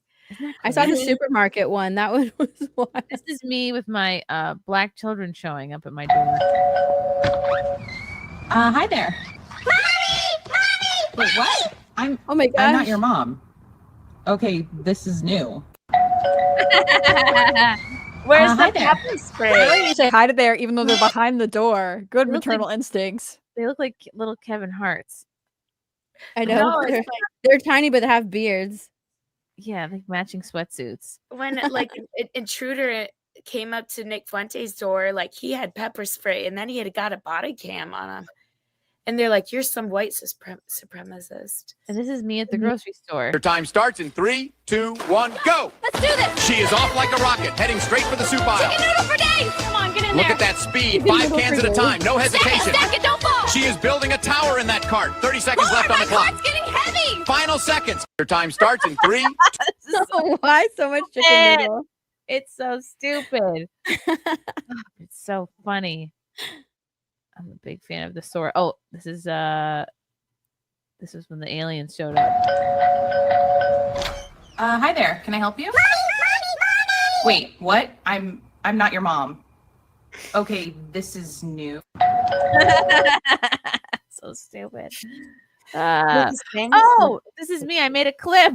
I saw the supermarket one. That one was wild. This is me with my black children showing up at my door. Hi there. Wait, what? Oh my I'm not gosh. your mom. Okay, this is new. Where's Hi the there. pepper spray? I like you say hi to there, even though they're behind the door. Good They look maternal instincts. They look like little Kevin Harts. I know. No, it's they're, like they're tiny, but they have beards. Yeah, like matching sweatsuits. when like an intruder came up to Nick Fuente's door, like he had pepper spray, and then he had got a body cam on him, and they're like, "You're some white supremacist." And this is me at the grocery store. Your time starts in 3, 2, 1, go! Let's do this. She is off like a rocket, heading straight for the soup aisle. Chicken noodle for days. Come on, get in Look there. at that speed. Chicken 5 noodle cans for at a days. time. No hesitation. Stack it, don't fall. She is building a tower in that cart. 30 seconds Lord, left on my the clock. cart's getting heavy. Final seconds. Your time starts in 3. Why so much chicken Stupid. noodle? It's so stupid. It's so funny. I'm a big fan of the sword. Oh, this is when the aliens showed up. Hi there. Can I help you? Wait, what? I'm not your mom. Okay, this is new. So stupid. This thing- Oh, this is me. I made a clip.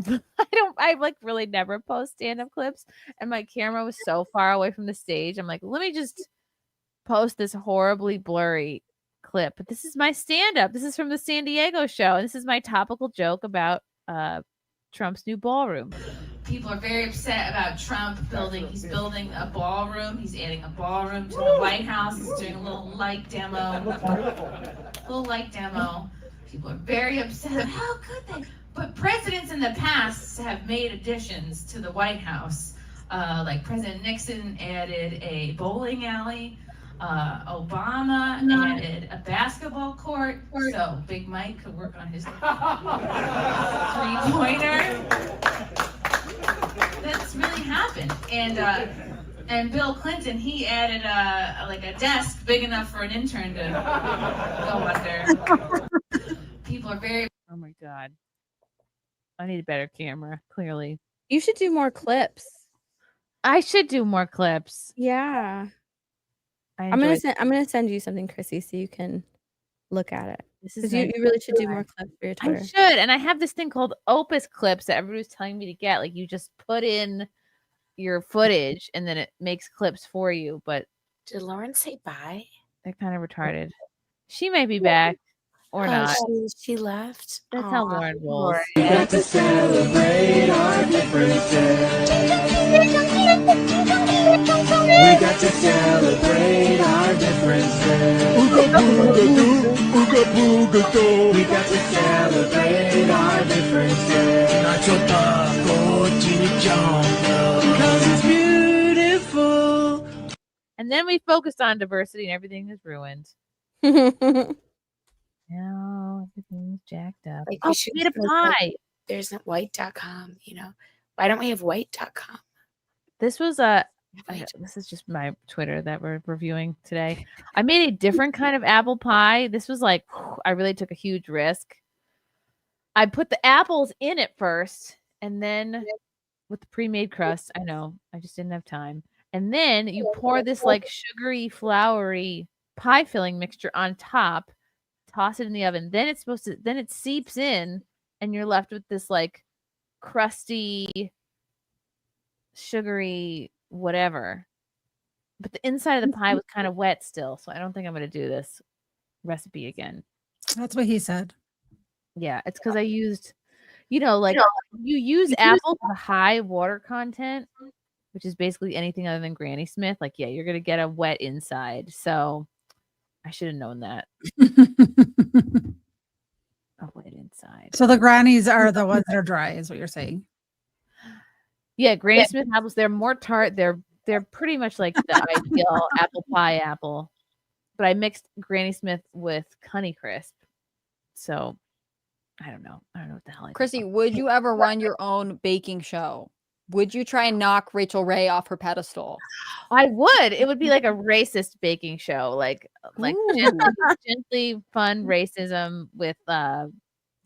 I like really never post stand-up clips, and my camera was so far away from the stage. I'm like, let me just post this horribly blurry clip. But this is my stand-up. This is from the San Diego show. This is my topical joke about Trump's new ballroom. People are very upset about Trump building. He's building a ballroom. He's adding a ballroom to the White House. He's doing a little light demo. People are very upset. How could they? But presidents in the past have made additions to the White House. Like President Nixon added a bowling alley. Obama added a basketball court. So Big Mike could work on his three-pointer. That's really happened. And Bill Clinton, he added a desk big enough for an intern to go under. People are very. Oh my god. I need a better camera, clearly. You should do more clips. I should do more clips. Yeah. I I'm enjoy- gonna send you something, Chrissy, so you can look at it. This is Because you really should do more clips for your Twitter. I should, and I have this thing called Opus Clips that everybody's telling me to get. Like you just put in your footage and then it makes clips for you. But Did Lauren say bye? they're kind of retarded. She may be back or not. She left. That's how Lauren rolls. We got to celebrate our differences. We got to celebrate our differences. Ooga booga doo, ooga booga doo. We got to celebrate our differences. Nacho taco, chimichanga. Because it's beautiful. And then we focused on diversity and everything is ruined. Now everything's jacked up. Like Oh, we should we made a just make, pie. There's no white.com, you know. Why don't we have white.com? This was this is just my Twitter that we're reviewing today. I made a different kind of apple pie. This was like, I really took a huge risk. I put the apples in it first, and then with the pre-made crust, I know, I just didn't have time. And then you pour this like sugary, floury pie filling mixture on top, toss it in the oven. Then then it seeps in, and you're left with this like crusty, sugary whatever. But the inside of the pie was kind of wet still, so I don't think I'm going to do this recipe again. That's what he said. Yeah, it's because I used, like you use apple for high water content, which is basically anything other than Granny Smith, like, yeah, you're gonna get a wet inside. So I should have known that. A wet inside. So the grannies are the ones that are dry, is what you're saying. Yeah, Granny Smith apples, they're more tart. They're pretty much like the ideal apple pie apple. But I mixed Granny Smith with Honeycrisp. So I don't know. I don't know what the hell I did. Chrissy, would you ever run your own baking show? Would you try and knock Rachel Ray off her pedestal? I would. It would be like a racist baking show, like gently fun racism with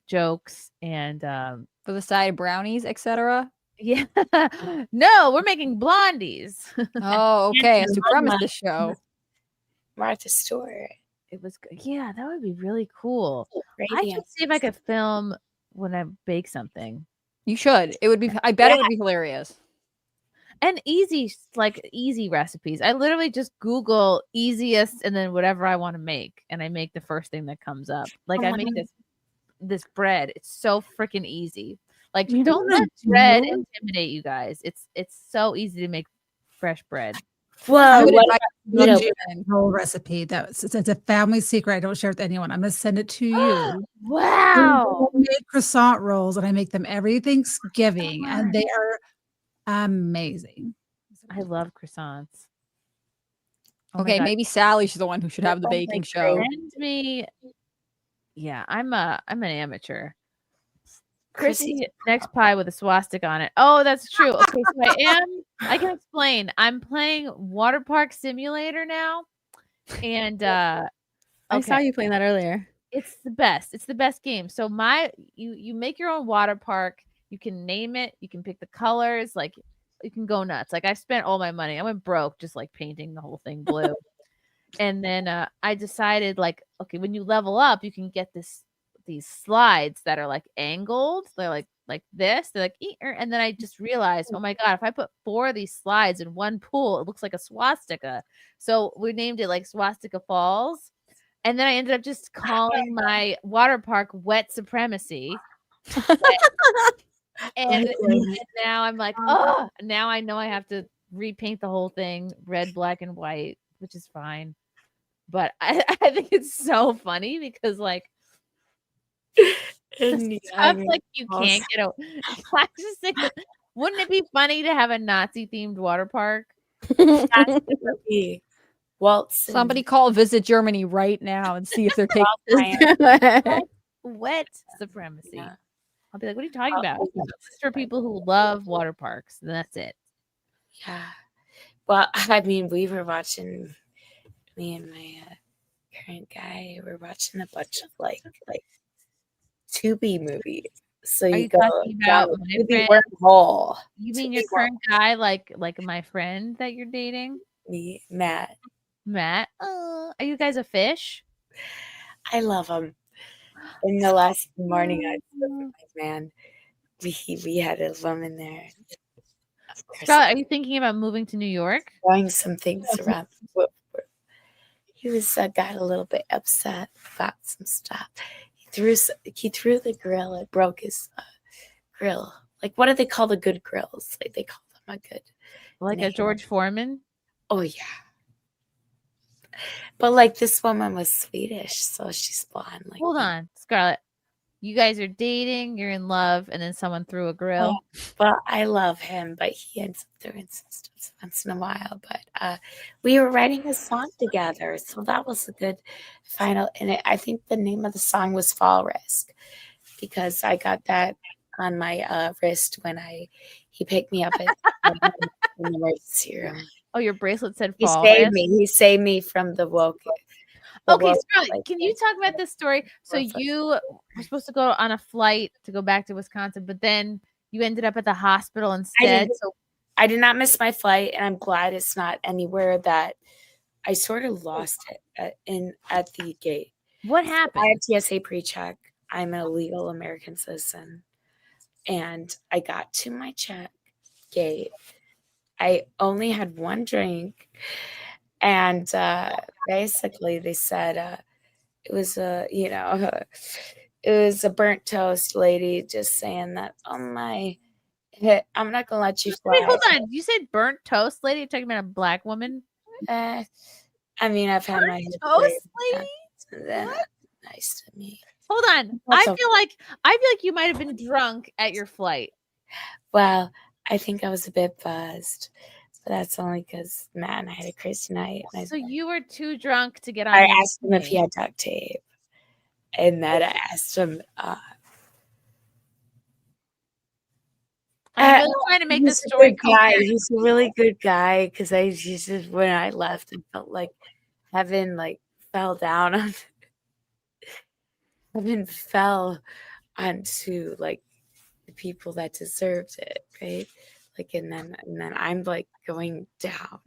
jokes and for the side of brownies, etc. Yeah. No, we're making blondies. Oh, okay. A supremacist show. Martha Stewart. It was good. Yeah, that would be really cool. I Radio. should see if I could film when I bake something. You should. It would be. I bet it would be hilarious. And easy, like easy recipes. I literally just Google easiest and then whatever I want to make, and I make the first thing that comes up. Like I make this bread. It's so freaking easy. Like don't let bread intimidate you guys. It's so easy to make fresh bread. Well, whole recipe it's a family secret. I don't share with anyone. I'm gonna send it to you. Wow! I make croissant rolls and I make them every Thanksgiving, and they are amazing. I love croissants. Oh Okay, maybe Sally's the one who should have the baking show. Send me. Yeah, I'm an amateur. Chrissy next pie with a swastika on it. Oh, that's true. Okay, so I can explain. I'm playing Water Park Simulator now. And I saw you playing that earlier. It's the best. It's the best game. So you make your own water park. You can name it. You can pick the colors. Like you can go nuts. Like I've spent all my money. I went broke just like painting the whole thing blue. And then I decided like, okay, when you level up, you can get these slides that are like angled. They're like this. They're like, and then I just realized, oh my God, if I put 4 of these slides in one pool, it looks like a swastika. So we named it like Swastika Falls. And then I ended up just calling my water park Wet Supremacy. and now I'm like, oh, now I know I have to repaint the whole thing red, black, and white, which is fine. But I think it's so funny because like, stuff like you can't get a. I just think, wouldn't it be funny to have a Nazi themed water park? Somebody call Visit Germany right now and see if they're taking Wet supremacy. Yeah. I'll be like, what are you talking about? It's for people who love water parks. And that's it. Yeah. Well, I mean, we were watching. Me and my current guy were watching a bunch of like Tubi movies. So you go down the wormhole. You mean your current guy, like my friend that you're dating? Me, Matt. Are you guys a fish? I love him. In the last morning, I was with my man. We had a woman there. Scott, are you thinking about moving to New York? Throwing some things around. He got a little bit upset about some stuff. He threw the grill. It broke his grill. Like, what do they call the good grills? Like, they call them a good. Like a George Foreman? Oh, yeah. But, like, this woman was Swedish, so she's blonde. Like, hold on, Scarlett. You guys are dating, you're in love, and then someone threw a grill. Well, I love him, but he ends up doing some stuff once in a while. But we were writing a song together, so that was a good final. And I think the name of the song was Fall Risk, because I got that on my wrist when he picked me up at the emergency room. Oh, your bracelet said Fall Risk? Risk? He saved me from the woke. Okay, Scarlett, can you talk about this story? So you were supposed to go on a flight to go back to Wisconsin, but then you ended up at the hospital instead. I did not miss my flight, and I'm glad it's not anywhere that I sort of lost it at the gate. What happened? I had TSA pre-check. I'm an illegal American citizen, and I got to my check gate. I only had one drink. And basically, they said it was it was a burnt toast lady just saying that, oh my, I'm not gonna let you Wait, fly. hold on. You said burnt toast lady? You're talking about a black woman? I mean, I've had my Burnt head toast cleared. lady? That's nice to me. Hold on. That's I feel like you might have been drunk at your flight. Well, I think I was a bit buzzed, but that's only because Matt and I had a crazy night. And So you were too drunk to get on. I the asked him if he had duct tape, and then I asked him. I'm really trying to make this he's a story good guy. coherent. He's a really good guy because when I left, I felt like heaven fell down on heaven fell onto the people that deserved it, right? And then I'm going down,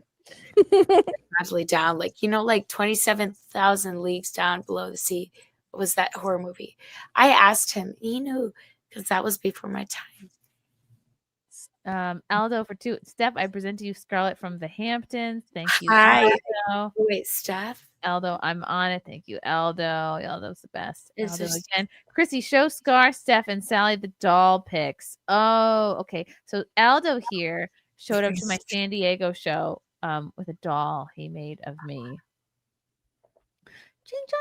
gradually down, 27,000 leagues down below the sea. What was that horror movie? I asked him. He knew because that was before my time. Aldo for 2. Steph, I present to you Scarlett from the Hamptons. Thank you. Hi. Aldo. Wait, Steph? Aldo, I'm on it. Thank you, Aldo. Aldo's the best. Is Aldo this- again. Chrissy, show Scar, Steph, and Sally the doll pics. Oh, okay. So Aldo here showed up to my San Diego show with a doll he made of me.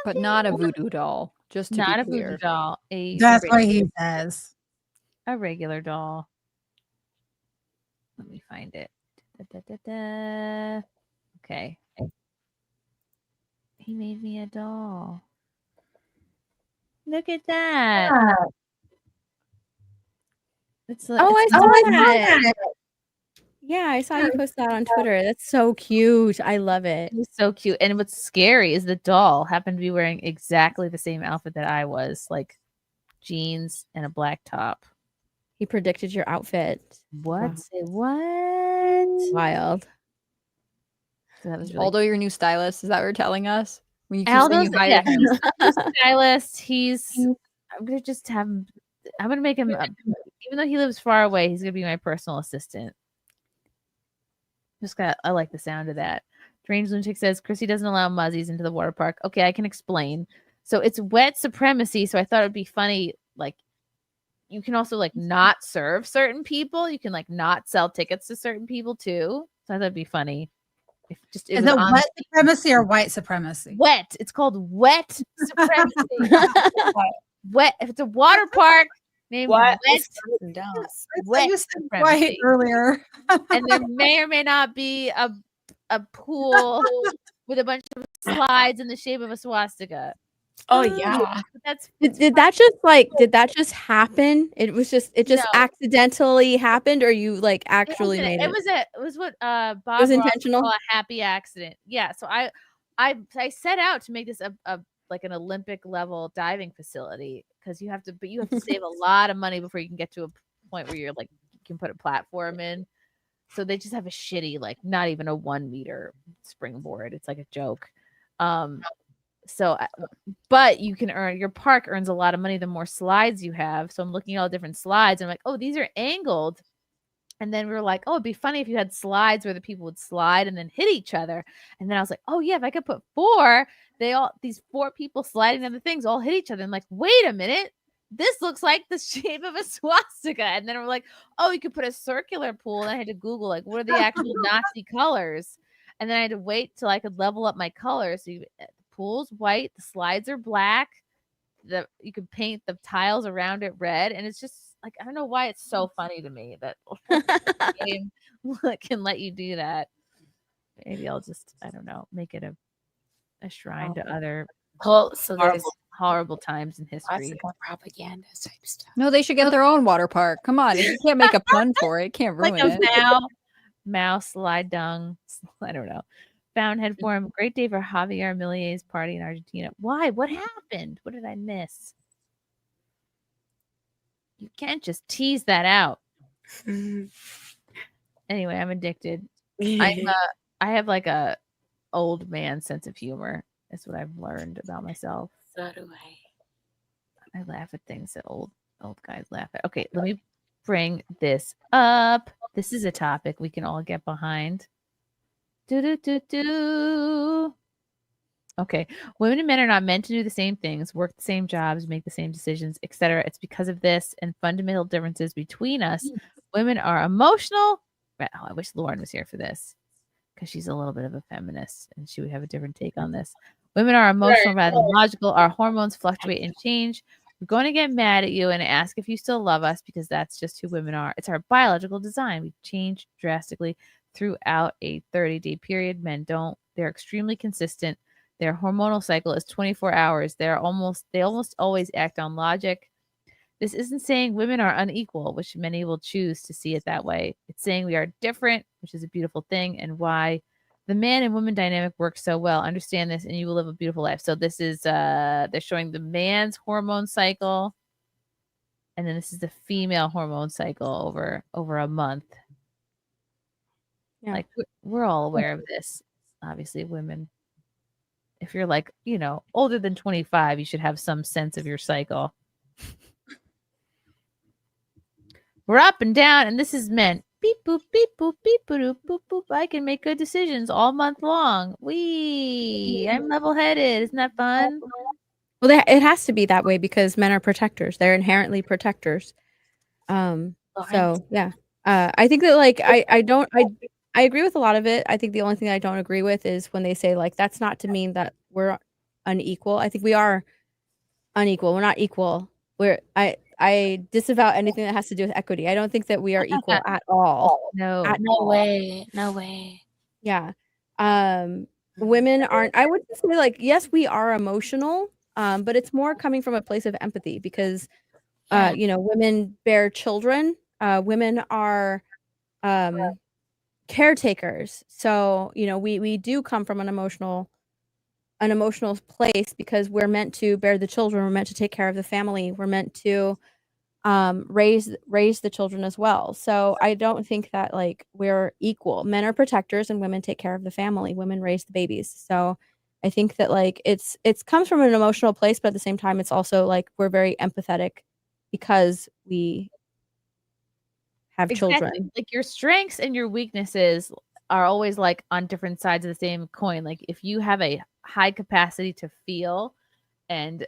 But not a voodoo doll. Just to Not be a clear. voodoo doll. That's what he says. A regular doll. Let me find it. Okay. He made me a doll. Look at that. It's like, Oh, I it's saw not that. Yeah, I saw you post that on Twitter. That's so cute. I love it. It's so cute. And what's scary is the doll happened to be wearing exactly the same outfit that I was, like jeans and a black top. He predicted your outfit. What? Wow. Say what? Wild. So that was really Aldo, your new stylist, is that what you're telling us? When you keep Aldo's, saying you hired him. he's a stylist. I'm gonna just have him. I'm gonna make him. Even though he lives far away, he's gonna be my personal assistant. I like the sound of that. Strange Lunatic says Chrissy doesn't allow muzzies into the water park. Okay, I can explain. So it's wet supremacy. So I thought it'd be funny. You can also not serve certain people. You can not sell tickets to certain people too. So I thought it'd be funny. Is it wet supremacy or white supremacy? Wet. It's called wet supremacy. Wet. If it's a water park named Wet White earlier. And there may or may not be a pool with a bunch of slides in the shape of a swastika. Oh yeah. Did that just happen? It just No. accidentally happened, or you actually made it? It was what Bob was Ross would intentional? call a happy accident. Yeah. So I set out to make this an Olympic level diving facility because you have to save a lot of money before you can get to a point where you're you can put a platform in. So they just have a shitty, not even a 1 meter springboard. It's like a joke. But you can your park earns a lot of money the more slides you have. So I'm looking at all different slides and I'm like, oh, these are angled. And then we were like, oh, it'd be funny if you had slides where the people would slide and then hit each other. And then I was like, oh yeah, if I could put 4, these 4 people sliding on the things all hit each other. I'm like, wait a minute, this looks like the shape of a swastika. And then we're like, oh, you could put a circular pool. And I had to Google what are the actual Nazi colors? And then I had to wait till I could level up my colors. So the pool's white, the slides are black. You could paint the tiles around it red, and it's just I don't know why it's so funny to me that game can let you do that. Maybe I'll just I don't know make it a shrine to other horrible times in history. Propaganda type stuff. No, they should get their own water park. Come on, if you can't make a pun for it, can't ruin it. Mouse slide dung. I don't know. Fountainhead Forum. Great day for Javier Millier's party in Argentina. Why? What happened? What did I miss? You can't just tease that out. Anyway, I'm addicted. I have a old man sense of humor. That's what I've learned about myself. So do I laugh at things that old guys laugh at. Okay, let me bring this up. This is a topic we can all get behind. Okay, women and men are not meant to do the same things, work the same jobs, make the same decisions, etc. It's because of this and fundamental differences between us Women are emotional. Oh, I wish Lauren was here for this because she's a little bit of a feminist and she would have a different take on this. Women are emotional rather than logical. Our hormones fluctuate and change. We're going to get mad at you and ask if you still love us because that's just who women are. It's our biological design. We change drastically throughout a 30-day period. Men don't. They're extremely consistent. Their hormonal cycle is 24 hours. They almost always act on logic. This isn't saying women are unequal, which many will choose to see it that way. It's saying we are different, which is a beautiful thing, and why the man and woman dynamic works so well. Understand this and you will live a beautiful life. So this is they're showing the man's hormone cycle, and then this is the female hormone cycle over a month. Yeah. Like we're all aware of this. Obviously, women, if you're like, older than 25, you should have some sense of your cycle. We're up and down, and this is men. Beep boop beep boop beep boop boop boop. I can make good decisions all month long. I'm level-headed. Isn't that fun? Well, it has to be that way because men are protectors. They're inherently protectors. So yeah, I think that like I agree with a lot of it. I think the only thing I don't agree with is when they say like that's not to mean that we're unequal. I think we are unequal. We're not equal. I disavow anything that has to do with equity. I don't think that we are equal at all. No. No way. No way. Yeah. Women aren't, I would say like, yes, we are emotional, but it's more coming from a place of empathy because, women bear children. Women are caretakers. So, we do come from an emotional place because we're meant to bear the children. We're meant to take care of the family. We're meant to raise the children as well. So I don't think that like we're equal. Men are protectors and women take care of the family. Women raise the babies. So I think that like it's comes from an emotional place, but at the same time it's also like we're very empathetic because we have children. Like your strengths and your weaknesses are always like on different sides of the same coin. Like if you have a high capacity to feel and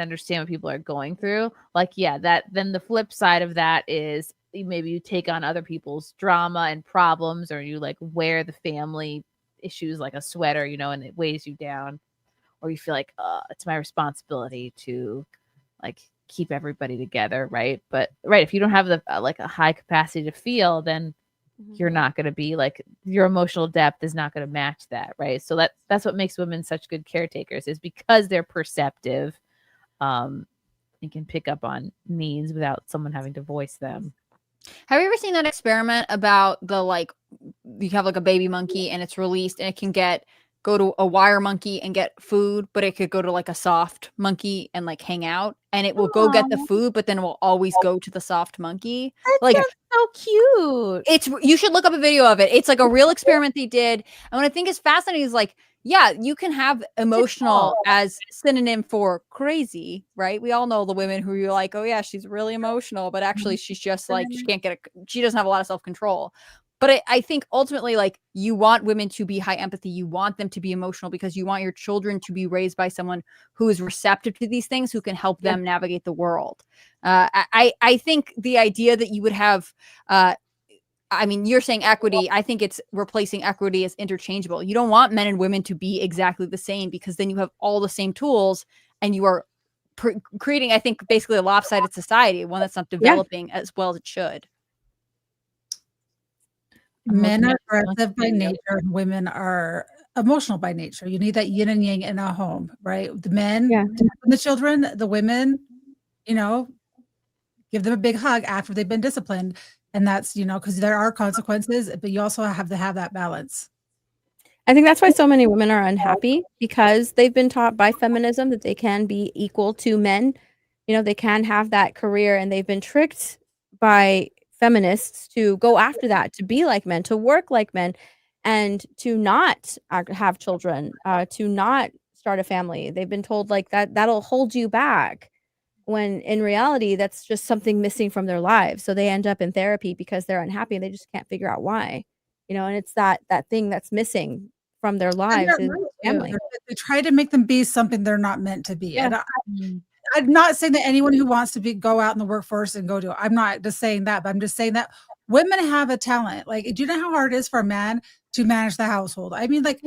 understand what people are going through, like then the flip side of that is maybe you take on other people's drama and problems, or you like wear the family issues like a sweater, and it weighs you down, or you feel like it's my responsibility to like keep everybody together, right? But if you don't have the like a high capacity to feel, then you're not going to be like, your emotional depth is not going to match that, right? So that's what makes women such good caretakers, is because they're perceptive and can pick up on needs without someone having to voice them. Have you ever seen that experiment about the like you have like a baby monkey and it's released and it can go to a wire monkey and get food, but it could go to like a soft monkey and like hang out, and it will go get the food, but then it will always go to the soft monkey. Like so cute. You should look up a video of it. It's like a real experiment they did. And what I think is fascinating is like, yeah, you can have emotional as synonym for crazy, right? We all know the women who you're like, oh yeah, she's really emotional, but actually she's just like, she doesn't have a lot of self-control. But I think ultimately, like, you want women to be high empathy. You want them to be emotional because you want your children to be raised by someone who is receptive to these things, who can help them navigate the world. I think the idea that you would have, you're saying equity. I think it's replacing equity as interchangeable. You don't want men and women to be exactly the same, because then you have all the same tools and you are creating, I think, basically a lopsided society, one that's not developing as well as it should. Men are aggressive by nature and women are emotional by nature. You need that yin and yang in a home, right? The men, the children, the women, give them a big hug after they've been disciplined. And that's, because there are consequences, but you also have to have that balance. I think that's why so many women are unhappy, because they've been taught by feminism that they can be equal to men. They can have that career, and they've been tricked by feminists to go after that, to be like men, to work like men, and to not have children, to not start a family. They've been told like that'll hold you back, when in reality that's just something missing from their lives. So they end up in therapy because they're unhappy and they just can't figure out why, and it's that thing that's missing from their lives is family. They try to make them be something they're not meant to be. Yeah. I'm not saying that anyone who wants to go out in the workforce and go do it. I'm not just saying that, but I'm just saying that women have a talent. Like, do you know how hard it is for a man to manage the household? I mean, like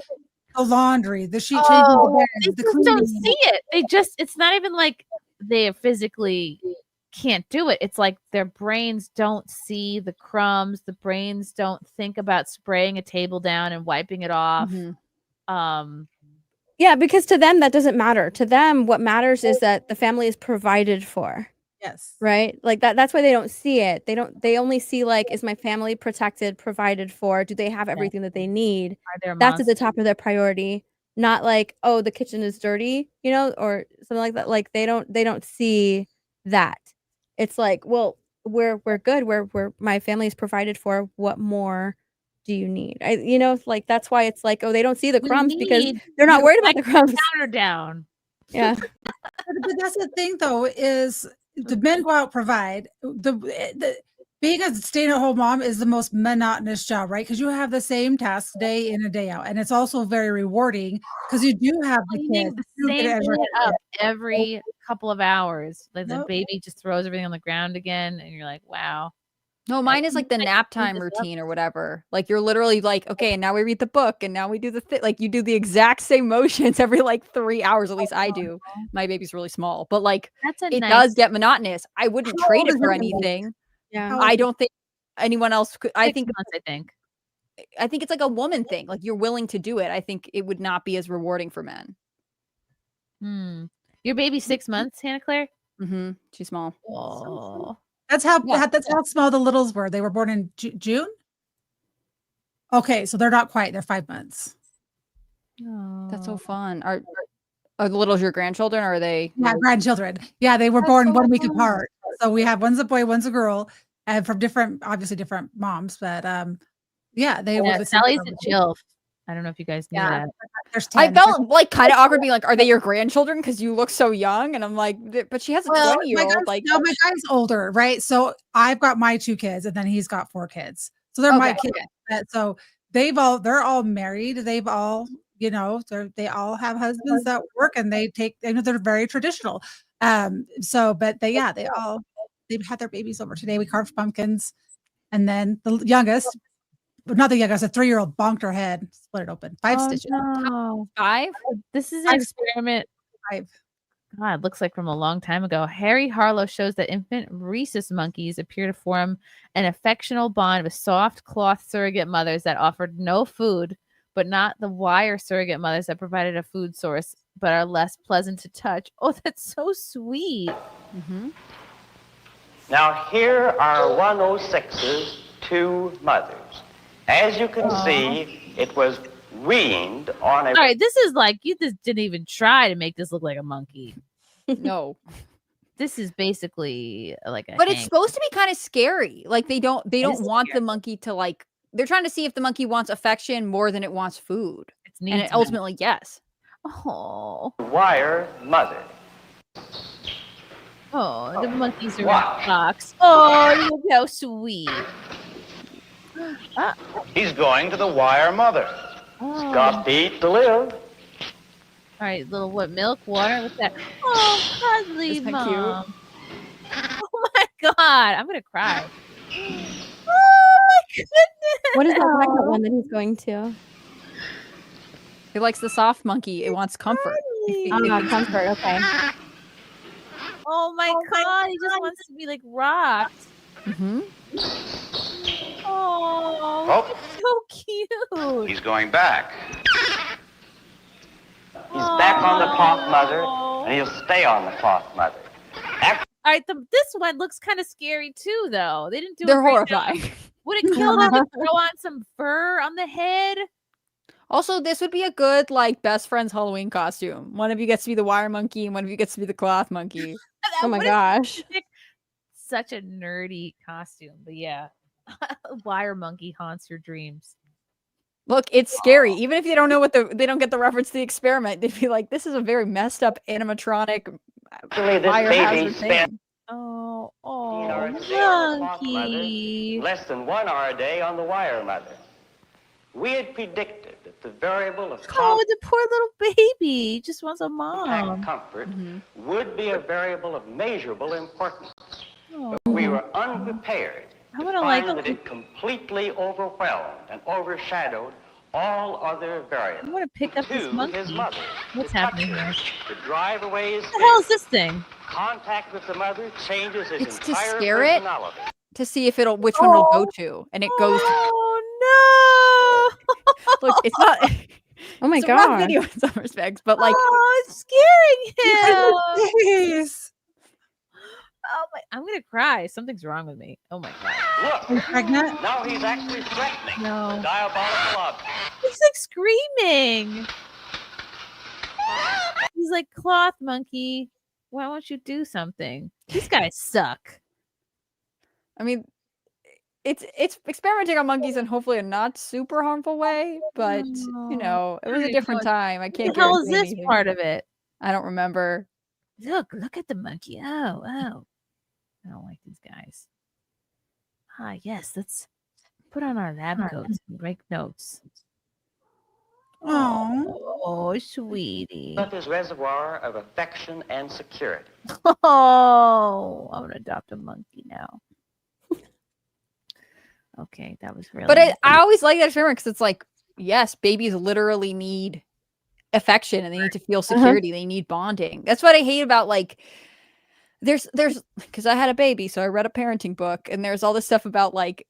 the laundry, the sheet changing, the They bed, the just cleaning. don't see it. It's not even like they physically can't do it. It's like their brains don't see the crumbs. The brains don't think about spraying a table down and wiping it off. Yeah, because to them that doesn't matter. To them, what matters is that the family is provided for. Yes. Right? Like that's why they don't see it. They only see like, is my family protected, provided for? Do they have everything that they need? That's at the top of their priority. Not like, oh, the kitchen is dirty, or something like that. Like they don't see that. It's like, well, we're good. We're my family is provided for. What more do you need? Like that's why it's like, oh, they don't see the crumbs because they're not worried about the crumbs. Counter down. Yeah. But that's the thing, though, is the men go out provide. The being a stay-at-home mom is the most monotonous job, right? Because you have the same tasks day in and day out, and it's also very rewarding because you do have the kids. The same shit up every couple of hours. Like the baby just throws everything on the ground again, and you're like, wow. No, mine is like the nap time routine or whatever. Like you're literally like, okay, and now we read the book and now we do the like you do the exact same motions every like 3 hours. At least I do. My baby's really small, but like it does get monotonous. I wouldn't trade it for anything. Yeah. I don't think anyone else could. I 6 think months, I think it's like a woman thing. Like you're willing to do it. I think it would not be as rewarding for men. Your baby's 6 months, Hannah Claire? Mm-hmm. She's small. Oh. That's how small the littles were. They were born in June. Okay, so they're not quite. They're 5 months. That's so fun. Are the littles your grandchildren? Or are they? Yeah, grandchildren. Yeah, they were born 1 week apart. So we have one's a boy, one's a girl, and from obviously different moms. But yeah, they were. Sally's a Jill. I don't know if you guys knew that. I felt like kind of awkward being like, are they your grandchildren? Because you look so young. And I'm like, but she has a 20-year-old. Like, no, my guy's older, right? So I've got my 2 kids, and then he's got 4 kids. So they're my kids. So they're all married. They've all, they all have husbands that work, and they're very traditional. They've had their babies over today. We carved pumpkins, and then the youngest. Not the youngest, a 3-year-old bonked her head, split it open. 5 stitches. No. 5? This is an experiment. 5. God, looks like from a long time ago. Harry Harlow shows that infant rhesus monkeys appear to form an affectional bond with soft cloth surrogate mothers that offered no food, but not the wire surrogate mothers that provided a food source, but are less pleasant to touch. Oh, that's so sweet. Mm-hmm. Now here are 106's 2 mothers. As you can see, it was weaned on a... All right, this is like, you just didn't even try to make this look like a monkey. No. This is basically like a But it's supposed to be kind of scary. Like they don't want the monkey to like, they're trying to see if the monkey wants affection more than it wants food. And ultimately, yes. Oh. Wire mother. Oh, the monkeys are in the box. Oh, look how sweet. He's going to the wire mother. Oh. Got to eat to live. All right, little milk, water, what's that? Oh, cuddly mom. Oh my God, I'm gonna cry. Oh my goodness. What is that second one that he's going to? He likes the soft monkey. It wants comfort. Comfort. Okay. Oh my God, he just wants to be like rocked. Mm-hmm. Oh, so cute. He's going back. He's back on the cloth mother, and he'll stay on the cloth mother. All right, this one looks kind of scary too, though. They didn't do. They're horrifying. Would it kill them to throw on some fur on the head? Also, this would be a good like best friend's Halloween costume. One of you gets to be the wire monkey, and one of you gets to be the cloth monkey. Oh my gosh. Such a nerdy costume, but yeah. Wire monkey haunts your dreams. Look, it's scary. Even if you don't know they don't get the reference to the experiment, they'd be like, this is a very messed up animatronic Actually, this baby spent monkey. Less than 1 hour a day on the wire mother. We had predicted that the variable of Oh, the poor little baby. He just wants a mom. and comfort would be a variable of measurable importance. But we were unprepared to find that it completely overwhelmed and overshadowed all other variables. I want to pick up this monkey. His mother, What's happening here? to drive away his What the hell is this thing? Contact with the mother changes his It's to entire scare it personality. to see if which one it'll go to, and it goes. Oh no! Look, it's not. Oh my it's a rough God. video in some respects, but like, Oh, it's scaring him. Please. Oh my! I'm gonna cry. Something's wrong with me. Oh my God. Look, Are you pregnant? now he's actually threatening No. the diabolical object. He's like screaming. He's like, cloth monkey, why won't you do something? These guys suck. I mean, it's experimenting on monkeys in hopefully a not super harmful way, but you know, it was a different time. I can't. What the hell is guarantee this anything. part of it? I don't remember. Look at the monkey. Oh. I don't like these guys. Yes, let's put on our lab coats and make notes. Oh, sweetie. But his reservoir of affection and security. Oh, I'm gonna adopt a monkey now. Okay, that was really. But I always like that experiment because it's like, yes, babies literally need affection and they need to feel security. They need bonding. That's what I hate about like. There's because I had a baby, so I read a parenting book, and there's all this stuff about like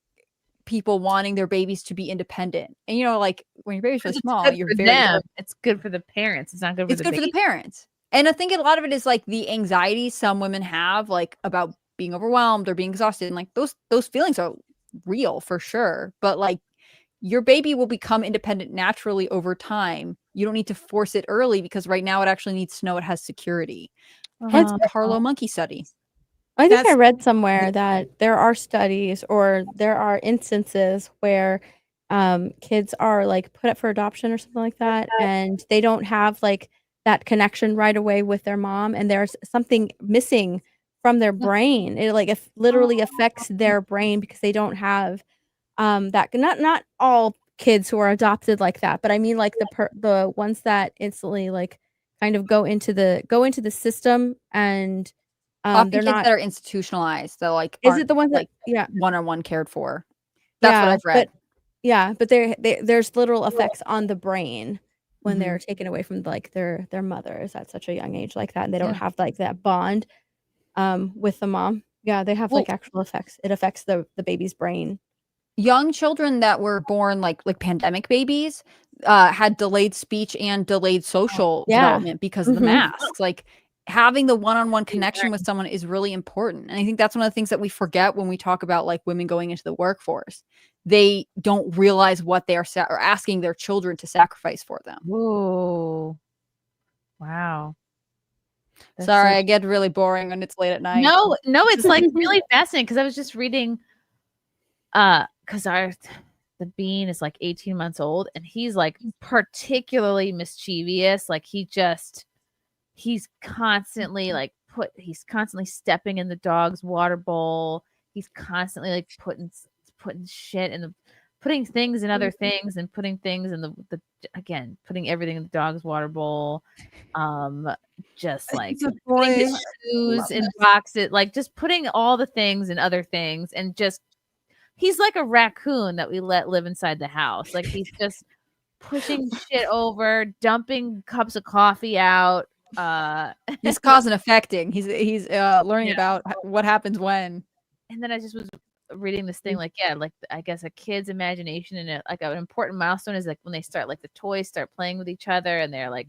people wanting their babies to be independent. And you know, like when your baby's really small, you're very them. It's good for the parents. It's not good for it's the good for the baby. parents. And I think a lot of it is like the anxiety some women have, like about being overwhelmed or being exhausted, and like those feelings are real for sure. But like your baby will become independent naturally over time. You don't need to force it early because right now it actually needs to know it has security. Hence the Harlow monkey study. I think I read somewhere that there are studies or there are instances where kids are like put up for adoption or something like that, and they don't have like that connection right away with their mom, and there's something missing from their brain. It like literally affects their brain because they don't have that. Not all kids who are adopted like that, but I mean like the ones that instantly like kind of go into the system, and Often they're kids not that are institutionalized, that like Is aren't, it the ones that like one-on-one cared for? That's what I've read. But there's literal effects on the brain when they're taken away from like their mothers at such a young age like that, and they don't have like that bond with the mom. Yeah, they have like actual effects. It affects the baby's brain. Young children that were born like pandemic babies had delayed speech and delayed social development because of the masks. Like having the one-on-one connection with someone is really important. And I think that's one of the things that we forget when we talk about like women going into the workforce. They don't realize what they are asking their children to sacrifice for them. Whoa. Wow. Sorry, I get really boring when it's late at night. No, it's like really fascinating because I was just reading because the bean is like 18 months old and he's like particularly mischievous. Like he's constantly like he's constantly stepping in the dog's water bowl. He's constantly like putting shit in putting things in other things and putting things in putting everything in the dog's water bowl. Just like putting his shoes in boxes, like just putting all the things in other things, and just he's like a raccoon that we let live inside the house. Like he's just pushing shit over, dumping cups of coffee out. He's cause and affecting. He's learning about what happens when. And then I just was reading this thing like I guess a kid's imagination and like an important milestone is like when they start like the toys start playing with each other, and they're like,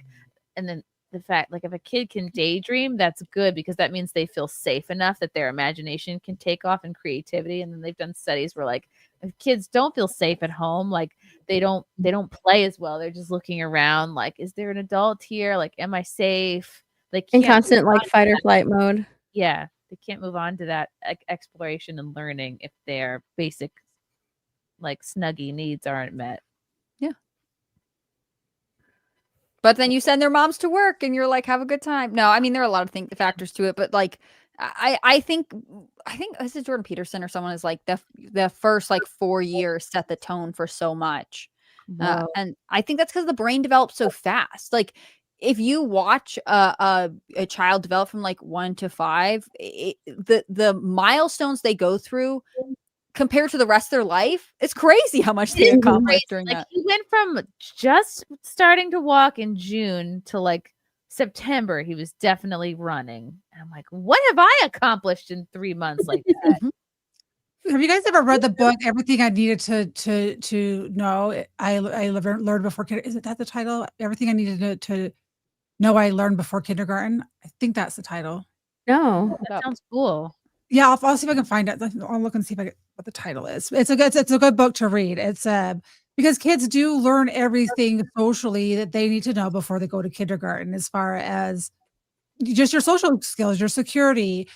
and then the fact like if a kid can daydream, that's good because that means they feel safe enough that their imagination can take off and creativity. And then they've done studies where like if kids don't feel safe at home, like they don't play as well. They're just looking around like, is there an adult here? Like, am I safe? Like In constant like fight or flight mode. Yeah, they can't move on to that exploration and learning if their basic like snuggie needs aren't met. Yeah. But then you send their moms to work and you're like, have a good time. No, I mean, there are a lot of factors to it, but like, I think this is Jordan Peterson or someone is like the first like 4 years set the tone for so much. Whoa. And I think that's because the brain develops so fast. Like if you watch a child develop from like 1 to 5, the milestones they go through compared to the rest of their life, it's crazy how much they accomplish during like that. he went from just starting to walk in June to like September. He was definitely running. And I'm like, what have I accomplished in 3 months like that? Have you guys ever read the book Everything I Needed to Know? I learned before kindergarten. Is that the title? Everything I Needed to Know I Learned Before Kindergarten. I think that's the title. No, that sounds cool. Yeah, I'll see if I can find it. I'll look and see if I get what the title is. It's a good book to read. It's because kids do learn everything socially that they need to know before they go to kindergarten, as far as just your social skills, your security.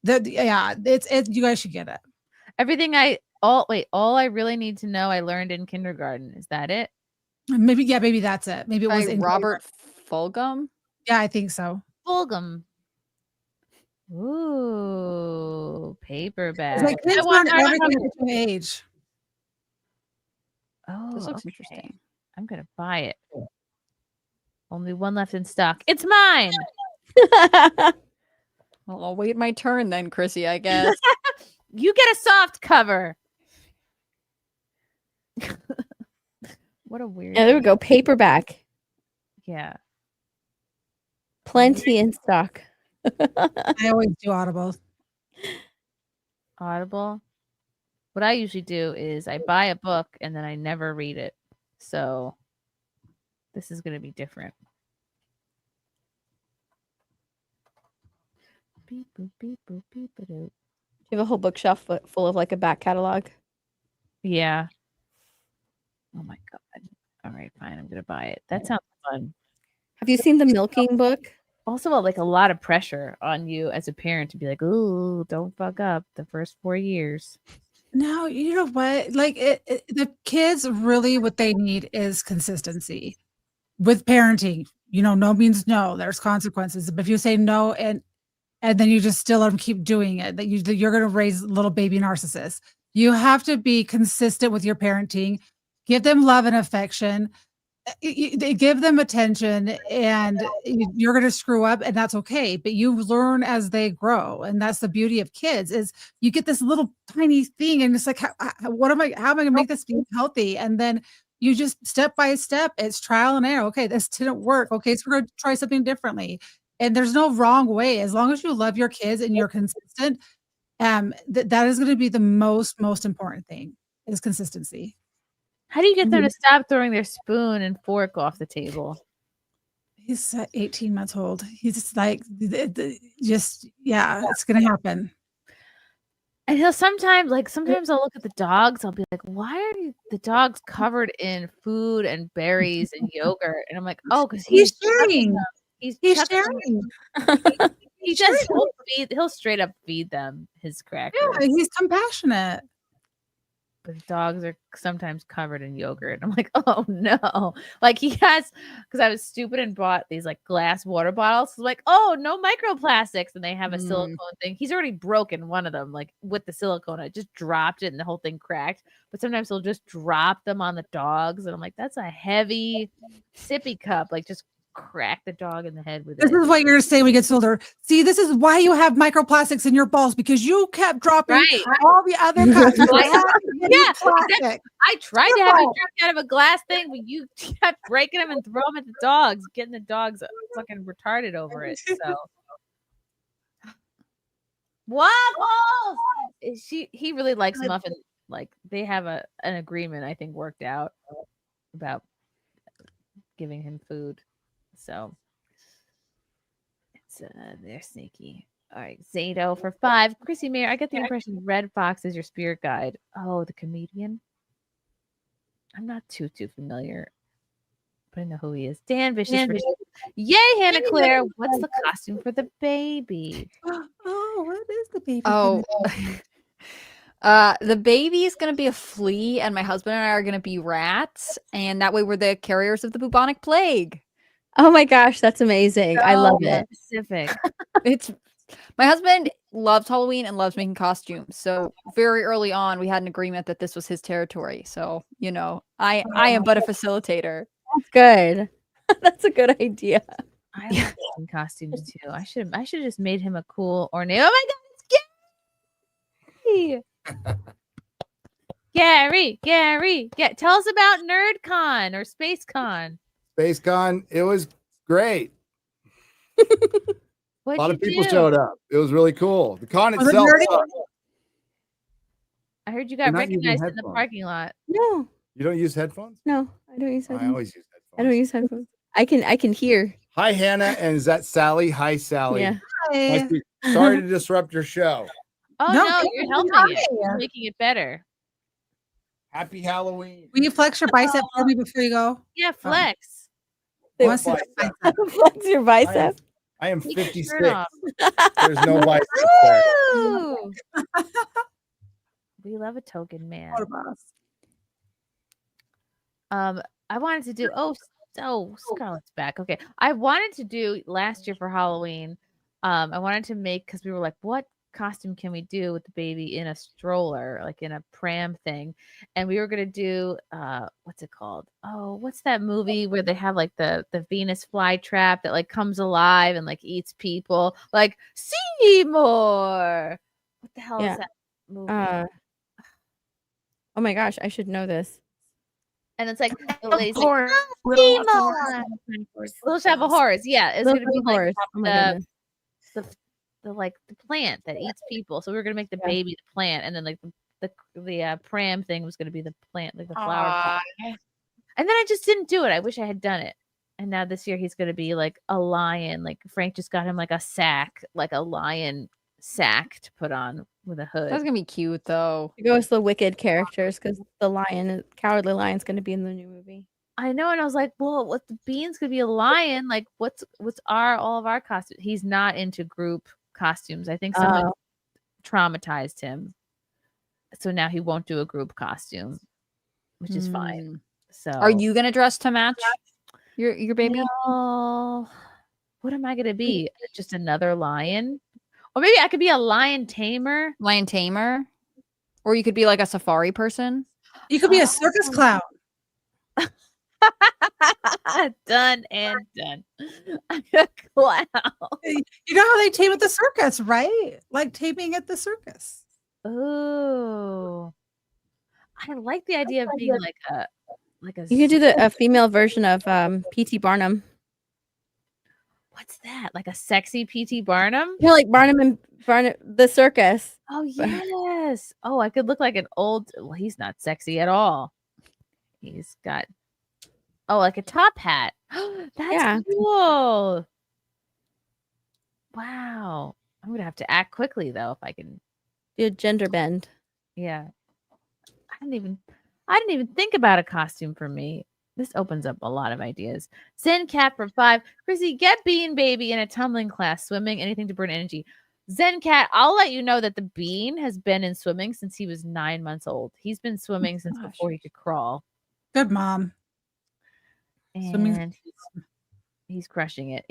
It's you guys should get it. Everything all I really need to know I learned in kindergarten. Is that it? Maybe that's it. Maybe it was in Robert Fulghum. Yeah, I think so. Fulghum. Ooh, paperback. It's like kids learn everything at their age. Oh, This looks interesting. I'm gonna buy it. Only one left in stock. It's mine. Well, I'll wait my turn then, Chrissy, I guess. You get a soft cover. What a weird. Yeah, there we go. Paperback. Yeah. Plenty in stock. I always do Audible. Audible. What I usually do is I buy a book and then I never read it. So this is going to be different. Beep, boop, beep, boop, beep, boop. Do you have a whole bookshelf full of like a back catalog? Yeah. Oh my God. All right, fine. I'm going to buy it. That sounds fun. Have you seen the milking book? Also, like a lot of pressure on you as a parent to be like, "Ooh, don't fuck up the first 4 years." No, you know what? Like the kids really what they need is consistency with parenting. You know, no means no. There's consequences. But if you say no and then you just still let them keep doing it, that you're going to raise little baby narcissists. You have to be consistent with your parenting. Give them love and affection. Give them attention, and you're going to screw up, and that's okay. But you learn as they grow, and that's the beauty of kids. Is you get this little tiny thing, and it's like, how am I going to make this be healthy? And then you just step by step. It's trial and error. Okay, this didn't work. Okay, so we're going to try something differently. And there's no wrong way as long as you love your kids and you're consistent. That is going to be the most important thing is consistency. How do you get them to stop throwing their spoon and fork off the table? He's 18 months old. He's just like, it's going to happen. And he'll sometimes I'll look at the dogs. I'll be like, why are the dogs covered in food and berries and yogurt? And I'm like, oh, because he's sharing. He's sharing. He'll straight up feed them his crackers. Yeah, he's compassionate. But dogs are sometimes covered in yogurt. I'm like, oh no. Like he has, because I was stupid and bought these like glass water bottles. So like, oh, no microplastics. And they have a silicone thing. He's already broken one of them, like with the silicone. I just dropped it and the whole thing cracked. But sometimes he'll just drop them on the dogs. And I'm like, that's a heavy sippy cup. Like just crack the dog in the head with it. This is what you're going to say when he gets older. See, this is why you have microplastics in your balls, because you kept dropping all the other cups. I tried to have you drink out of a glass thing, but you kept breaking them and throwing them at the dogs, getting the dogs fucking retarded over it. So waffles. He really likes muffins. Like they have an agreement, I think, worked out about giving him food. So it's they're sneaky. All right, Zato for 5. Chrissie Mayr, I get the impression Red Fox is your spirit guide. Oh, the comedian. I'm not too familiar, but I know who he is. Dan Vicious. Yay, Hannah Claire. What's the costume for the baby? Oh, what is the baby? Oh, the baby is going to be a flea, and my husband and I are going to be rats, and that way we're the carriers of the bubonic plague. Oh my gosh, that's amazing. I love it. Specific. It's My husband loves Halloween and loves making costumes. So very early on, we had an agreement that this was his territory. So, you know, I am but a facilitator. That's good. That's a good idea. I like making costumes too. I should have just made him a cool ornate. Oh my god, it's Gary! Tell us about NerdCon or SpaceCon. SpaceCon, it was great. What'd A lot you of people do? showed up. It was really cool. The con Was it itself nerdy? sucked. I heard you You're got not using recognized in the headphones. parking lot. No, You don't use headphones? no, I don't use I headphones. always use I don't use headphones. I can hear. Hi, Hannah. And is that Sally? Hi, Sally. Yeah. Nice to- Sorry to disrupt your show. Oh No, no, thank you're you for helping it. having You're me. making it better. Happy Halloween. Will you flex your bicep for me before you go? Yeah, flex. I want to see that bicep. Flex your bicep. I am Take your 56. shirt off. There's no bicep there. Woo! We love a token man. What about us? I wanted to do Scarlett's back. Okay. I wanted to do last year for Halloween. I wanted to make because we were like, what costume can we do with the baby in a stroller, like in a pram thing? And we were gonna do what's it called? Oh, what's that movie where they have like the Venus flytrap that like comes alive and like eats people? Like Seymour. What the hell Yeah. is that movie? Oh my gosh, I should know this. And it's like the lady's like, Horse. Little Shop of Horrors. Yeah, it's Little gonna be Shop of like Horrors. Oh my goodness. the like the plant that eats people. So we were gonna make the baby the plant, and then like the pram thing was gonna be the plant, like the flower pot. And then I just didn't do it. I wish I had done it. And now this year he's gonna be like a lion. Like Frank just got him like a sack, like a lion sack to put on with a hood. That's gonna be cute though. It goes the wicked characters because the cowardly lion's going to be in the new movie. I know, and I was like, well, what the bean's gonna be a lion? Like, what's all of our costumes? He's not into group costumes. I think someone traumatized him, so now he won't do a group costume, which is fine. So, Are you gonna dress to match your baby? No. What am I gonna be? Just another lion? Or maybe I could be a lion tamer. Lion tamer, or you could be like a safari person. You could be a circus clown. Done and done. I'm a clown. You know how they tame at the circus, right? Like taping at the circus. Oh, I like the idea of being like a You could do a female version of P.T. Barnum. What's that? Like a sexy P.T. Barnum? Yeah, like Barnum and Barnum the circus. Oh yes. Oh, I could look like an old. Well, he's not sexy at all. He's got like a top hat. That's cool. Wow. I'm gonna have to act quickly though if I can do a gender bend. Yeah. I didn't even think about a costume for me. This opens up a lot of ideas. Zen Cat for 5. Chrissy, get Bean Baby in a tumbling class, swimming, anything to burn energy. Zen Cat, I'll let you know that the Bean has been in swimming since he was 9 months old. He's been swimming since before he could crawl. Good mom. And he's crushing it.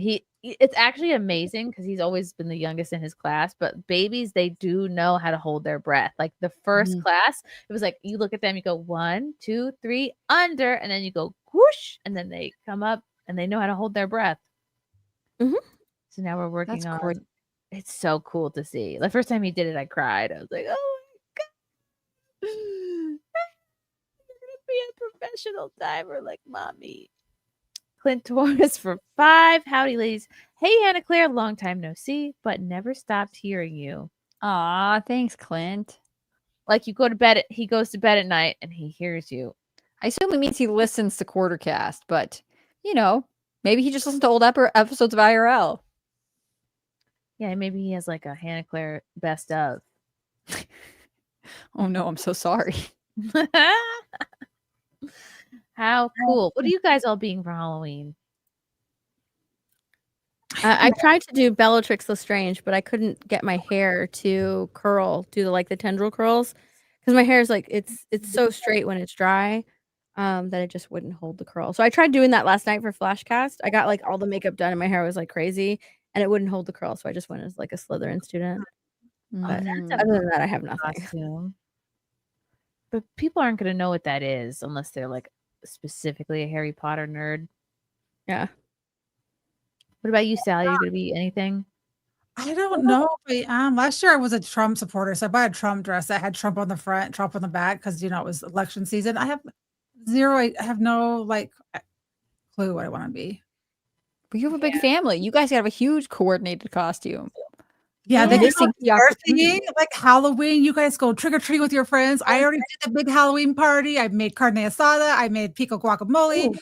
It's actually amazing because he's always been the youngest in his class, but babies, they do know how to hold their breath. Like the first class, it was like you look at them, you go 1, 2, 3 under, and then you go whoosh, and then they come up and they know how to hold their breath. So now we're working on great. It's so cool to see. The first time he did it, I cried. I was like, oh my god. You're gonna be a professional diver like mommy. Clint Torres for 5. Howdy, ladies. Hey, Hannah Claire. Long time no see, but never stopped hearing you. Aw, thanks, Clint. Like you go to bed, he goes to bed at night and he hears you. I assume it means he listens to Quartercast, but you know, maybe he just listened to old episodes of IRL. Yeah, maybe he has like a Hannah Claire best of. Oh no, I'm so sorry. How cool. What are you guys all being for Halloween? I tried to do Bellatrix Lestrange, but I couldn't get my hair to curl, do the tendril curls, because my hair is like it's so straight when it's dry that it just wouldn't hold the curl. So I tried doing that last night for Flashcast. I got like all the makeup done and my hair was like crazy, and it wouldn't hold the curl, so I just went as like a Slytherin student. But that's a other than that, I have nothing. costume. But people aren't going to know what that is unless they're like specifically a Harry Potter nerd. Yeah. What about you, Sally? Are you going to be anything? I don't know. But, last year I was a Trump supporter, so I bought a Trump dress that had Trump on the front, Trump on the back, because it was election season. I have zero. I have no clue what I want to be. But you have a big family. You guys have a huge coordinated costume. Yeah, they missing the opportunity. like Halloween. You guys go trick or treat with your friends. I already did the big Halloween party. I made carne asada. I made pico guacamole.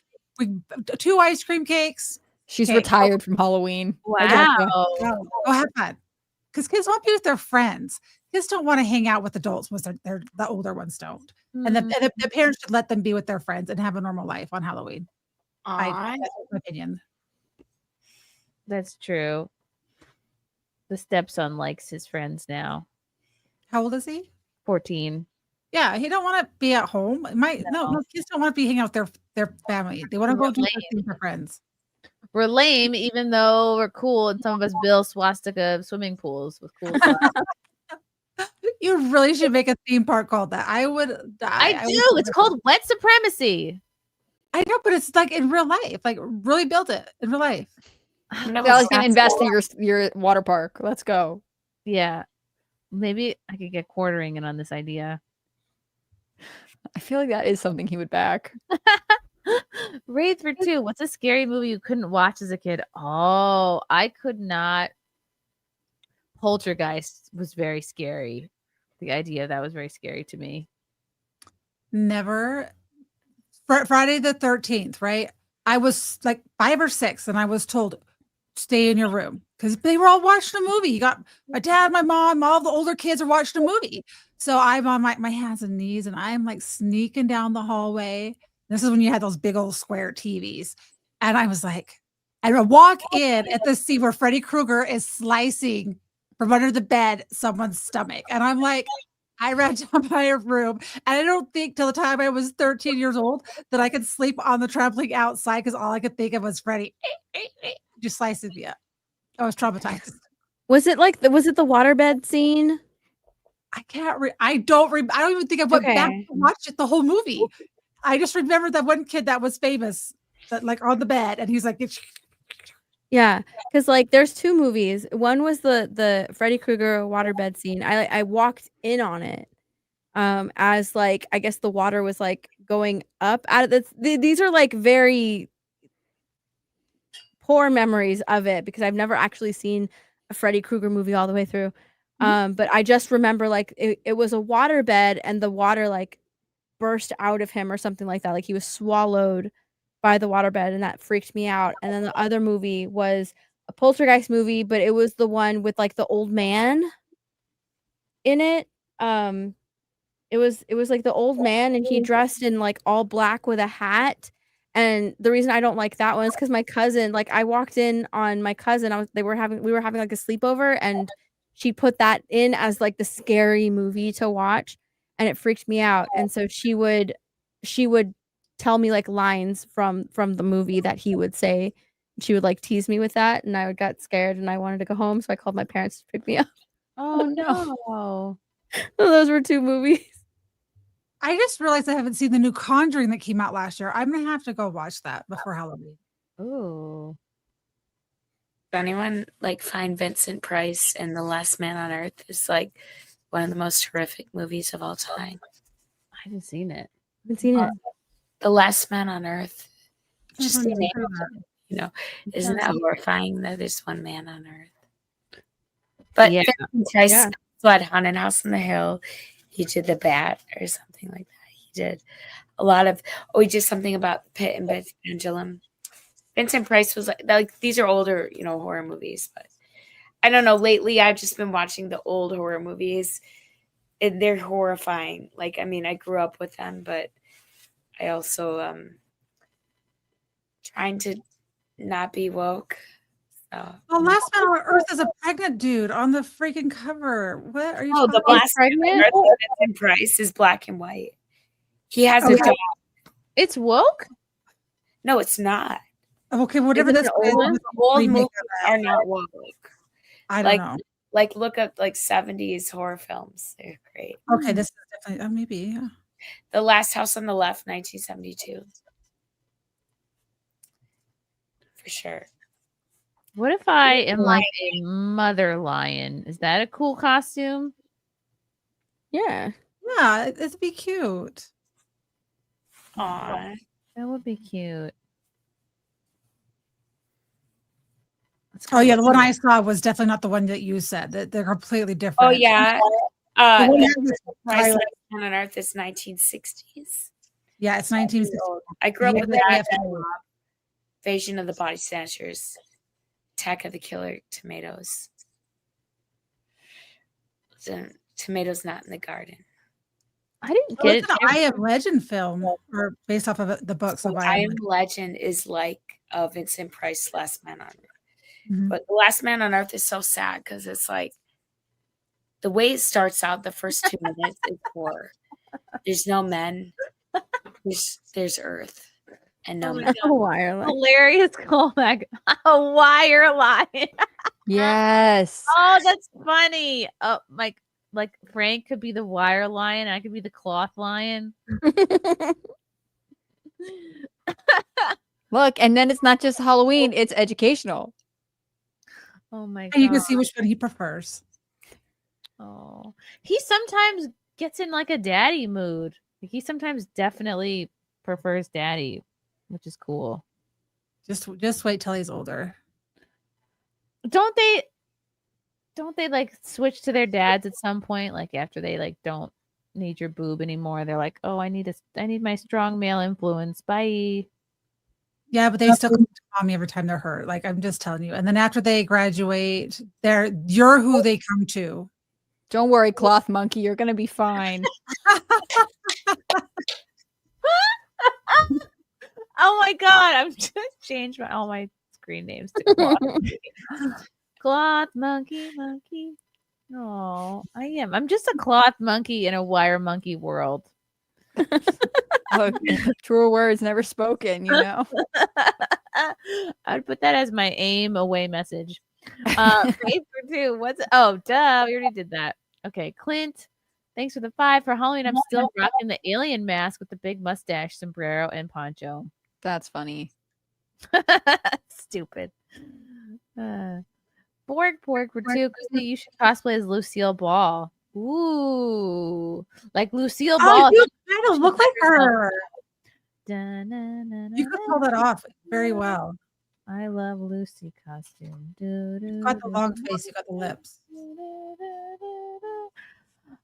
2 ice cream cakes. She's retired from Halloween. Go have fun. Because kids want to be with their friends. Kids don't want to hang out with adults once they're the older ones don't. And the parents should let them be with their friends and have a normal life on Halloween. That's my opinion. That's true. The stepson likes his friends now. How old is he? 14. Yeah, he don't want to be at home. No, kids don't want to be hanging out with their family. They want to go do things with their friends. We're lame, even though we're cool, and some of us build swastika swimming pools with cool stuff. You really should make a theme park called that. I would die. I do. It's called Wet Supremacy. I know, but it's like in real life. Like really build it in real life. Sally's gonna invest in your water park. Let's go. Yeah. Maybe I could get quartering in on this idea. I feel like that is something he would back. Wraith for 2. What's a scary movie you couldn't watch as a kid? Oh, I could not. Poltergeist was very scary. The idea of that was very scary to me. Never. Friday the 13th, right? I was like 5 or 6, and I was told, stay in your room, because they were all watching a movie. You got my dad, my mom, all the older kids are watching a movie. So I'm on my hands and knees, and I'm like sneaking down the hallway. This is when you had those big old square TVs. And I was like, I walk in at the scene where Freddy Krueger is slicing from under the bed someone's stomach. And I'm like, I ran to my room, and I don't think till the time I was 13 years old that I could sleep on the trampoline outside, because all I could think of was Freddy just slicing me up. I was traumatized. Was it the waterbed scene? I don't even think I went back to watch it the whole movie. I just remember that one kid that was famous, that like on the bed, and he's like, yeah, because like there's 2 movies. One was the Freddy Krueger waterbed scene. I walked in on it, as like I guess the water was like going up out of these are like very poor memories of it, because I've never actually seen a Freddy Krueger movie all the way through. But I just remember like it was a waterbed, and the water like burst out of him or something like that. Like he was swallowed by the waterbed, and that freaked me out. And then the other movie was a poltergeist movie, but it was the one with like the old man in it. It was like the old man, and he dressed in like all black with a hat. And the reason I don't like that one is because my cousin, like I walked in on my cousin, we were having like a sleepover, and she put that in as like the scary movie to watch, and it freaked me out. And so she would tell me like lines from the movie that he would say. She would like tease me with that, and I got scared, and I wanted to go home, so I called my parents to pick me up. Oh no. So those were 2 movies. I just realized I haven't seen the new Conjuring that came out last year. I'm gonna have to go watch that before Halloween. Oh. Does anyone like find Vincent Price and The Last Man on Earth is like one of the most horrific movies of all time? I haven't seen it. The Last Man on Earth. Just the name of it, isn't that horrifying that there's one man on Earth? But Yeah. Vincent Price had Haunted House on the Hill. He did The Bat or something like that. He did a lot of. He did something about the Pit and Bed Pendulum. Vincent Price was like these are older, horror movies, but I don't know. Lately, I've just been watching the old horror movies. And they're horrifying. Like, I mean, I grew up with them, but I also trying to not be woke. So. Well, Last Man on Earth is a pregnant dude on the freaking cover. What are you? Oh, the Last Man on Earth with Vincent Price is black and white. He has a dog. It's woke? No, it's not. Okay, whatever this old movies are not woke. I don't know. Like look up like 70s horror films. They're great. Okay, this is definitely maybe, yeah. The Last House on the Left, 1972. For sure. What if I am like a mother lion? Is that a cool costume? Yeah. Yeah, it'd be cute. Aw. That would be cute. Oh yeah, the one I saw was definitely not the one that you said. That they're completely different. Oh yeah. The one The that was Price highlighted- on Earth is 1960s. Yeah, it's 1960. I grew up Yeah, with they that. have to- Invasion of the Body Snatchers. Attack of the Killer Tomatoes. The tomatoes not in the garden. I didn't get it. I Am Legend film, or based off of the books of I Am Legend is like Vincent Price Last Man on Earth. Mhm. But The Last Man on Earth is so sad because it's like the way it starts out, the first 2 minutes is horror. There's no men. There's Earth and no men. Hilarious callback. A wire lion. Yes. Oh, that's funny. Oh, like Frank could be the wire lion. I could be the cloth lion. Look, and then it's not just Halloween, it's educational. Oh my god. And you can see which one he prefers. Oh, he sometimes gets in like a daddy mood. He sometimes definitely prefers daddy, which is cool. Just wait till he's older. Don't they like switch to their dads at some point? Like after they like don't need your boob anymore, they're like, oh, I need my strong male influence. Bye. Yeah, but they still come to mommy every time they're hurt. Like I'm just telling you. And then after they graduate, you're who they come to. Don't worry, cloth monkey, you're gonna be fine. Oh my god, I'm just changed all my screen names to cloth monkey. Cloth monkey. Oh, I am. I'm just a cloth monkey in a wire monkey world. Look, truer words never spoken, you know. I'd put that as my aim away message. Wait for 2. Duh, we already did that. Okay, Clint, thanks for the 5 for Halloween. I'm still rocking the alien mask with the big mustache, sombrero, and poncho. That's funny. Stupid. Borg for 2. Chrissy, you should cosplay as Lucille Ball. Ooh, like Lucille Ball. You kind of look like her. You could pull that off very well. I love Lucy costume. You got the long face. You got the lips.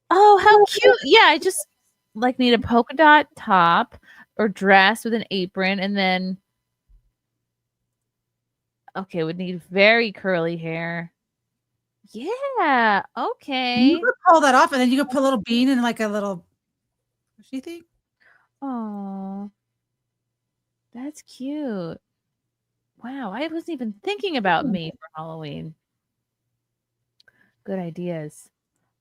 Oh, how cute! Yeah, I just like need a polka dot top or dress with an apron, and then would need very curly hair. Yeah. Okay. You could pull that off, and then you could put a little bean in like a little squishy thing. Oh, that's cute. Wow, I wasn't even thinking about me for Halloween. Good ideas.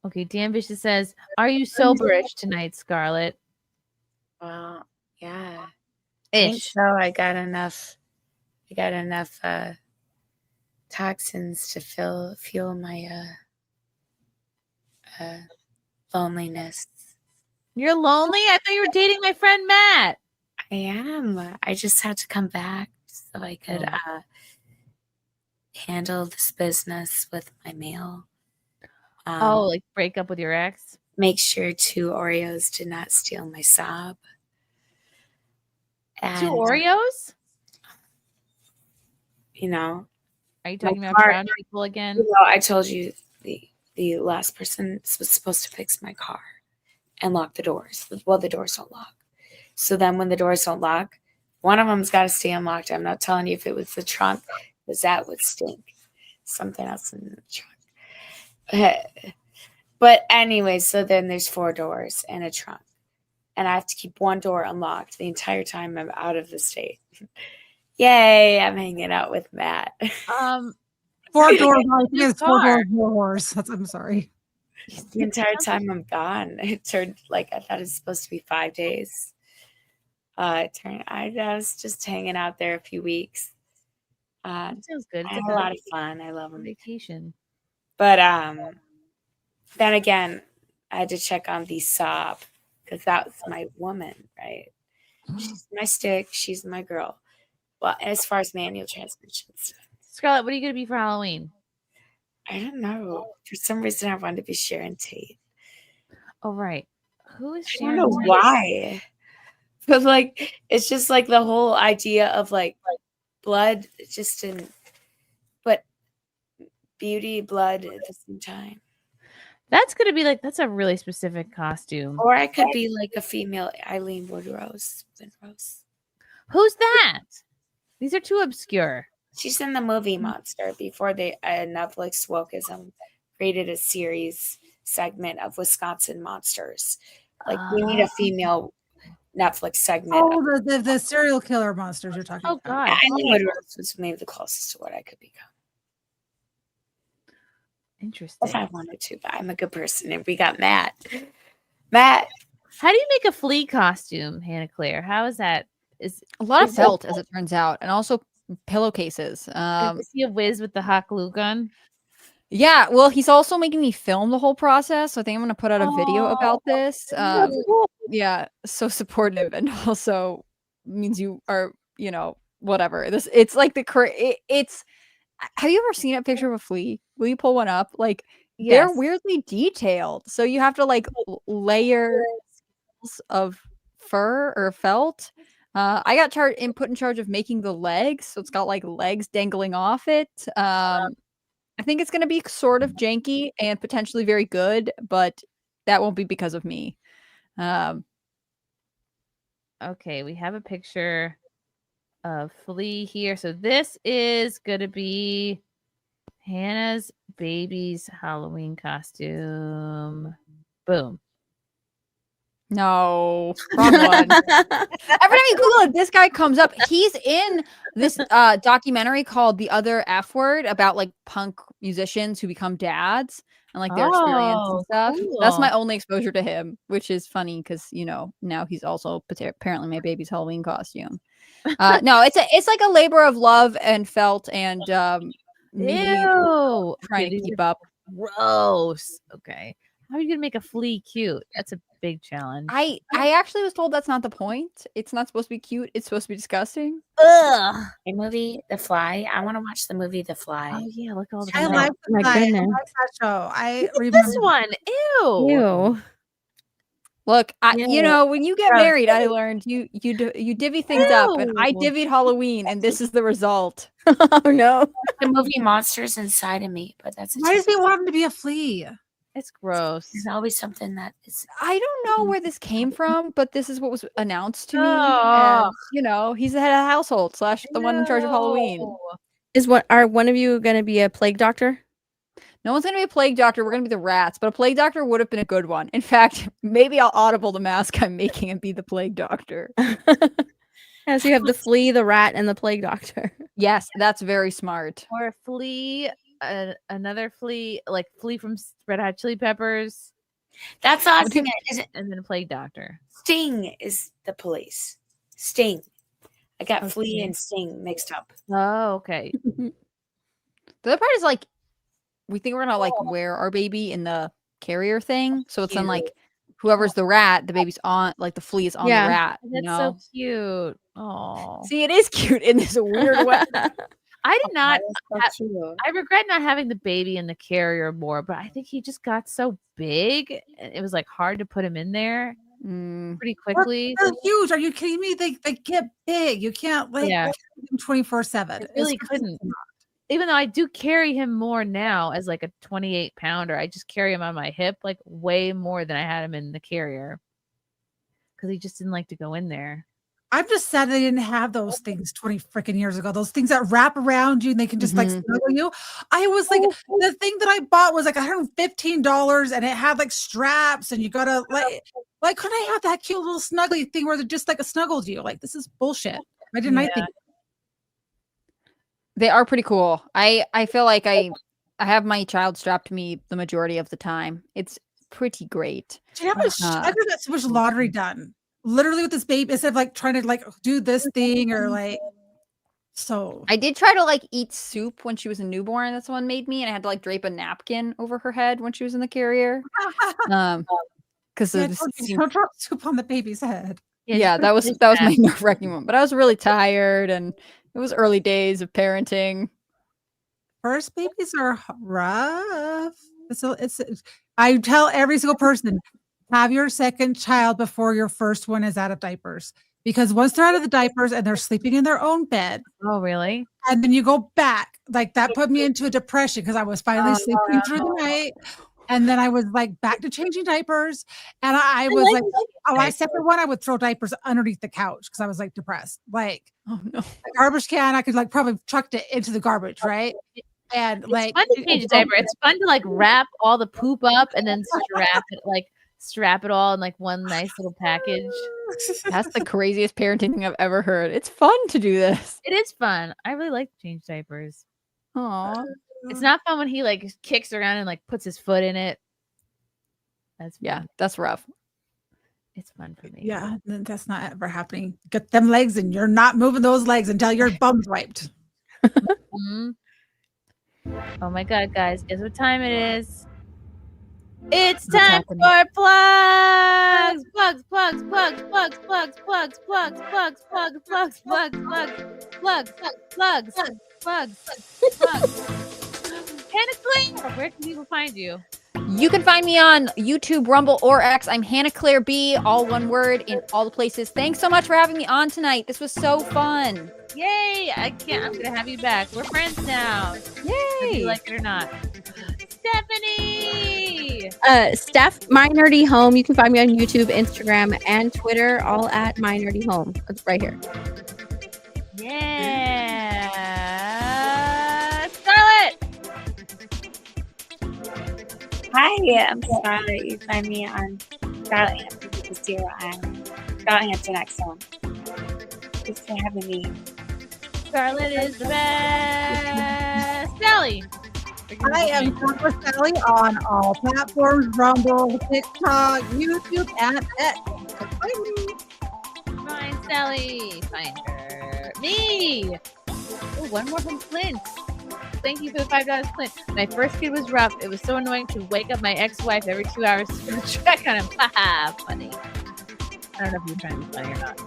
Okay, Dan Vicious says, "Are you soberish tonight, Scarlett?" Well, yeah. Ish. I think so. I got enough toxins to fuel my loneliness. You're lonely? I thought you were dating my friend Matt. I am. I just had to come back so I could handle this business with my mail. Like break up with your ex? Make sure 2 Oreos did not steal my sob. 2 Oreos? You know. Are you talking about brown people again? I told you the last person was supposed to fix my car and lock the doors. Well, the doors don't lock. So then when the doors don't lock, one of them's got to stay unlocked. I'm not telling you if it was the trunk, because that would stink. Something else in the trunk. But anyway, so then there's 4 doors and a trunk. And I have to keep one door unlocked the entire time I'm out of the state. Yay, I'm hanging out with Matt. 4 doors. I think it's 4 doors. I'm sorry. The entire time I'm gone. It turned like I thought it was supposed to be 5 days. I was just hanging out there a few weeks. That sounds good. I had a lot of fun. I love them. Vacation. But then again, I had to check on the sob because that's my woman, right? She's my stick. She's my girl. Well, as far as manual transmission stuff, Scarlett, what are you gonna be for Halloween? I don't know. For some reason, I wanted to be Sharon Tate. Oh, right. Who is I Sharon don't know Tate? why. But like, it's just like the whole idea of like blood, just in, but beauty, blood at the same time. That's gonna be like that's a really specific costume. Or I could be like a female Eileen Woodrose. Who's that? These are too obscure. She's in the movie Monster before Netflix wokeism created a series segment of Wisconsin monsters. Like we need a female Netflix segment. Oh, the serial killer monsters you're talking about. God. Eileen Woodrose was maybe the closest to what I could become. Interesting. If I wanted to, but I'm a good person. And we got Matt. Matt. How do you make a flea costume, Hannah Claire? How is that? Is a lot of felt, as it turns out, and also pillowcases. Is he a whiz with the hot glue gun? Yeah, well, he's also making me film the whole process. So I think I'm going to put out a video about this. Yeah, so supportive, and also means you are, whatever. It's like it's. Have you ever seen a picture of a flea? Will you pull one up? Like they're weirdly detailed, so you have to like layer of fur or felt. I got put in charge of making the legs, so it's got like legs dangling off it. I think it's going to be sort of janky and potentially very good, but that won't be because of me. Okay, we have a picture of flea here. So this is going to be Hannah's baby's Halloween costume. Boom. No, wrong one. Every time you Google it, this guy comes up. He's in this documentary called The Other F Word about like punk musicians who become dads and like their experience and stuff. Cool. That's my only exposure to him, which is funny because now he's also apparently my baby's Halloween costume. No, it's like a labor of love and felt and Ew. trying to keep up. Gross. Okay. How are you gonna make a flea cute? That's a big challenge. I actually was told that's not the point. It's not supposed to be cute. It's supposed to be disgusting. Ugh. A movie, The Fly. I want to watch the movie The Fly. Oh yeah, look at all the. I like my that. I goodness. like that show. I remember This one. Ew. Ew. Look, when you get married, I learned you divvy things up, and I divvied Halloween, and this is the result. Oh no. The movie Monsters Inside of Me, but that's Why does he want him to be a flea? It's gross. There's always something that is. I don't know where this came from, but this is what was announced to me. Oh. And, he's the head of the household / the one in charge of Halloween. Are one of you going to be a plague doctor? No one's going to be a plague doctor. We're going to be the rats, but a plague doctor would have been a good one. In fact, maybe I'll audible the mask I'm making and be the plague doctor. Yeah, so you have the flea, the rat, and the plague doctor. Yes, that's very smart. Or a flea, another flea, like flea from Red Hot Chili Peppers. That's the odd thing. And then a plague doctor. Sting is the police. Sting. I got Flea and Sting mixed up. Oh, okay. The other part is like, we think we're gonna like wear our baby in the carrier thing, so it's on like whoever's the rat, the baby's on, like the flea is on the rat. That's so cute. Oh, see, it is cute in this weird way. I did not. I regret not having the baby in the carrier more, but I think he just got so big, and it was like hard to put him in there pretty quickly. They're huge. Are you kidding me? They get big. You can't like 24/7. I really couldn't. Even though I do carry him more now as like a 28-pounder, I just carry him on my hip like way more than I had him in the carrier because he just didn't like to go in there. I'm just sad they didn't have those things 20 freaking years ago. Those things that wrap around you and they can just like snuggle you. I was like, the thing that I bought was like $115 and it had like straps and you gotta like, why couldn't I have that cute little snuggly thing where they just like snuggled you? Like, this is bullshit. Why didn't I think? They are pretty cool. I feel like I have my child strapped to me the majority of the time. It's pretty great. Do you know how much I got so much lottery done? Literally with this baby, instead of like trying to like do this thing or like So I did try to like eat soup when she was a newborn. That's the one made me, and I had to like drape a napkin over her head when she was in the carrier. Because don't drop soup on the baby's head. yeah, that was my nerve-wracking one. But I was really tired, and it was early days of parenting. First babies are rough. I tell every single person, have your second child before your first one is out of diapers. Because once they're out of the diapers and they're sleeping in their own bed. Oh, really? And then you go back. Like that put me into a depression because I was finally sleeping through the night. And then I was like back to changing diapers. And I was like, except for one, I would throw diapers underneath the couch because I was like depressed. Like, oh no, the garbage can, I could like probably chucked it into the garbage, right? And it's like fun to change a diaper. It's fun to like wrap all the poop up and then strap it all in like one nice little package. That's the craziest parenting thing I've ever heard. It's fun to do this. It is fun. I really like to change diapers. Aw. It's not fun when he like kicks around and like puts his foot in it. That's rough. It's fun for me. Yeah, that's not ever happening. Get them legs and you're not moving those legs until your bum's wiped. Mm-hmm. Oh my god, guys, guess what time it is? It's time for plugs! Plugs, plugs, plugs, plugs, plugs, plugs, plugs, plugs, plugs, plugs, plugs, plugs, plugs, plugs, plugs. Hannah Claire, where can people find you? You can find me on YouTube, Rumble, or X. I'm Hannah Claire B, all one word, in all the places. Thanks so much for having me on tonight. This was so fun. Yay! I'm gonna have you back. We're friends now. Yay! Whether you like it or not. Stephanie! Steph, My Nerdy Home. You can find me on YouTube, Instagram, and Twitter, all at My Nerdy Home. It's right here. Yeah! Scarlett! Hi, I'm Scarlett. You find me on Scarlett Hampton with the 0 Island. Scarlett Hampton Excellent. Thanks for having me. Scarlett is the best. Sally! I am Dr. Sally on all platforms, Rumble, TikTok, YouTube, and X. Find Sally. Find her. Me! Oh, one more from Clint. Thank you for the $5, Clint. My first kid was rough. It was so annoying to wake up my ex-wife every 2 hours to check on him. Haha, funny. I don't know if you're trying to be funny or not.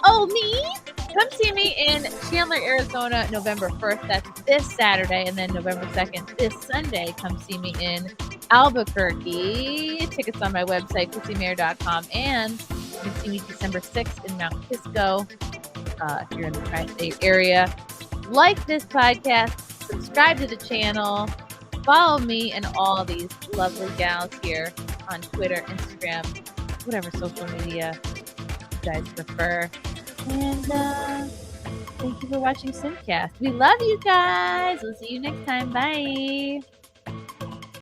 Oh, me? Come see me in Chandler, Arizona, November 1st. That's this Saturday. And then November 2nd, this Sunday, come see me in Albuquerque. Tickets on my website, chrissiemayr.com. And you can see me December 6th in Mount Kisco, if you're in the tri-state area. Like this podcast, subscribe to the channel, follow me and all these lovely gals here on Twitter, Instagram, whatever social media you guys prefer. And thank you for watching SimpCast. We love you guys. We'll see you next time. Bye.